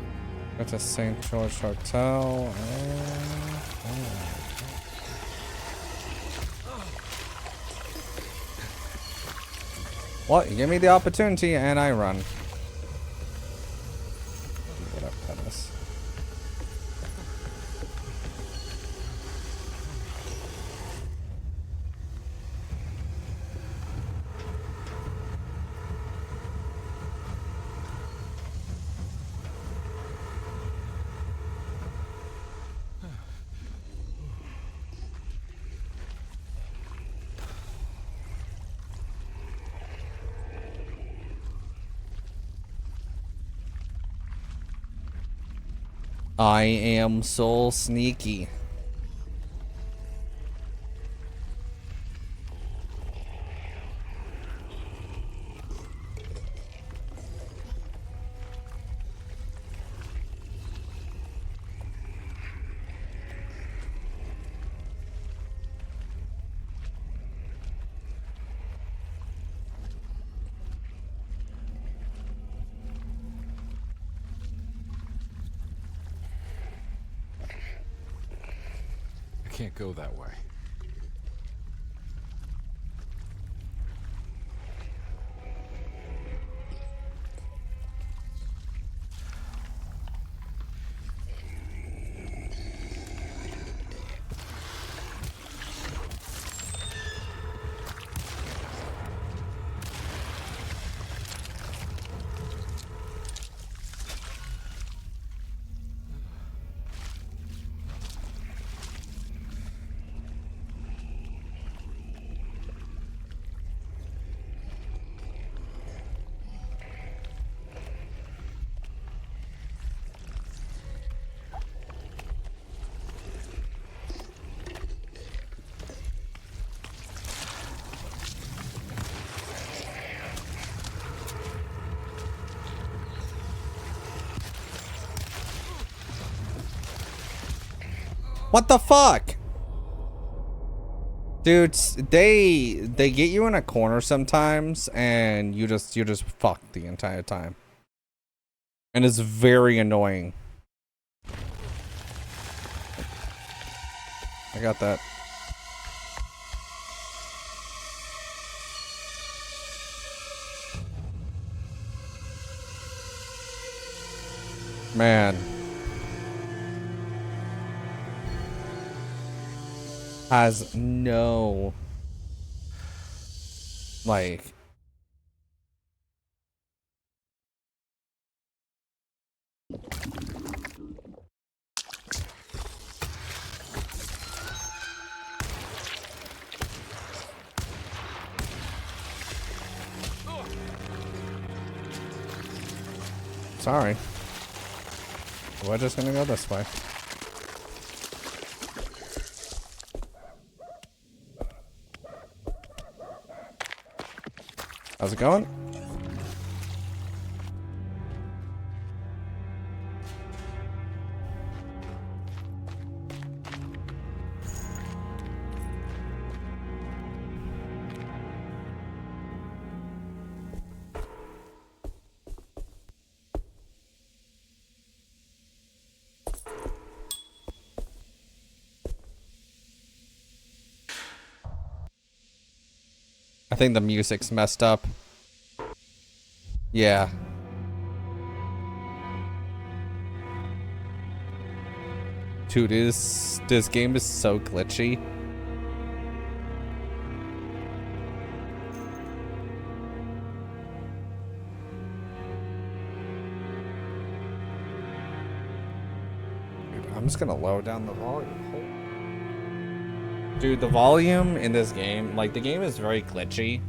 Go to St. George Hotel. Well, you give me the opportunity and I run. Get up, Pettis. I am so sneaky. I can't go that way. What the fuck? Dude, they get you in a corner sometimes and you just fuck the entire time. And it's very annoying. I got that. Man. Has no, like, sorry. We're just gonna go this way. How's it going? I think the music's messed up. Yeah. Dude, this game is so glitchy. Dude, I'm just gonna lower down the volume. Dude, the volume in this game, like, the game is very glitchy.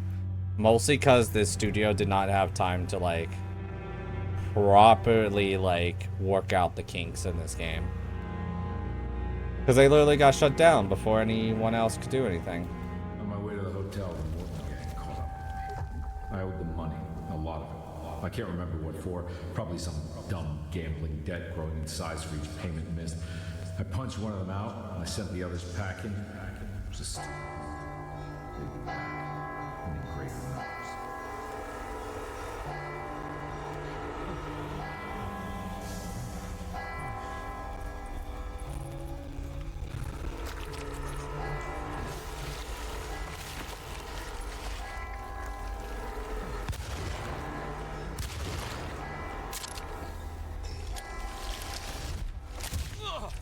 Mostly because this studio did not have time to, like, properly, like, work out the kinks in this game. Because they literally got shut down before anyone else could do anything. On my way to the hotel, the Morton gang caught up with me. I owed them money, a lot of it. I can't remember what for. Probably some dumb gambling debt growing in size for each payment missed. I punched one of them out, and I sent the others packing. Just leave them back in great numbers.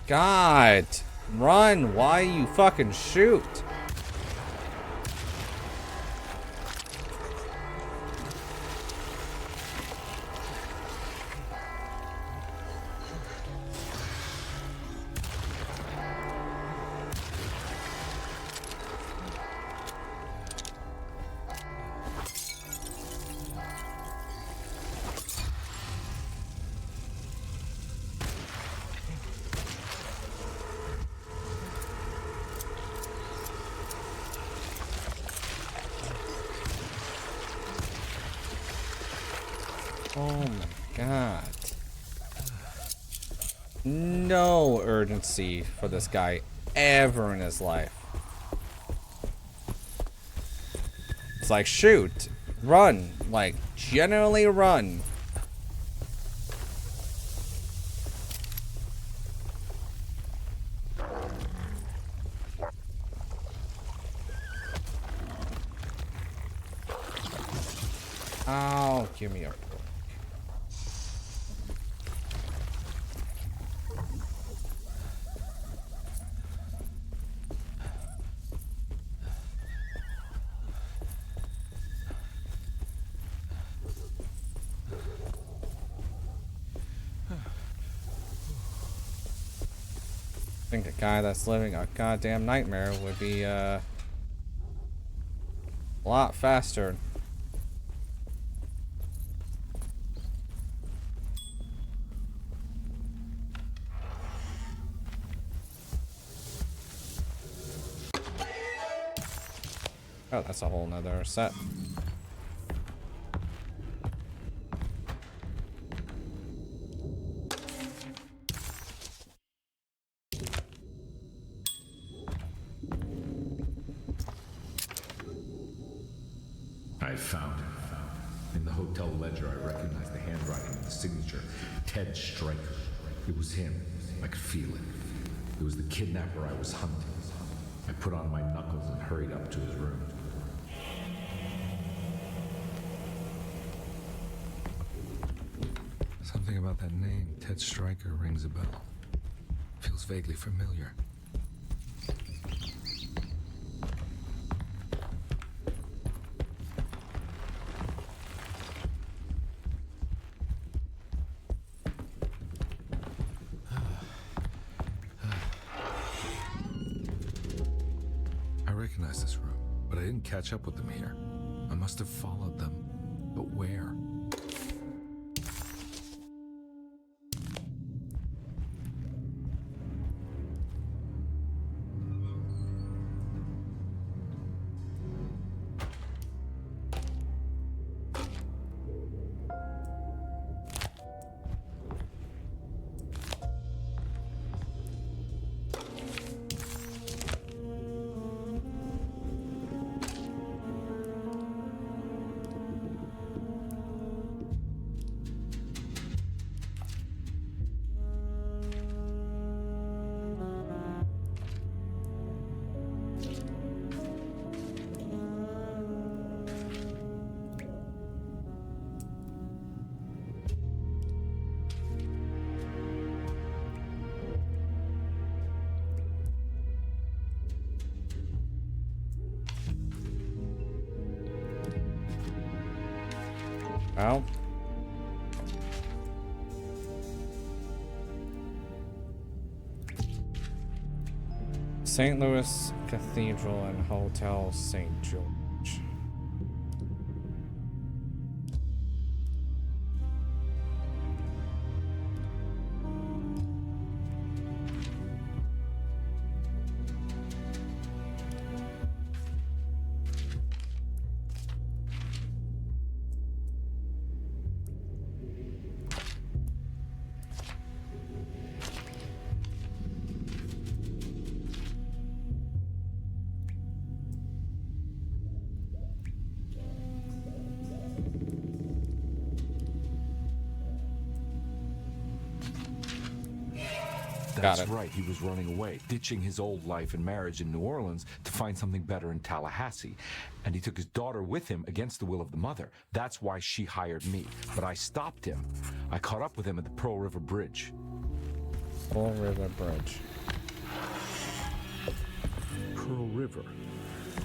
God, run! Why you fucking shoot? Oh my god. No urgency for this guy ever in his life. It's like, shoot, run, like, generally run. Oh, give me a... I think a guy that's living a goddamn nightmare would be a lot faster. Oh, that's a whole nother set. I found him. In the hotel ledger, I recognized the handwriting of the signature. Ted Stryker. It was him. I could feel it. It was the kidnapper I was hunting. I put on my knuckles and hurried up to his room. Something about that name, Ted Stryker, rings a bell. Feels vaguely familiar. I recognize this room, but I didn't catch up with them here. I must have followed them. But where? Well. St. Louis Cathedral and Hotel St. George. That's right, he was running away, ditching his old life and marriage in New Orleans to find something better in Tallahassee. And he took his daughter with him against the will of the mother. That's why she hired me. But I stopped him. I caught up with him at the Pearl River Bridge. Pearl River Bridge. Pearl River.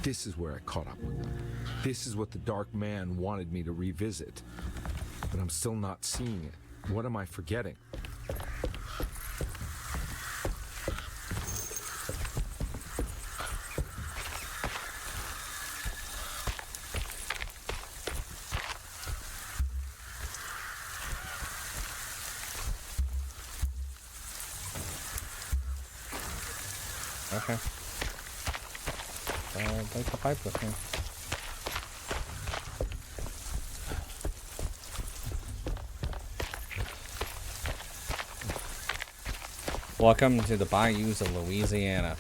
This is where I caught up with him. This is what the Dark Man wanted me to revisit. But I'm still not seeing it. What am I forgetting? Okay. Take the pipe with me. Welcome to the bayous of Louisiana.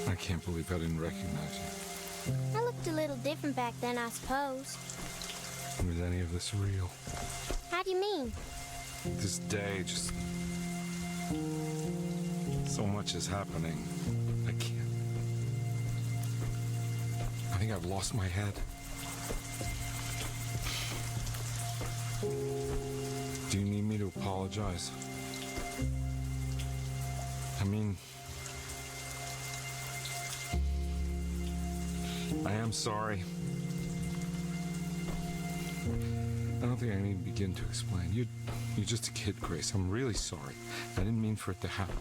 I can't believe I didn't recognize you. I looked a little different back then, I suppose. Was any of this real? How do you mean? This day, just... so much is happening. I can't... I think I've lost my head. Do you need me to apologize? I mean... I am sorry. I don't think I need to begin to explain. You're just a kid, Grace. I'm really sorry. I didn't mean for it to happen.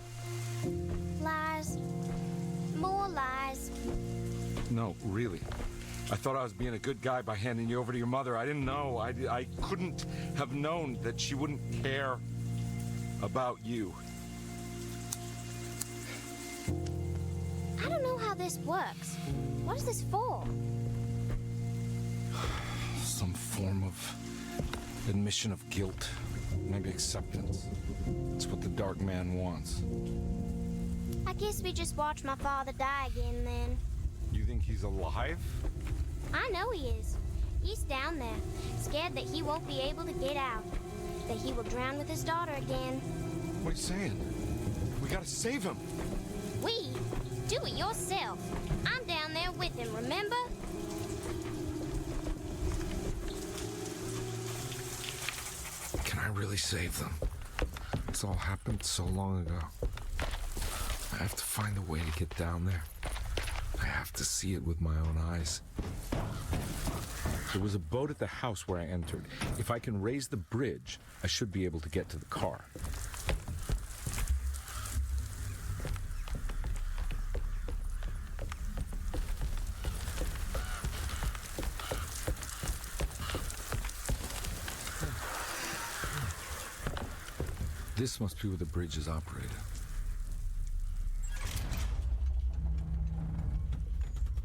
Lies. More lies. No, really. I thought I was being a good guy by handing you over to your mother. I didn't know. I couldn't have known that she wouldn't care about you. I don't know how this works. What is this for? Some form of admission of guilt. Maybe acceptance. It's what the Dark Man wants. I guess we just watched my father die again then. You think he's alive? I know he is. He's down there, scared that he won't be able to get out. That he will drown with his daughter again. What are you saying? We gotta save him. We? Do it yourself. I'm down there with him, remember? Can I really save them? It's all happened so long ago. I have to find a way to get down there. I have to see it with my own eyes. There was a boat at the house where I entered. If I can raise the bridge, I should be able to get to the car. This must be where the bridge is operated.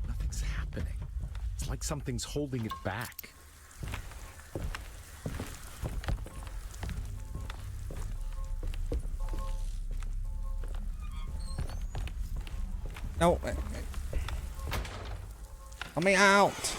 Nothing's happening. It's like something's holding it back. No. Let me out.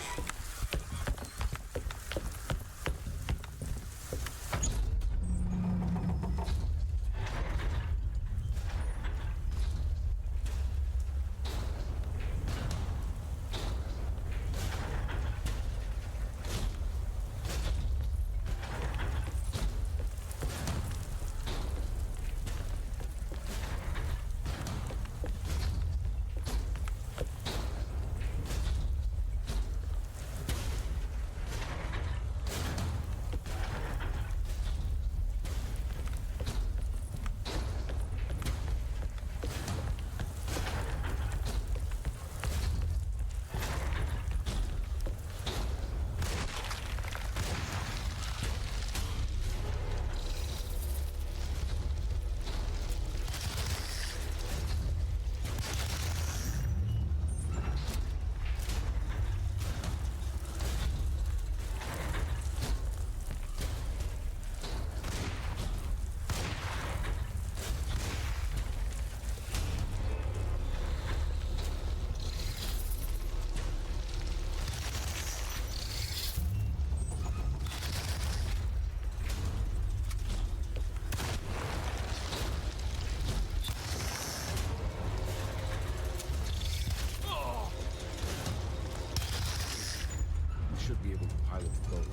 should be able to pilot the boat.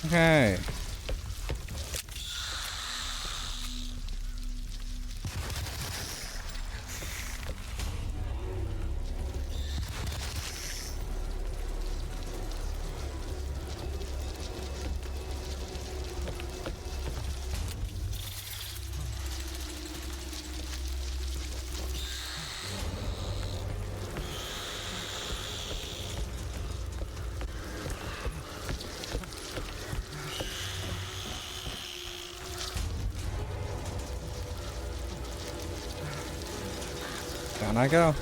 Okay. Down I go.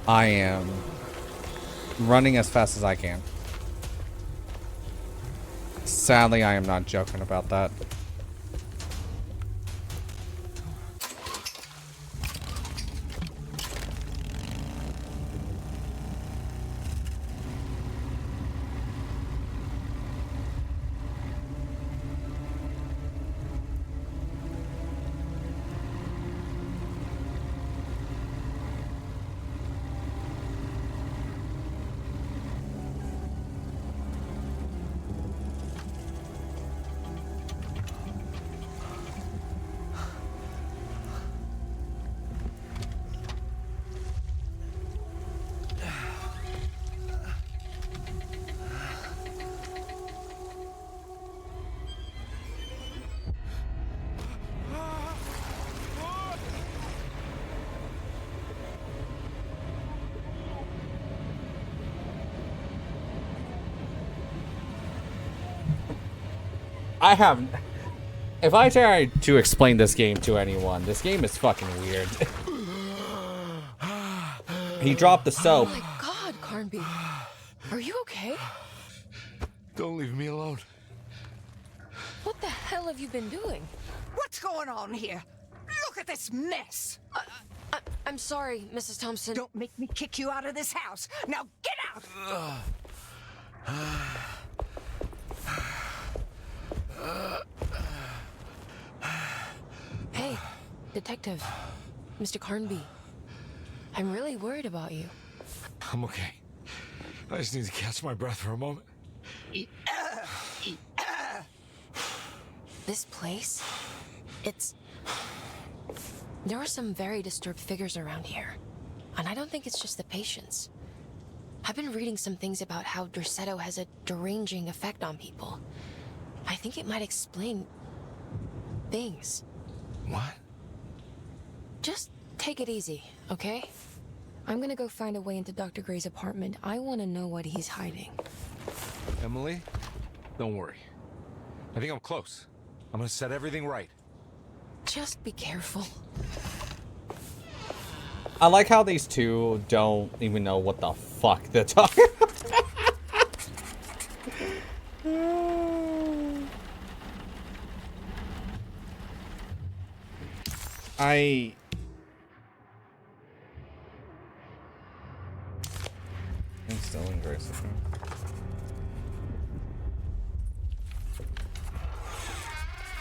I am running as fast as I can. Sadly, I am not joking about that. I have... If I try to explain this game to anyone, this game is fucking weird. He dropped the soap. Oh my god, Carnby. Are you okay? Don't leave me alone. What the hell have you been doing? What's going on here? Look at this mess! I'm sorry, Mrs. Thompson. Don't make me kick you out of this house. Now get out! Hey, Detective. Mr. Carnby. I'm really worried about you. I'm okay. I just need to catch my breath for a moment. This place? There are some very disturbed figures around here. And I don't think it's just the patients. I've been reading some things about how Derceto has a deranging effect on people. I think it might explain... things. What? Just take it easy, okay? I'm gonna go find a way into Dr. Gray's apartment. I want to know what he's hiding. Emily, don't worry. I think I'm close. I'm gonna set everything right. Just be careful. I like how these two don't even know what the fuck they're talking about. I'm still in Grace.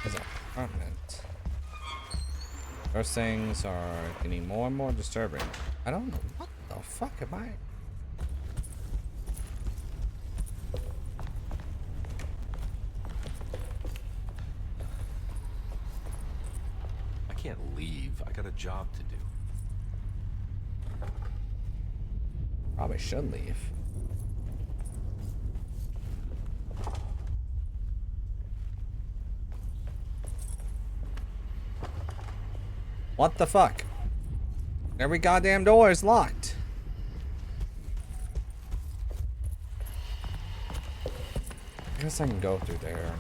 His apartment. Those things are getting more and more disturbing. I don't know what the fuck am I. I can't leave. I got a job to do. Probably should leave. What the fuck? Every goddamn door is locked. guess I can go through there.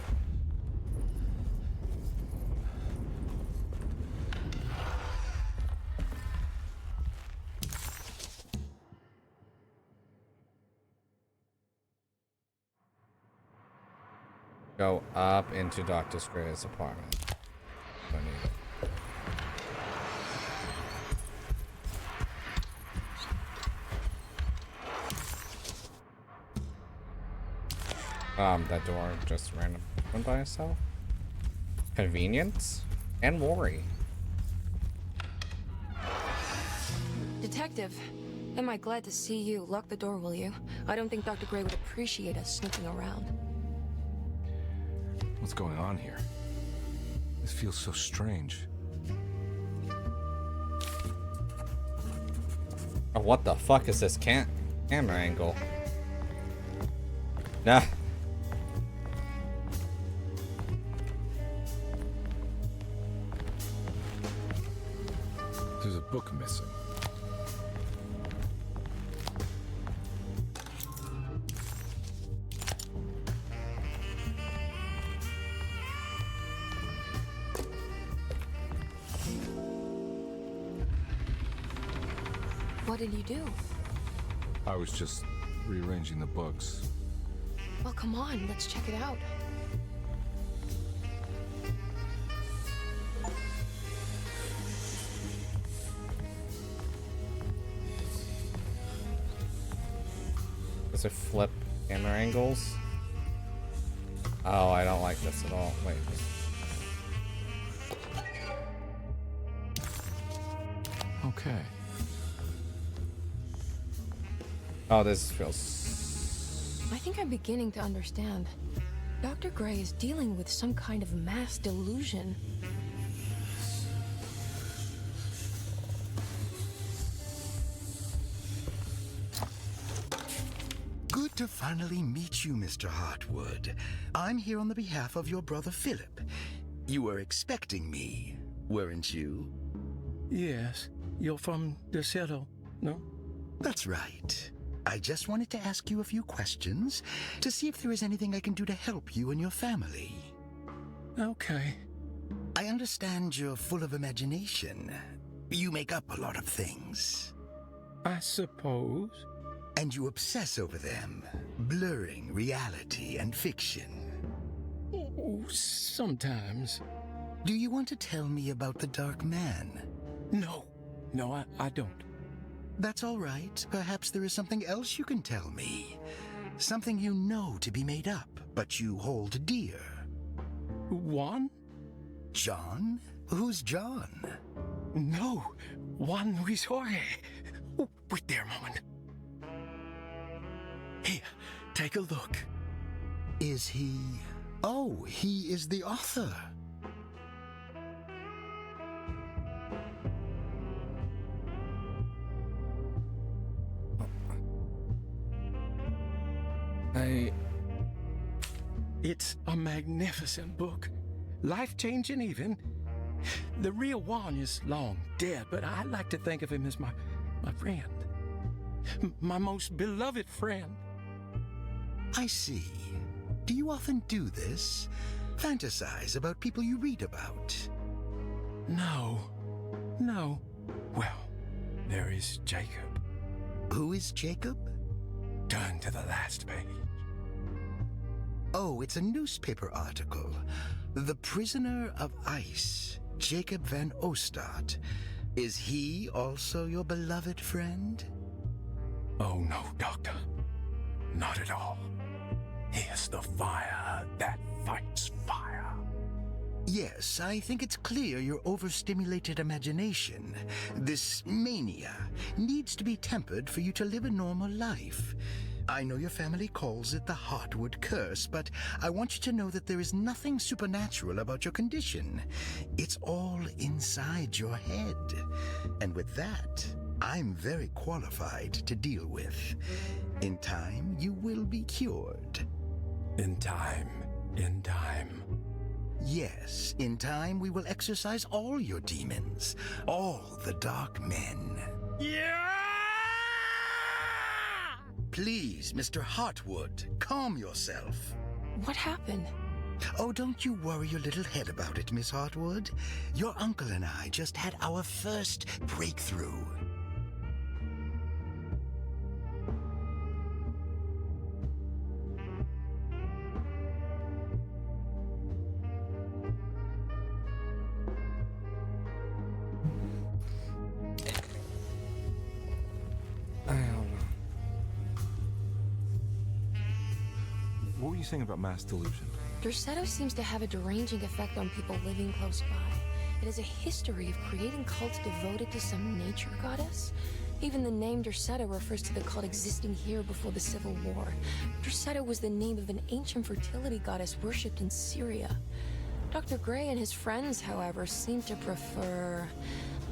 Go up into Dr. Gray's apartment. I need it. That door just random opened by itself. Convenience and worry. Detective, am I glad to see you. Lock the door, will you? I don't think Dr. Gray would appreciate us snooping around. What's going on here? This feels so strange. Oh, what the fuck is this camera angle? Nah. There's a book missing. What did you do? I was just rearranging the books. Well, come on, let's check it out. Does it flip camera angles? Oh, I don't like this at all. Wait. Okay. Oh, this feels... I think I'm beginning to understand. Dr. Gray is dealing with some kind of mass delusion. Good to finally meet you, Mr. Hartwood. I'm here on the behalf of your brother Philip. You were expecting me, weren't you? Yes. You're from DeSoto, no? That's right. I just wanted to ask you a few questions to see if there is anything I can do to help you and your family. Okay. I understand you're full of imagination. You make up a lot of things. I suppose. And you obsess over them, blurring reality and fiction. Oh, sometimes. Do you want to tell me about the Dark Man? No. No, I don't. That's all right. Perhaps there is something else you can tell me. Something you know to be made up, but you hold dear. Juan? John? Who's John? No. Juan Luis Jorge. Oh, wait there a moment. Here, take a look. Is he... Oh, he is the author. It's a magnificent book. Life-changing even. The real Juan is long dead, but I like to think of him as my friend. My most beloved friend. I see. Do you often do this? Fantasize about people you read about? No. Well, there is Jacob. Who is Jacob? Turn to the last page. Oh, it's a newspaper article. The Prisoner of Ice, Jacob van Ostad. Is he also your beloved friend? Oh, no, Doctor. Not at all. He is the fire that fights fire. Yes, I think it's clear your overstimulated imagination, this mania, needs to be tempered for you to live a normal life. I know your family calls it the Hartwood curse, but I want you to know that there is nothing supernatural about your condition. It's all inside your head. And with that, I'm very qualified to deal with. In time, you will be cured. In time. Yes, in time we will exorcise all your demons, all the dark men. Yeah! Please, Mr. Hartwood, calm yourself. What happened? Oh, don't you worry your little head about it, Miss Hartwood. Your uncle and I just had our first breakthrough. What were you saying about mass delusion? Derceto seems to have a deranging effect on people living close by. It has a history of creating cults devoted to some nature goddess. Even the name Derceto refers to the cult existing here before the Civil War. Derceto was the name of an ancient fertility goddess worshipped in Syria. Dr. Gray and his friends, however, seem to prefer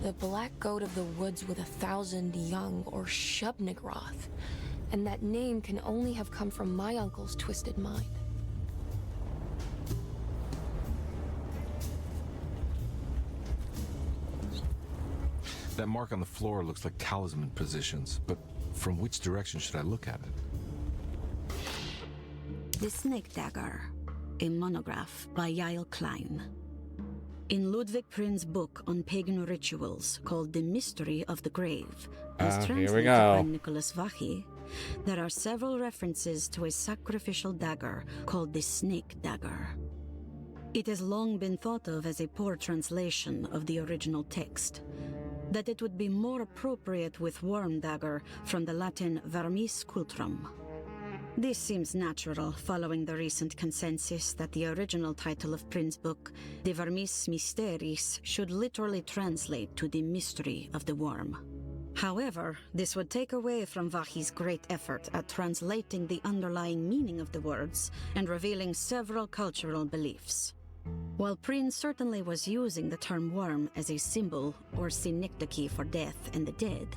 the black goat of the woods with 1,000 young, or Shub-Nigroth. And that name can only have come from my uncle's twisted mind. That mark on the floor looks like talisman positions, but from which direction should I look at it? The Snake Dagger, a monograph by Yael Klein. In Ludwig Prin's book on pagan rituals called The Mystery of the Grave, as translated by Nicholas Vachy, there are several references to a sacrificial dagger called the Snake Dagger. It has long been thought of as a poor translation of the original text, that it would be more appropriate with worm dagger from the Latin vermis cultrum. This seems natural following the recent consensus that the original title of Prin's book, De Vermis Mysteris, should literally translate to the mystery of the worm. However, this would take away from Vachy's great effort at translating the underlying meaning of the words and revealing several cultural beliefs. While Prin certainly was using the term worm as a symbol or synecdoche for death and the dead,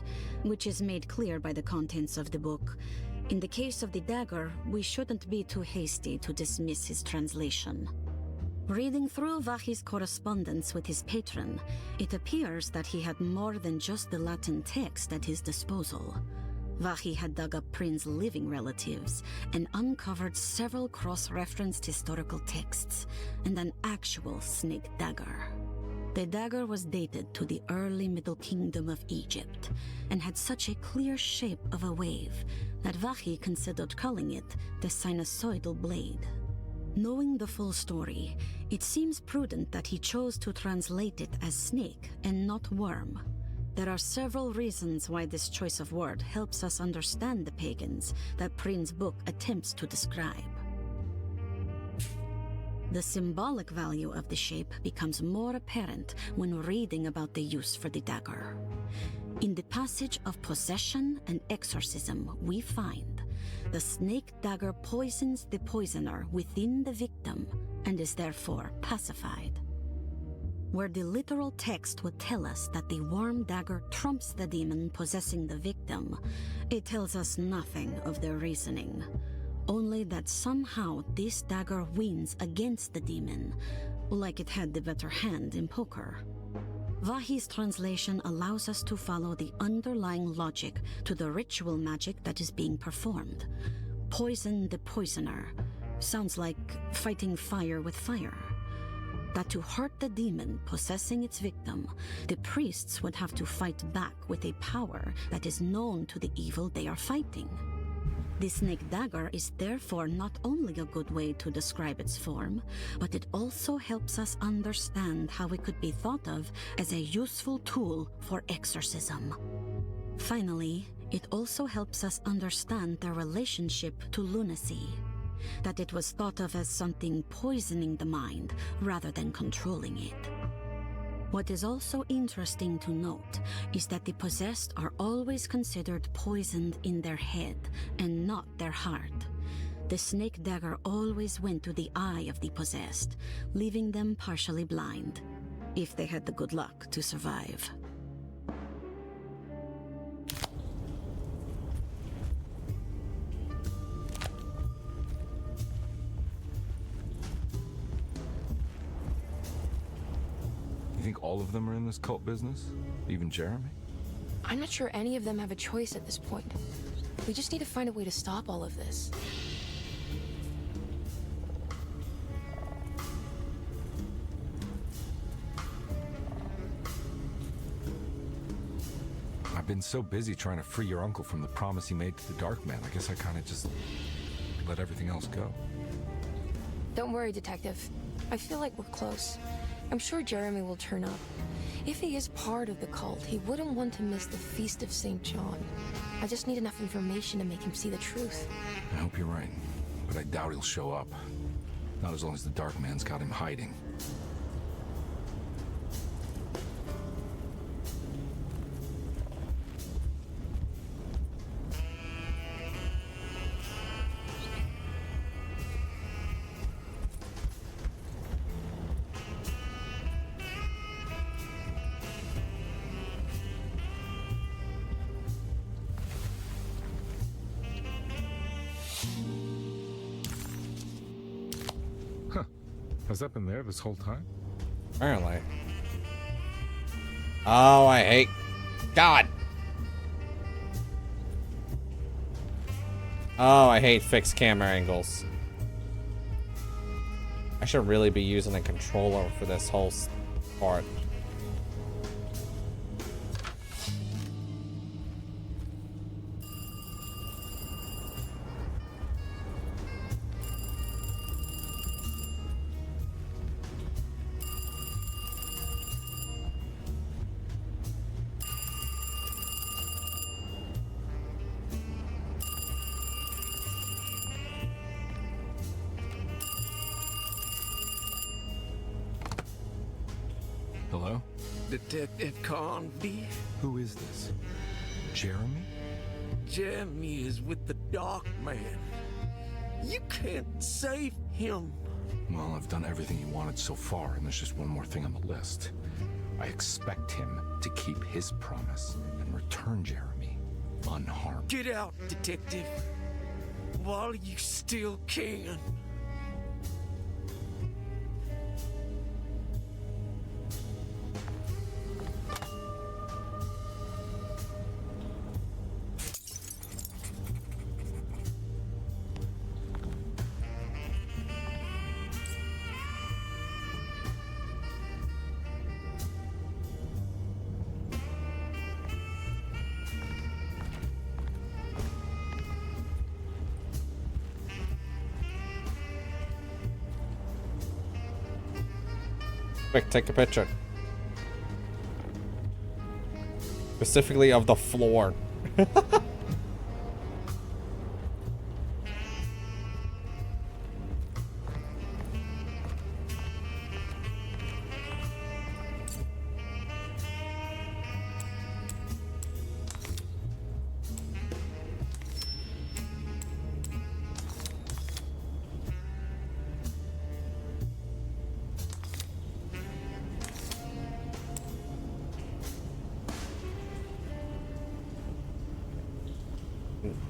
which is made clear by the contents of the book, in the case of the dagger, we shouldn't be too hasty to dismiss his translation. Reading through Vachy's correspondence with his patron, it appears that he had more than just the Latin text at his disposal. Vachy had dug up Prin's living relatives and uncovered several cross-referenced historical texts and an actual snake dagger. The dagger was dated to the early Middle Kingdom of Egypt and had such a clear shape of a wave that Vachy considered calling it the sinusoidal blade. Knowing the full story, it seems prudent that he chose to translate it as snake and not worm. There are several reasons why this choice of word helps us understand the pagans that Prin's book attempts to describe. The symbolic value of the shape becomes more apparent when reading about the use for the dagger. In the passage of possession and exorcism, we find the snake dagger poisons the poisoner within the victim and is therefore pacified. Where the literal text would tell us that the worm dagger trumps the demon possessing the victim, it tells us nothing of their reasoning, only that somehow this dagger wins against the demon, like it had the better hand in poker. Vachy's translation allows us to follow the underlying logic to the ritual magic that is being performed. Poison the poisoner sounds like fighting fire with fire. That to hurt the demon possessing its victim, the priests would have to fight back with a power that is known to the evil they are fighting. The snake dagger is therefore not only a good way to describe its form, but it also helps us understand how it could be thought of as a useful tool for exorcism. Finally, it also helps us understand their relationship to lunacy, that it was thought of as something poisoning the mind rather than controlling it. What is also interesting to note is that the possessed are always considered poisoned in their head and not their heart. The snake dagger always went to the eye of the possessed, leaving them partially blind, if they had the good luck to survive. You think all of them are in this cult business? Even Jeremy? I'm not sure any of them have a choice at this point. We just need to find a way to stop all of this. I've been so busy trying to free your uncle from the promise he made to the Dark Man. I guess I kind of just let everything else go. Don't worry, Detective. I feel like we're close. I'm sure Jeremy will turn up. If he is part of the cult, he wouldn't want to miss the Feast of St. John. I just need enough information to make him see the truth. I hope you're right, but I doubt he'll show up. Not as long as the Dark Man's got him hiding. Has that been there this whole time? Apparently. Oh, I hate... God! Oh, I hate fixed camera angles. I should really be using a controller for this whole part. Hello? Detective Carnby? Who is this? Jeremy? Jeremy is with the Dark Man. You can't save him. Well, I've done everything he wanted so far, and there's just one more thing on the list. I expect him to keep his promise and return Jeremy unharmed. Get out, Detective. While you still can. Quick, take a picture. Specifically of the floor.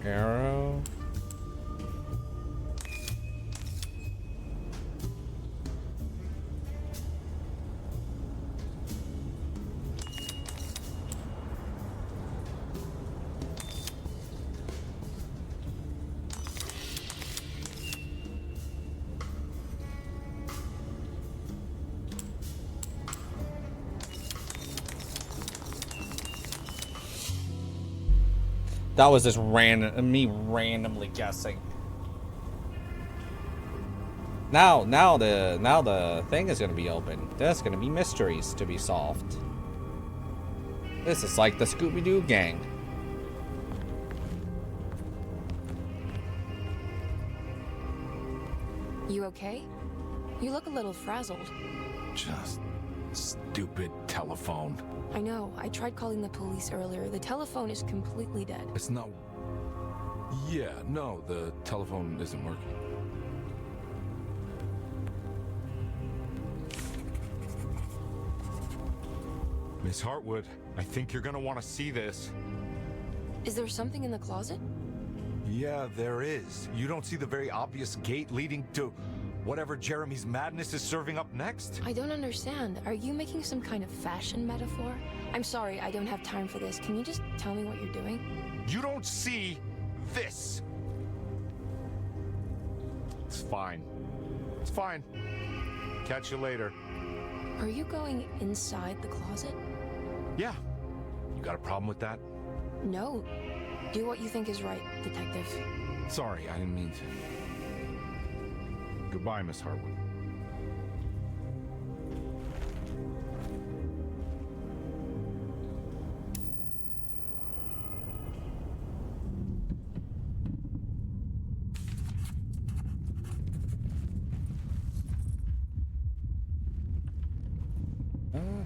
Arrow. That was just me randomly guessing. Now the thing is gonna be open. There's gonna be mysteries to be solved. This is like the Scooby-Doo gang. You okay? You look a little frazzled. Just stupid telephone. I know. I tried calling the police earlier. The telephone is completely dead. It's not... Yeah, no, the telephone isn't working. Miss Hartwood, I think you're gonna want to see this. Is there something in the closet? Yeah, there is. You don't see the very obvious gate leading to whatever Jeremy's madness is serving up next? I don't understand. Are you making some kind of fashion metaphor? I'm sorry, I don't have time for this. Can you just tell me what you're doing? You don't see this. It's fine. It's fine. Catch you later. Are you going inside the closet? Yeah. You got a problem with that? No. Do what you think is right, Detective. Sorry, I didn't mean to. Goodbye, Miss Hartwood.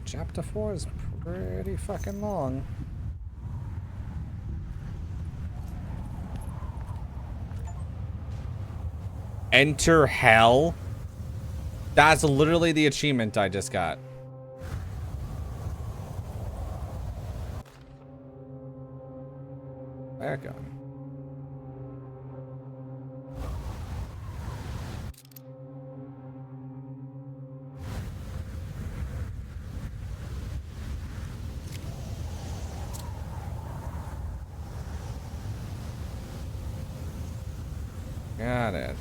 Chapter 4 is pretty fucking long. Enter hell? That's literally the achievement I just got. There we go. Got it.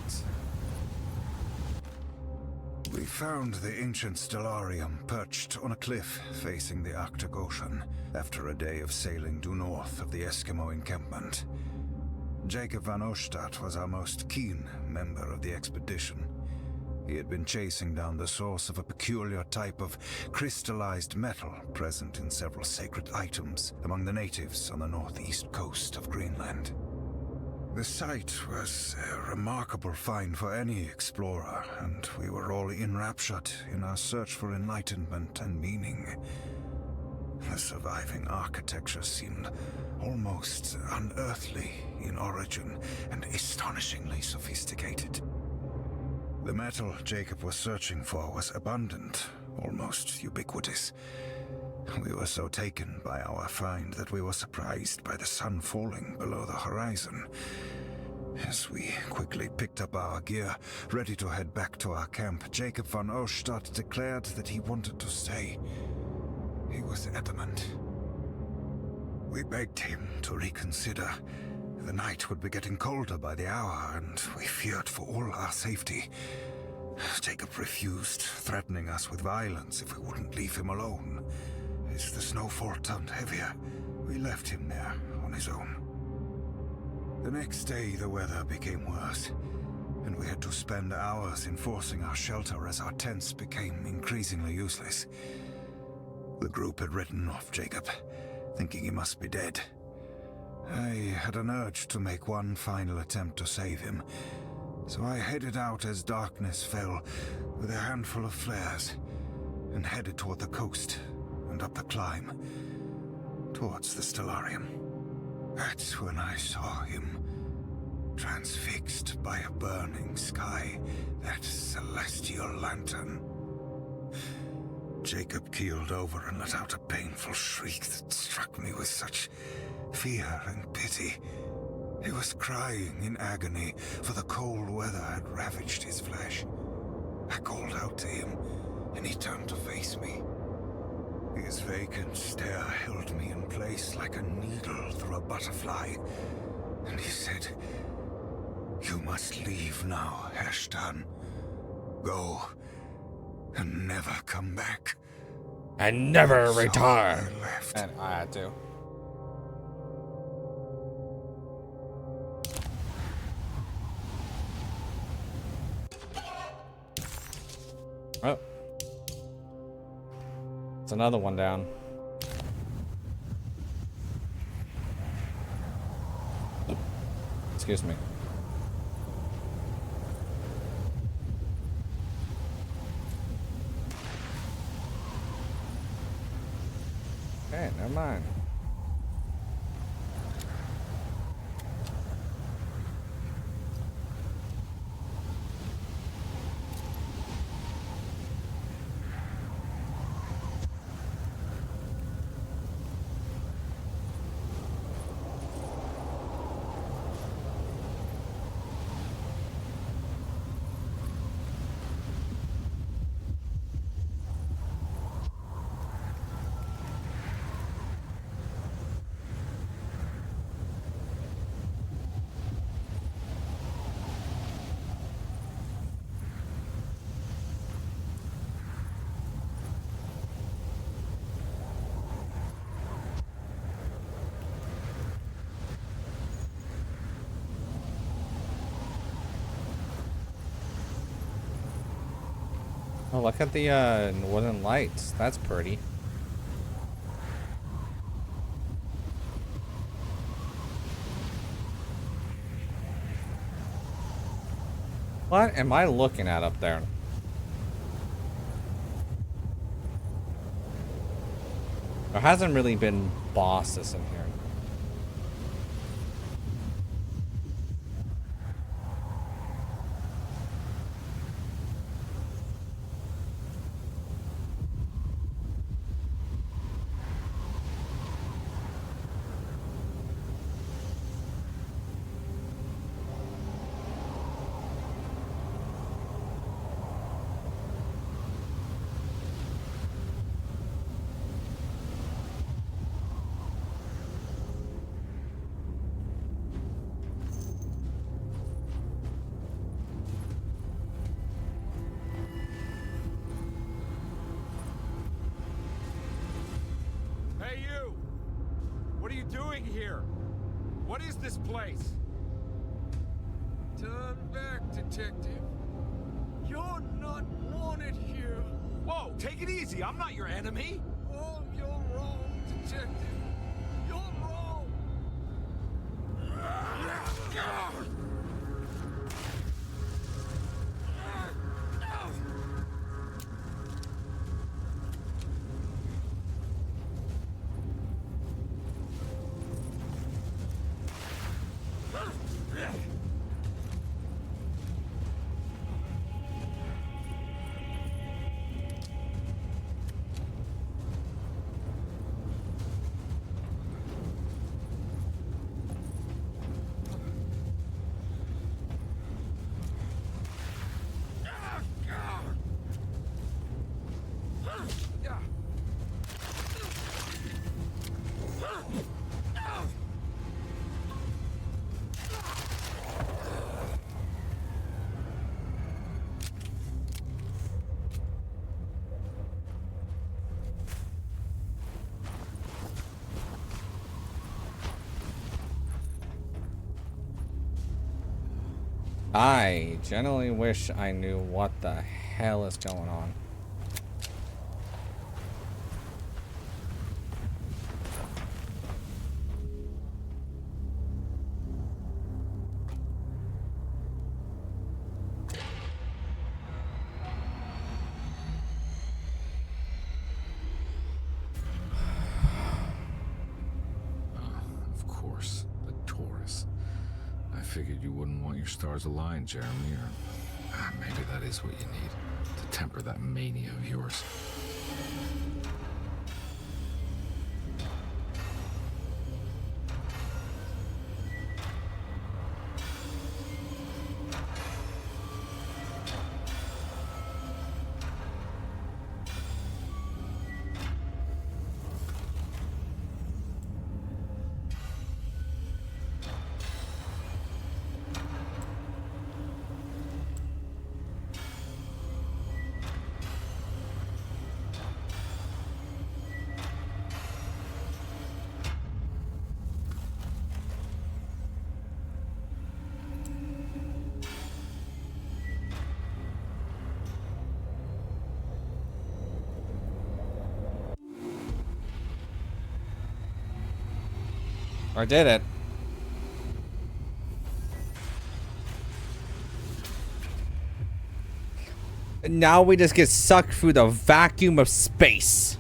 We found the ancient stellarium perched on a cliff facing the Arctic Ocean after a day of sailing due north of the Eskimo encampment. Jacob van Oostad was our most keen member of the expedition. He had been chasing down the source of a peculiar type of crystallized metal present in several sacred items among the natives on the northeast coast of Greenland. The site was a remarkable find for any explorer, and we were all enraptured in our search for enlightenment and meaning. The surviving architecture seemed almost unearthly in origin and astonishingly sophisticated. The metal Jacob was searching for was abundant, almost ubiquitous. We were so taken by our find that we were surprised by the sun falling below the horizon. As we quickly picked up our gear, ready to head back to our camp, Jacob van Oostad declared that he wanted to stay. He was adamant. We begged him to reconsider. The night would be getting colder by the hour, and we feared for all our safety. Jacob refused, threatening us with violence if we wouldn't leave him alone. As the snowfall turned heavier, we left him there on his own. The next day, the weather became worse, and we had to spend hours enforcing our shelter as our tents became increasingly useless. The group had written off Jacob, thinking he must be dead. I had an urge to make one final attempt to save him, so I headed out as darkness fell with a handful of flares and headed toward the coast and up the climb towards the stellarium. That's when I saw him, transfixed by a burning sky, that celestial lantern. Jacob keeled over and let out a painful shriek that struck me with such fear and pity. He was crying in agony, for the cold weather had ravaged his flesh. I called out to him, and he turned to face me. His vacant stare held me in place like a needle through a butterfly, and he said, "You must leave now, Ashton. Go, and never come back." And never So return. I left. And I had to. Oh. It's another one down. Excuse me. Okay, never mind. Oh, look at the northern lights. That's pretty. What am I looking at up there? There hasn't really been bosses in here. Hey, you! What are you doing here? What is this place? Turn back, Detective. You're not wanted here. Whoa, take it easy. I'm not your enemy. Oh, you're wrong, Detective. You're wrong. I genuinely wish I knew what the hell is going on. Of course, the Taurus. I figured you wouldn't want your stars aligned, Jeremy, or maybe that is what you need to temper that mania of yours. I did it. And now we just get sucked through the vacuum of space.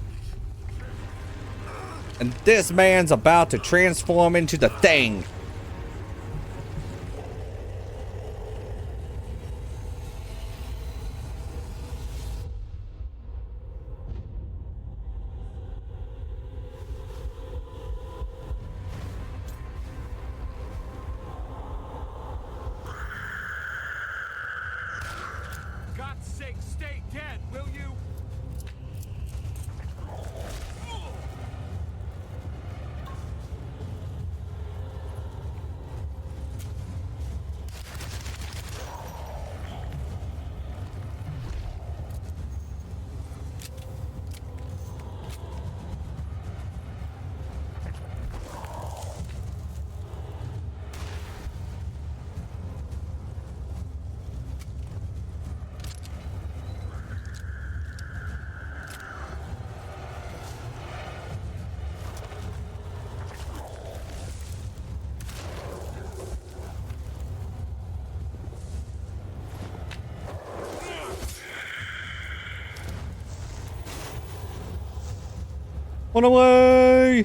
And this man's about to transform into the thing. God's sake, stay dead, will you? Run away!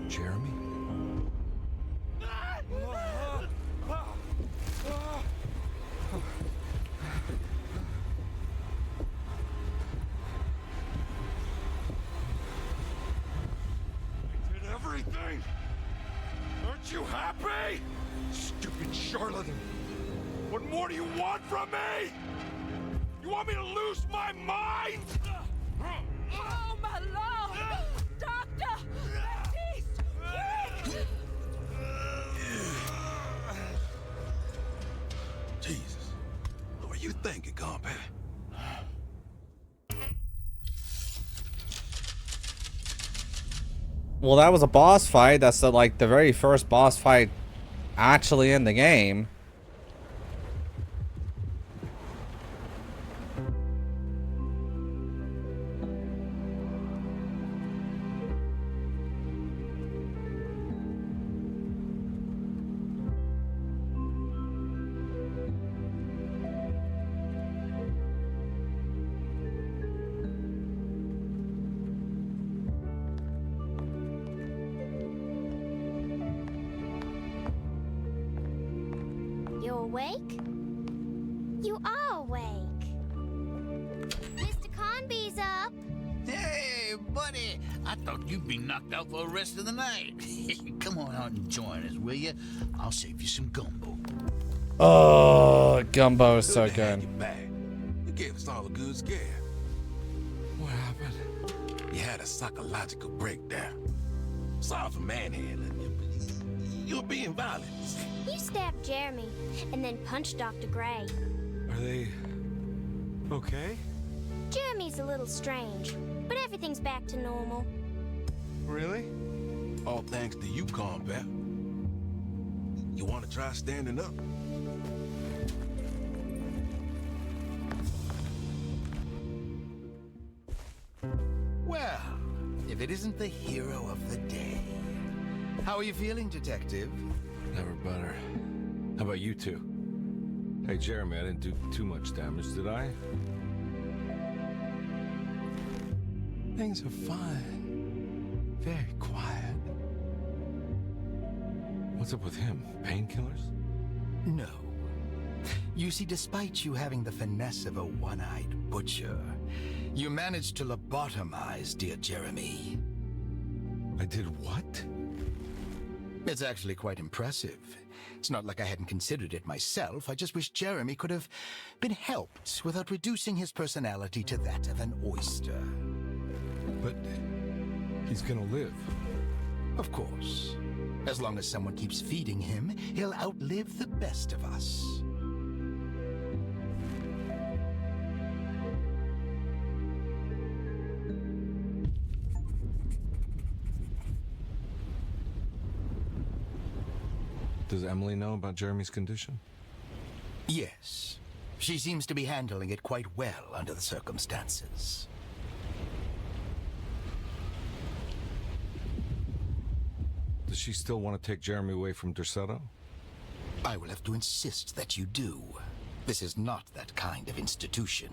Jeremy? I did everything! Aren't you happy? Stupid charlatan! What more do you want from me? You want me to lose my mind? Oh, my Lord! Doctor! Baptiste! Jesus. What were you thinking, Carnby? Well, that was a boss fight. That's like the very first boss fight actually in the game. You awake? You are awake. Mr. Carnby's up. Hey, buddy. I thought you'd be knocked out for the rest of the night. Come on out and join us, will you? I'll save you some gumbo. Oh, gumbo is so good. You gave us all a good scare. What happened? You had a psychological breakdown. Sorry for manhandling you, but you're being violent. You stabbed Jeremy and then punched Dr. Gray. Are they okay? Jeremy's a little strange, but everything's back to normal. Really? All thanks to you, Carnby. You want to try standing up? Well, if it isn't the hero of the day. How are you feeling, Detective? Never better. How about you two? Hey, Jeremy, I didn't do too much damage, did I? Things are fine. Very quiet. What's up with him? Painkillers? No. You see, despite you having the finesse of a one-eyed butcher, you managed to lobotomize dear Jeremy. I did what? It's actually quite impressive. It's not like I hadn't considered it myself. I just wish Jeremy could have been helped without reducing his personality to that of an oyster. But he's gonna live. Of course. As long as someone keeps feeding him, he'll outlive the best of us. Does Emily know about Jeremy's condition? Yes. She seems to be handling it quite well under the circumstances. you still want to take Jeremy away from Derceto? I will have to insist that you do. This is not that kind of institution.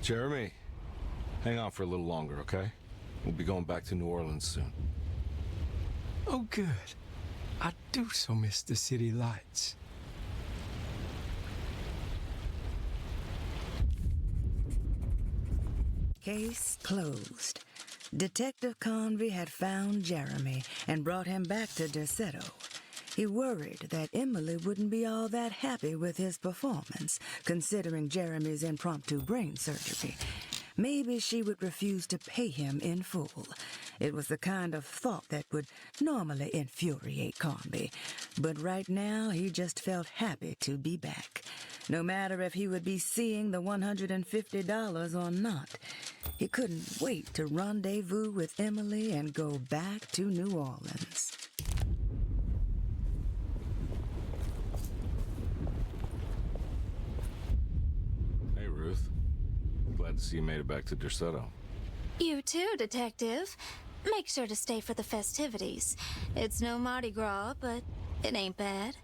Jeremy, hang on for a little longer, okay? We'll be going back to New Orleans soon. Oh, good. I do so miss the city lights. Case closed. Detective Carnby had found Jeremy and brought him back to Derceto. He worried that Emily wouldn't be all that happy with his performance, considering Jeremy's impromptu brain surgery. Maybe she would refuse to pay him in full. It was the kind of thought that would normally infuriate Carnby, but right now he just felt happy to be back. No matter if he would be seeing the $150 or not, he couldn't wait to rendezvous with Emily and go back to New Orleans. Hey, Ruth. Glad to see you made it back to Derceto. You too, Detective. Make sure to stay for the festivities. It's no Mardi Gras, but it ain't bad.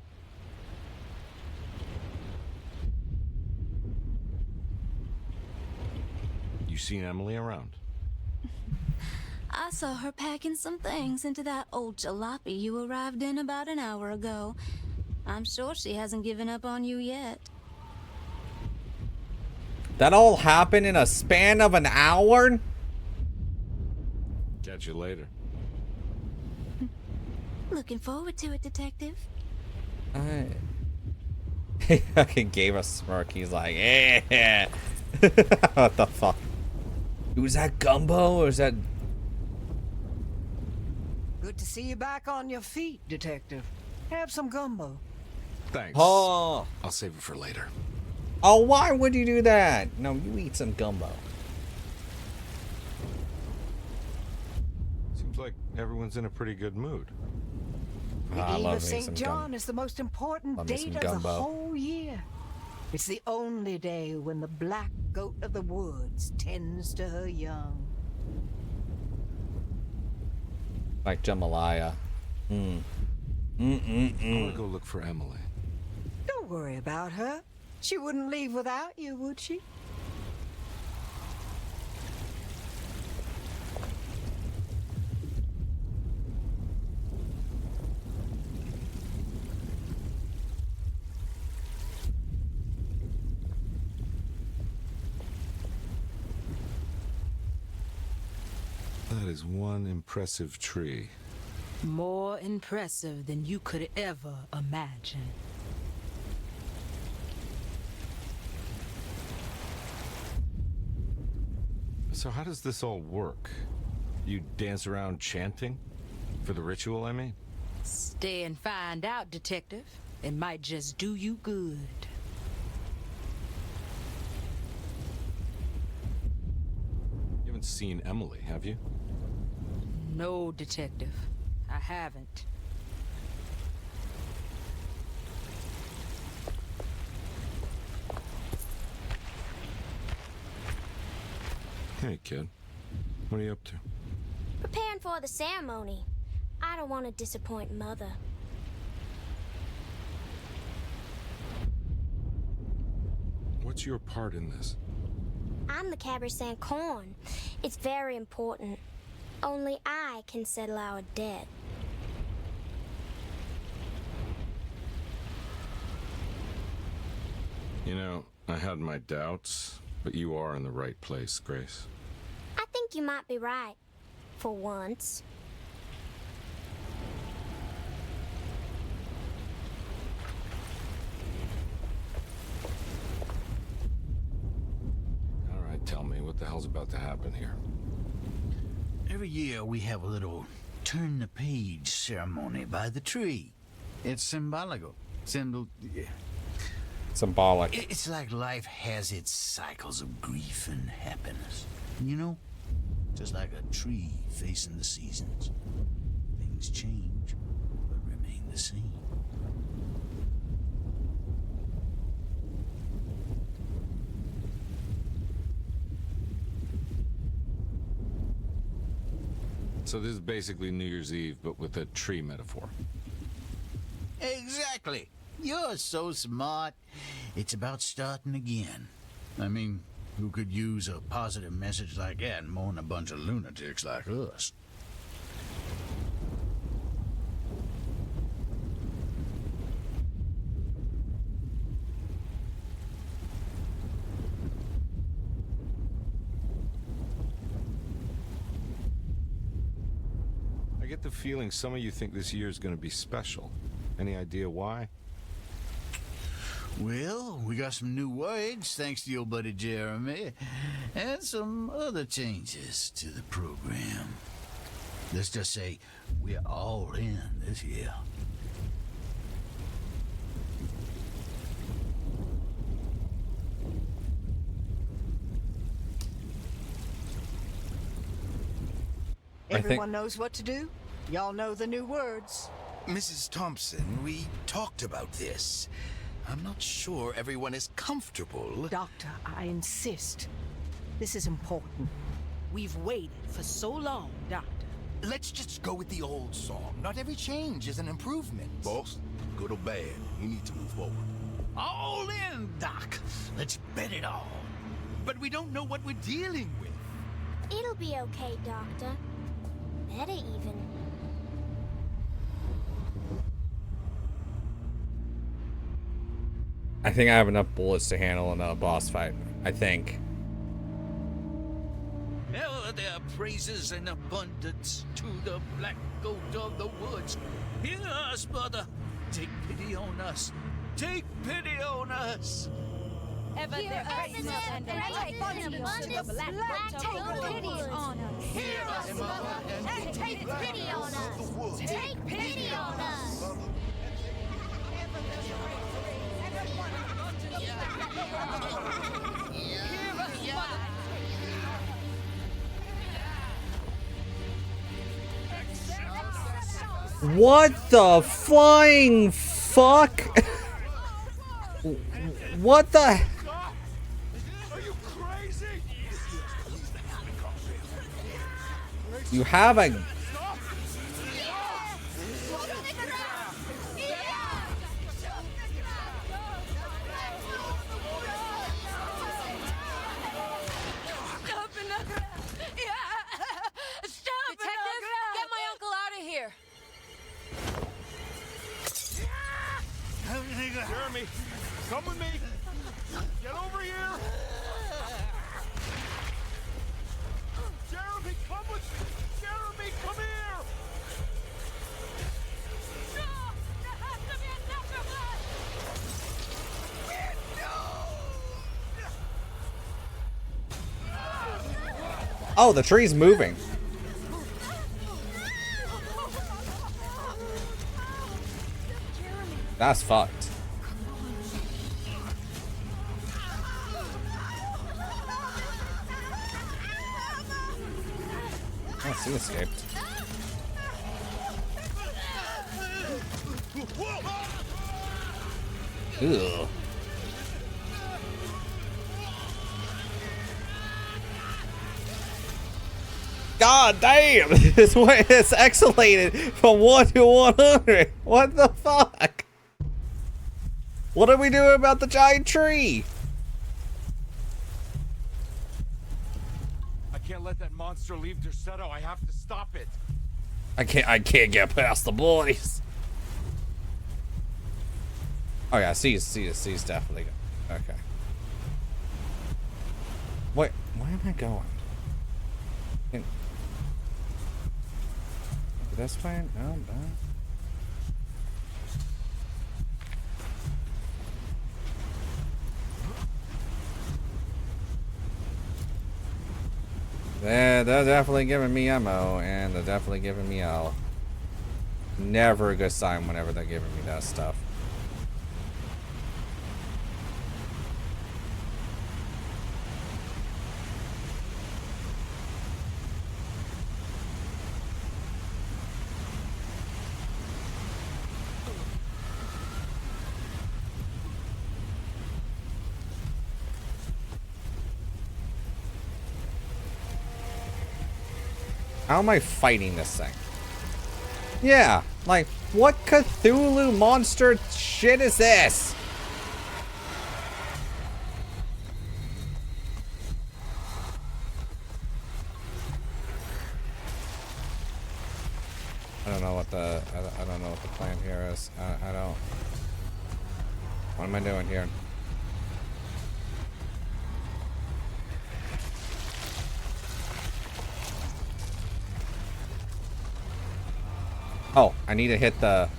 You seen Emily around? I saw her packing some things into that old jalopy you arrived in about an hour ago. I'm sure she hasn't given up on you yet. That all happened in a span of an hour? Catch you later. Looking forward to it, Detective. He fucking gave a smirk. He's like, eh. What the fuck? Was that gumbo or is that... Good to see you back on your feet, Detective. Have some gumbo. Thanks. Oh. I'll save it for later. Oh, why would you do that? No, you eat some gumbo. Seems like everyone's in a pretty good mood. The Eve of St. John is the most important date of the whole year. It's the only day when the black goat of the woods tends to her young. Like jambalaya. I want to go look for Emily. Don't worry about her. She wouldn't leave without you, would she? That is one impressive tree. More impressive than you could ever imagine. So how does this all work? You dance around chanting? For the ritual, I mean? Stay and find out, Detective. It might just do you good. You haven't seen Emily, have you? No, Detective. I haven't. Hey, kid. What are you up to? Preparing for the ceremony. I don't want to disappoint Mother. What's your part in this? I'm the Cabernet Corn. It's very important. Only I can settle our debt. You know, I had my doubts, but you are in the right place, Grace. I think you might be right. For once. All right, tell me, what the hell's about to happen here? Every year we have a little turn the page ceremony by the tree. It's symbolical. Symbolic. It's like life has its cycles of grief and happiness. You know? Just like a tree facing the seasons. Things change, but remain the same. So this is basically New Year's Eve, but with a tree metaphor. Exactly. You're so smart. It's about starting again. I mean, who could use a positive message like that more than a bunch of lunatics like us? I get the feeling some of you think this year is going to be special. Any idea why? Well, we got some new words, thanks to your buddy Jeremy, and some other changes to the program. Let's just say we're all in this year. Everyone knows what to do? Y'all know the new words. Mrs. Thompson, we talked about this. I'm not sure everyone is comfortable. Doctor, I insist. This is important. We've waited for so long, Doctor. Let's just go with the old song. Not every change is an improvement. Boss, good or bad, you need to move forward. All in, Doc. Let's bet it all. But we don't know what we're dealing with. It'll be okay, Doctor. Better even. I think I have enough bullets to handle a boss fight. I think. Ever there are praises in abundance to the black goat of the woods. Hear us, brother. Take pity on us. Take pity on us. Ever there praises and abundance to the black goat of the woods. Hear us, Mother, and take pity on us. Take pity on us. What the flying fuck? What the? Are you crazy? You have a. Jeremy, come with me. Get over here. Jeremy, come with me. Jeremy, come here. No! There has to be another one! Oh, the tree's moving. That's fucked. Oh, she escaped. Ew. God damn! It's escalated from 1 to 100. What the fuck? What are we doing about the giant tree? I can't let that monster leave Derceto. I have to stop it. I can't get past the boys. Oh yeah, C's definitely good. Okay. Wait, where am I going? This way? No, no. They're definitely giving me ammo, and they're definitely giving me L. Never a good sign whenever they're giving me that stuff. How am I fighting this thing? Yeah, like, what Cthulhu monster shit is this? I don't know what the I don't know what the plan here is. I don't. What am I doing here? Oh, I need to hit the...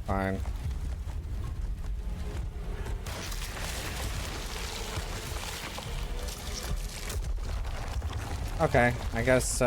Fine. Okay, I guess,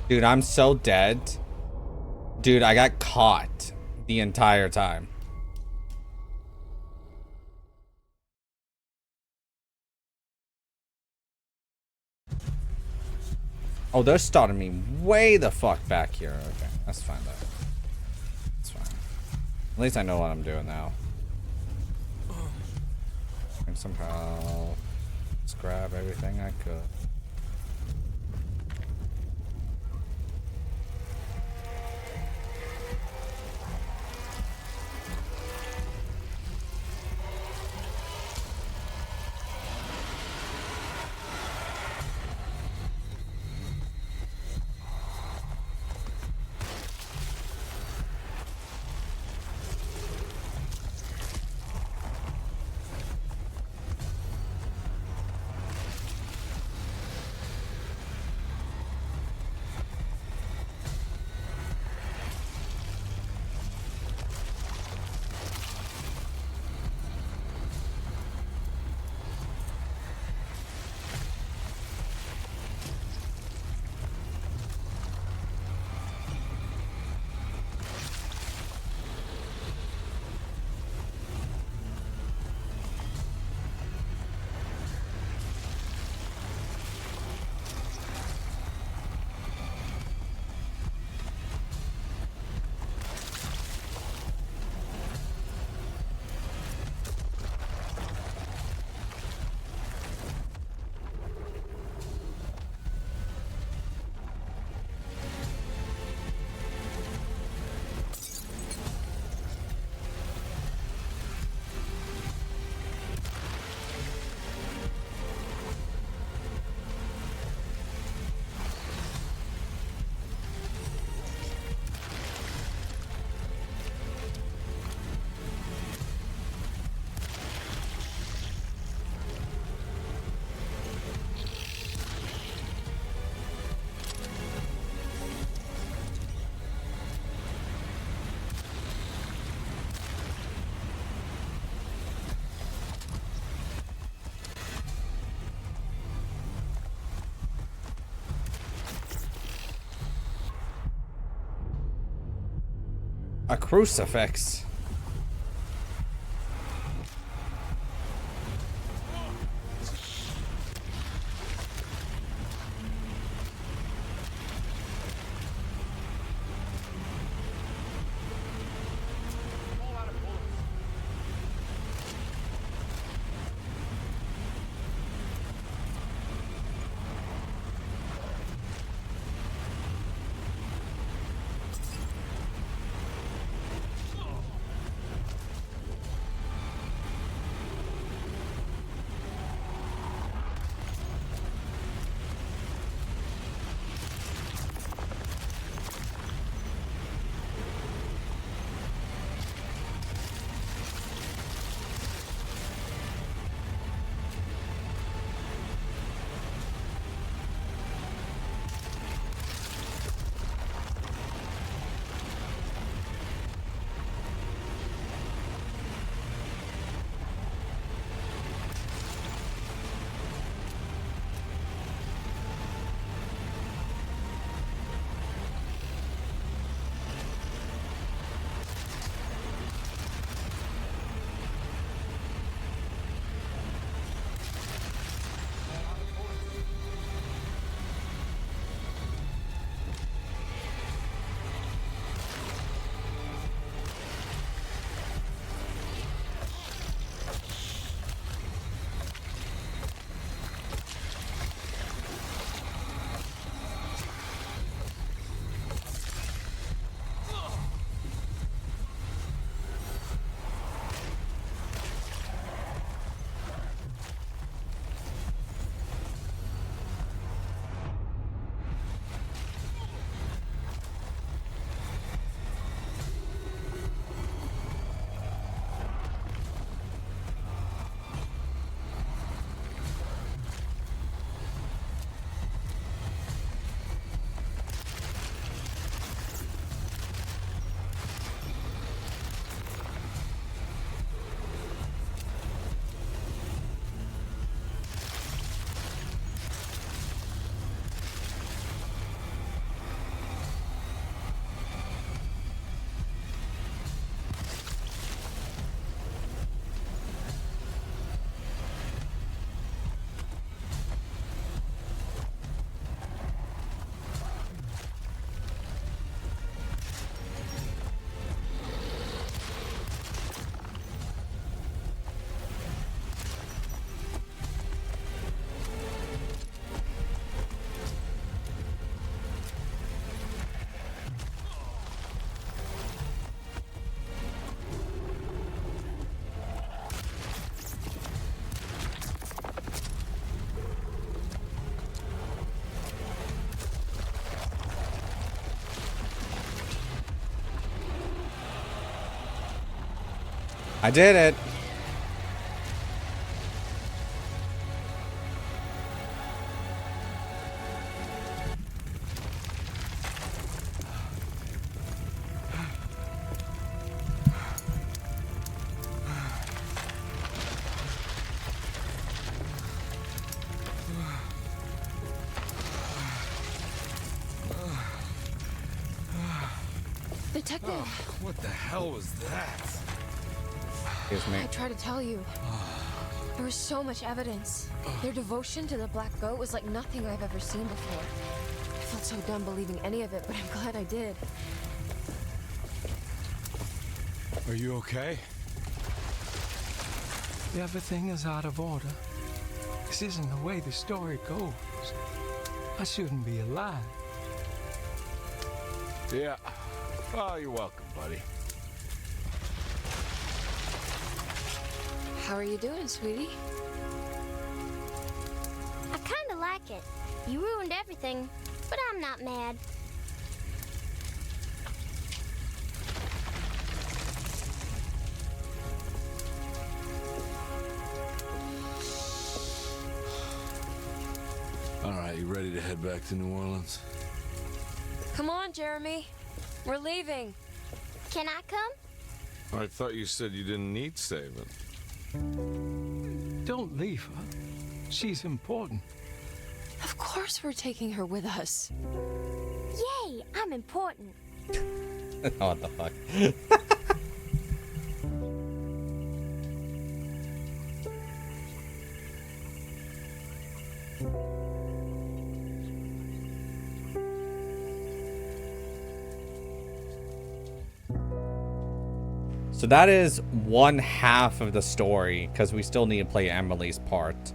dude, I'm so dead. Dude, I got caught the entire time. Oh, they're starting me way the fuck back here. Okay, that's fine though. That's fine. At least I know what I'm doing now. And somehow just grab everything I could. A crucifix. I did it. Detective. Oh, what the hell was that? Excuse me. I tried to tell you. There was so much evidence. Their devotion to the Black Goat was like nothing I've ever seen before. I felt so dumb believing any of it, but I'm glad I did. Are you okay? Everything is out of order. This isn't the way the story goes. I shouldn't be alive. Yeah. Oh, you're welcome, buddy. How are you doing, sweetie? I kinda like it. You ruined everything, but I'm not mad. All right, you ready to head back to New Orleans? Come on, Jeremy. We're leaving. Can I come? I thought you said you didn't need saving. Don't leave her. She's important. Of course we're taking her with us. Yay, I'm important. Oh, what the fuck? So that is one half of the story, because we still need to play Emily's part.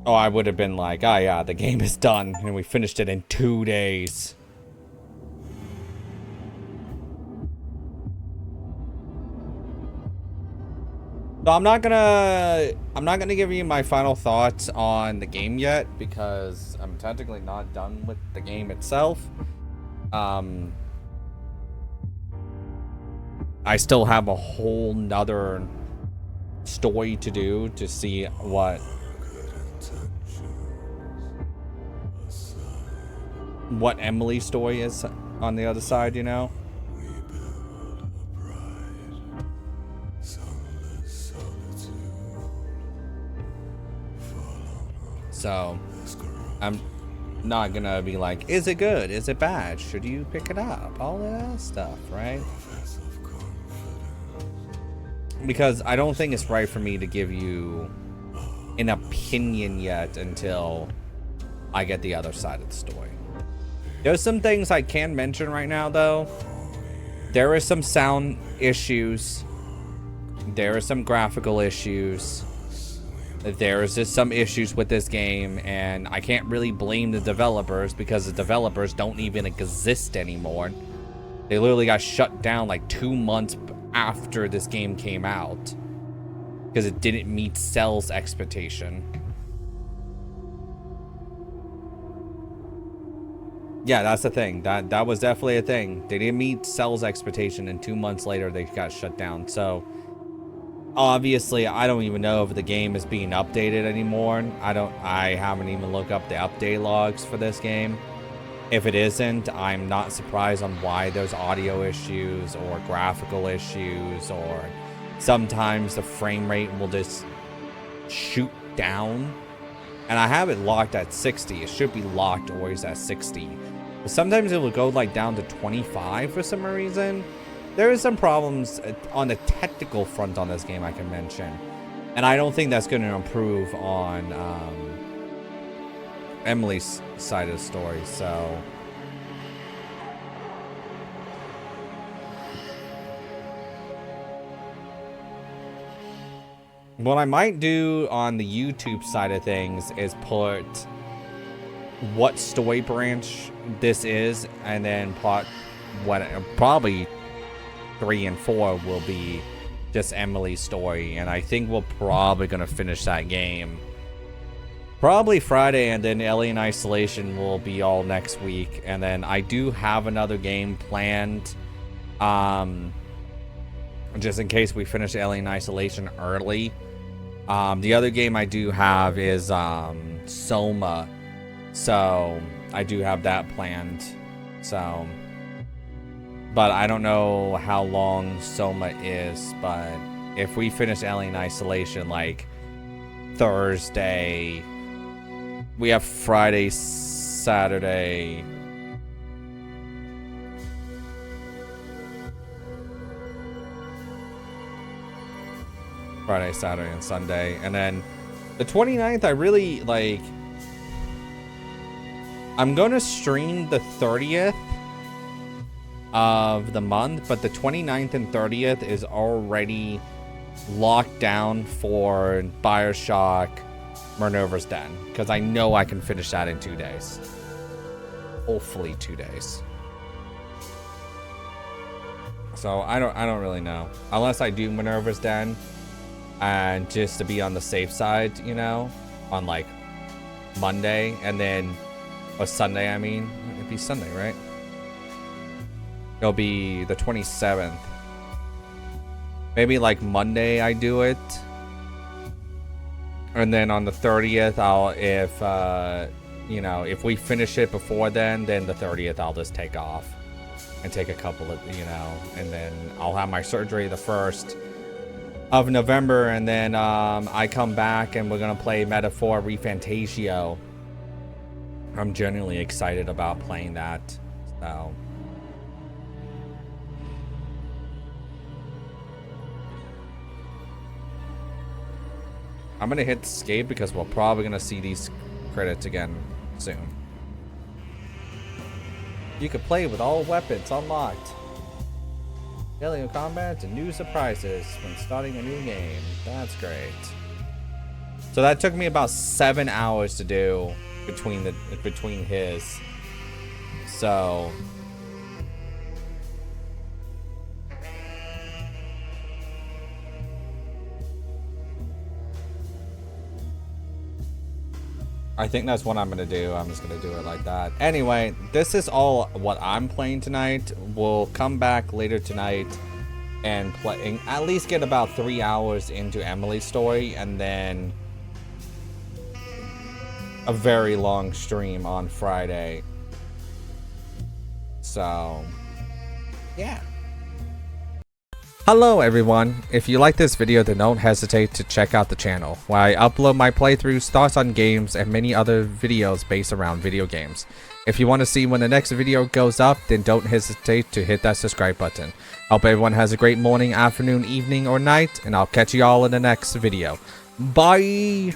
Oh, I would have been like, oh yeah, the game is done, and we finished it in 2 days. So I'm not gonna give you my final thoughts on the game yet, because I'm technically not done with the game itself. I still have a whole nother story to do to see what Emily's story is on the other side, you know? So I'm not gonna be like, is it good? Is it bad? Should you pick it up? All that stuff, right? Because I don't think it's right for me to give you an opinion yet until I get the other side of the story. There's some things I can mention right now, though. There are some sound issues. There are some graphical issues. There's just some issues with this game, and I can't really blame the developers because the developers don't even exist anymore. They literally got shut down like 2 months after this game came out because it didn't meet Cell's expectation. Yeah, that's the thing. That was definitely a thing. They didn't meet Cell's expectation, and 2 months later they got shut down. So obviously I don't even know if the game is being updated anymore. I haven't even looked up the update logs for this game. If it isn't, I'm not surprised on why there's audio issues or graphical issues, or sometimes the frame rate will just shoot down. And I have it locked at 60. It should be locked always at 60. But sometimes it will go like down to 25 for some reason. There is some problems on the technical front on this game I can mention. And I don't think that's going to improve on Emily's side of the story, so what I might do on the YouTube side of things is put what story branch this is, and then plot what probably 3 and 4 will be just Emily's story, and I think we're probably gonna finish that game probably Friday, and then Alien Isolation will be all next week. And then I do have another game planned, just in case we finish Alien Isolation early. The other game I do have is Soma, so I do have that planned. So, but I don't know how long Soma is, but if we finish Alien Isolation like Thursday, we have Friday, Saturday. Friday, Saturday, and Sunday. And then the 29th, I really like. I'm going to stream the 30th of the month, but the 29th and 30th is already locked down for BioShock Minerva's Den, because I know I can finish that in 2 days. Hopefully 2 days. So I don't really know, unless I do Minerva's Den, and just to be on the safe side, you know, on like Monday, and then or Sunday. I mean, it'd be Sunday, right? It'll be the 27th. Maybe like Monday I do it. And then on the 30th, you know, if we finish it before then the 30th, I'll just take off and take a couple of, you know, and then I'll have my surgery the 1st of November, and then I come back and we're going to play Metaphor Refantasio. I'm genuinely excited about playing that. So. I'm gonna hit escape because we're probably gonna see these credits again soon. You can play with all weapons unlocked. Daily combat and new surprises when starting a new game. That's great. So that took me about 7 hours to do between his. So I think that's what I'm gonna do. I'm just gonna do it like that. Anyway, this is all what I'm playing tonight. We'll come back later tonight and play, at least get about 3 hours into Emily's story, and then a very long stream on Friday. So, yeah. Hello everyone, if you like this video then don't hesitate to check out the channel, where I upload my playthroughs, thoughts on games, and many other videos based around video games. If you want to see when the next video goes up, then don't hesitate to hit that subscribe button. Hope everyone has a great morning, afternoon, evening, or night, and I'll catch you all in the next video. Bye!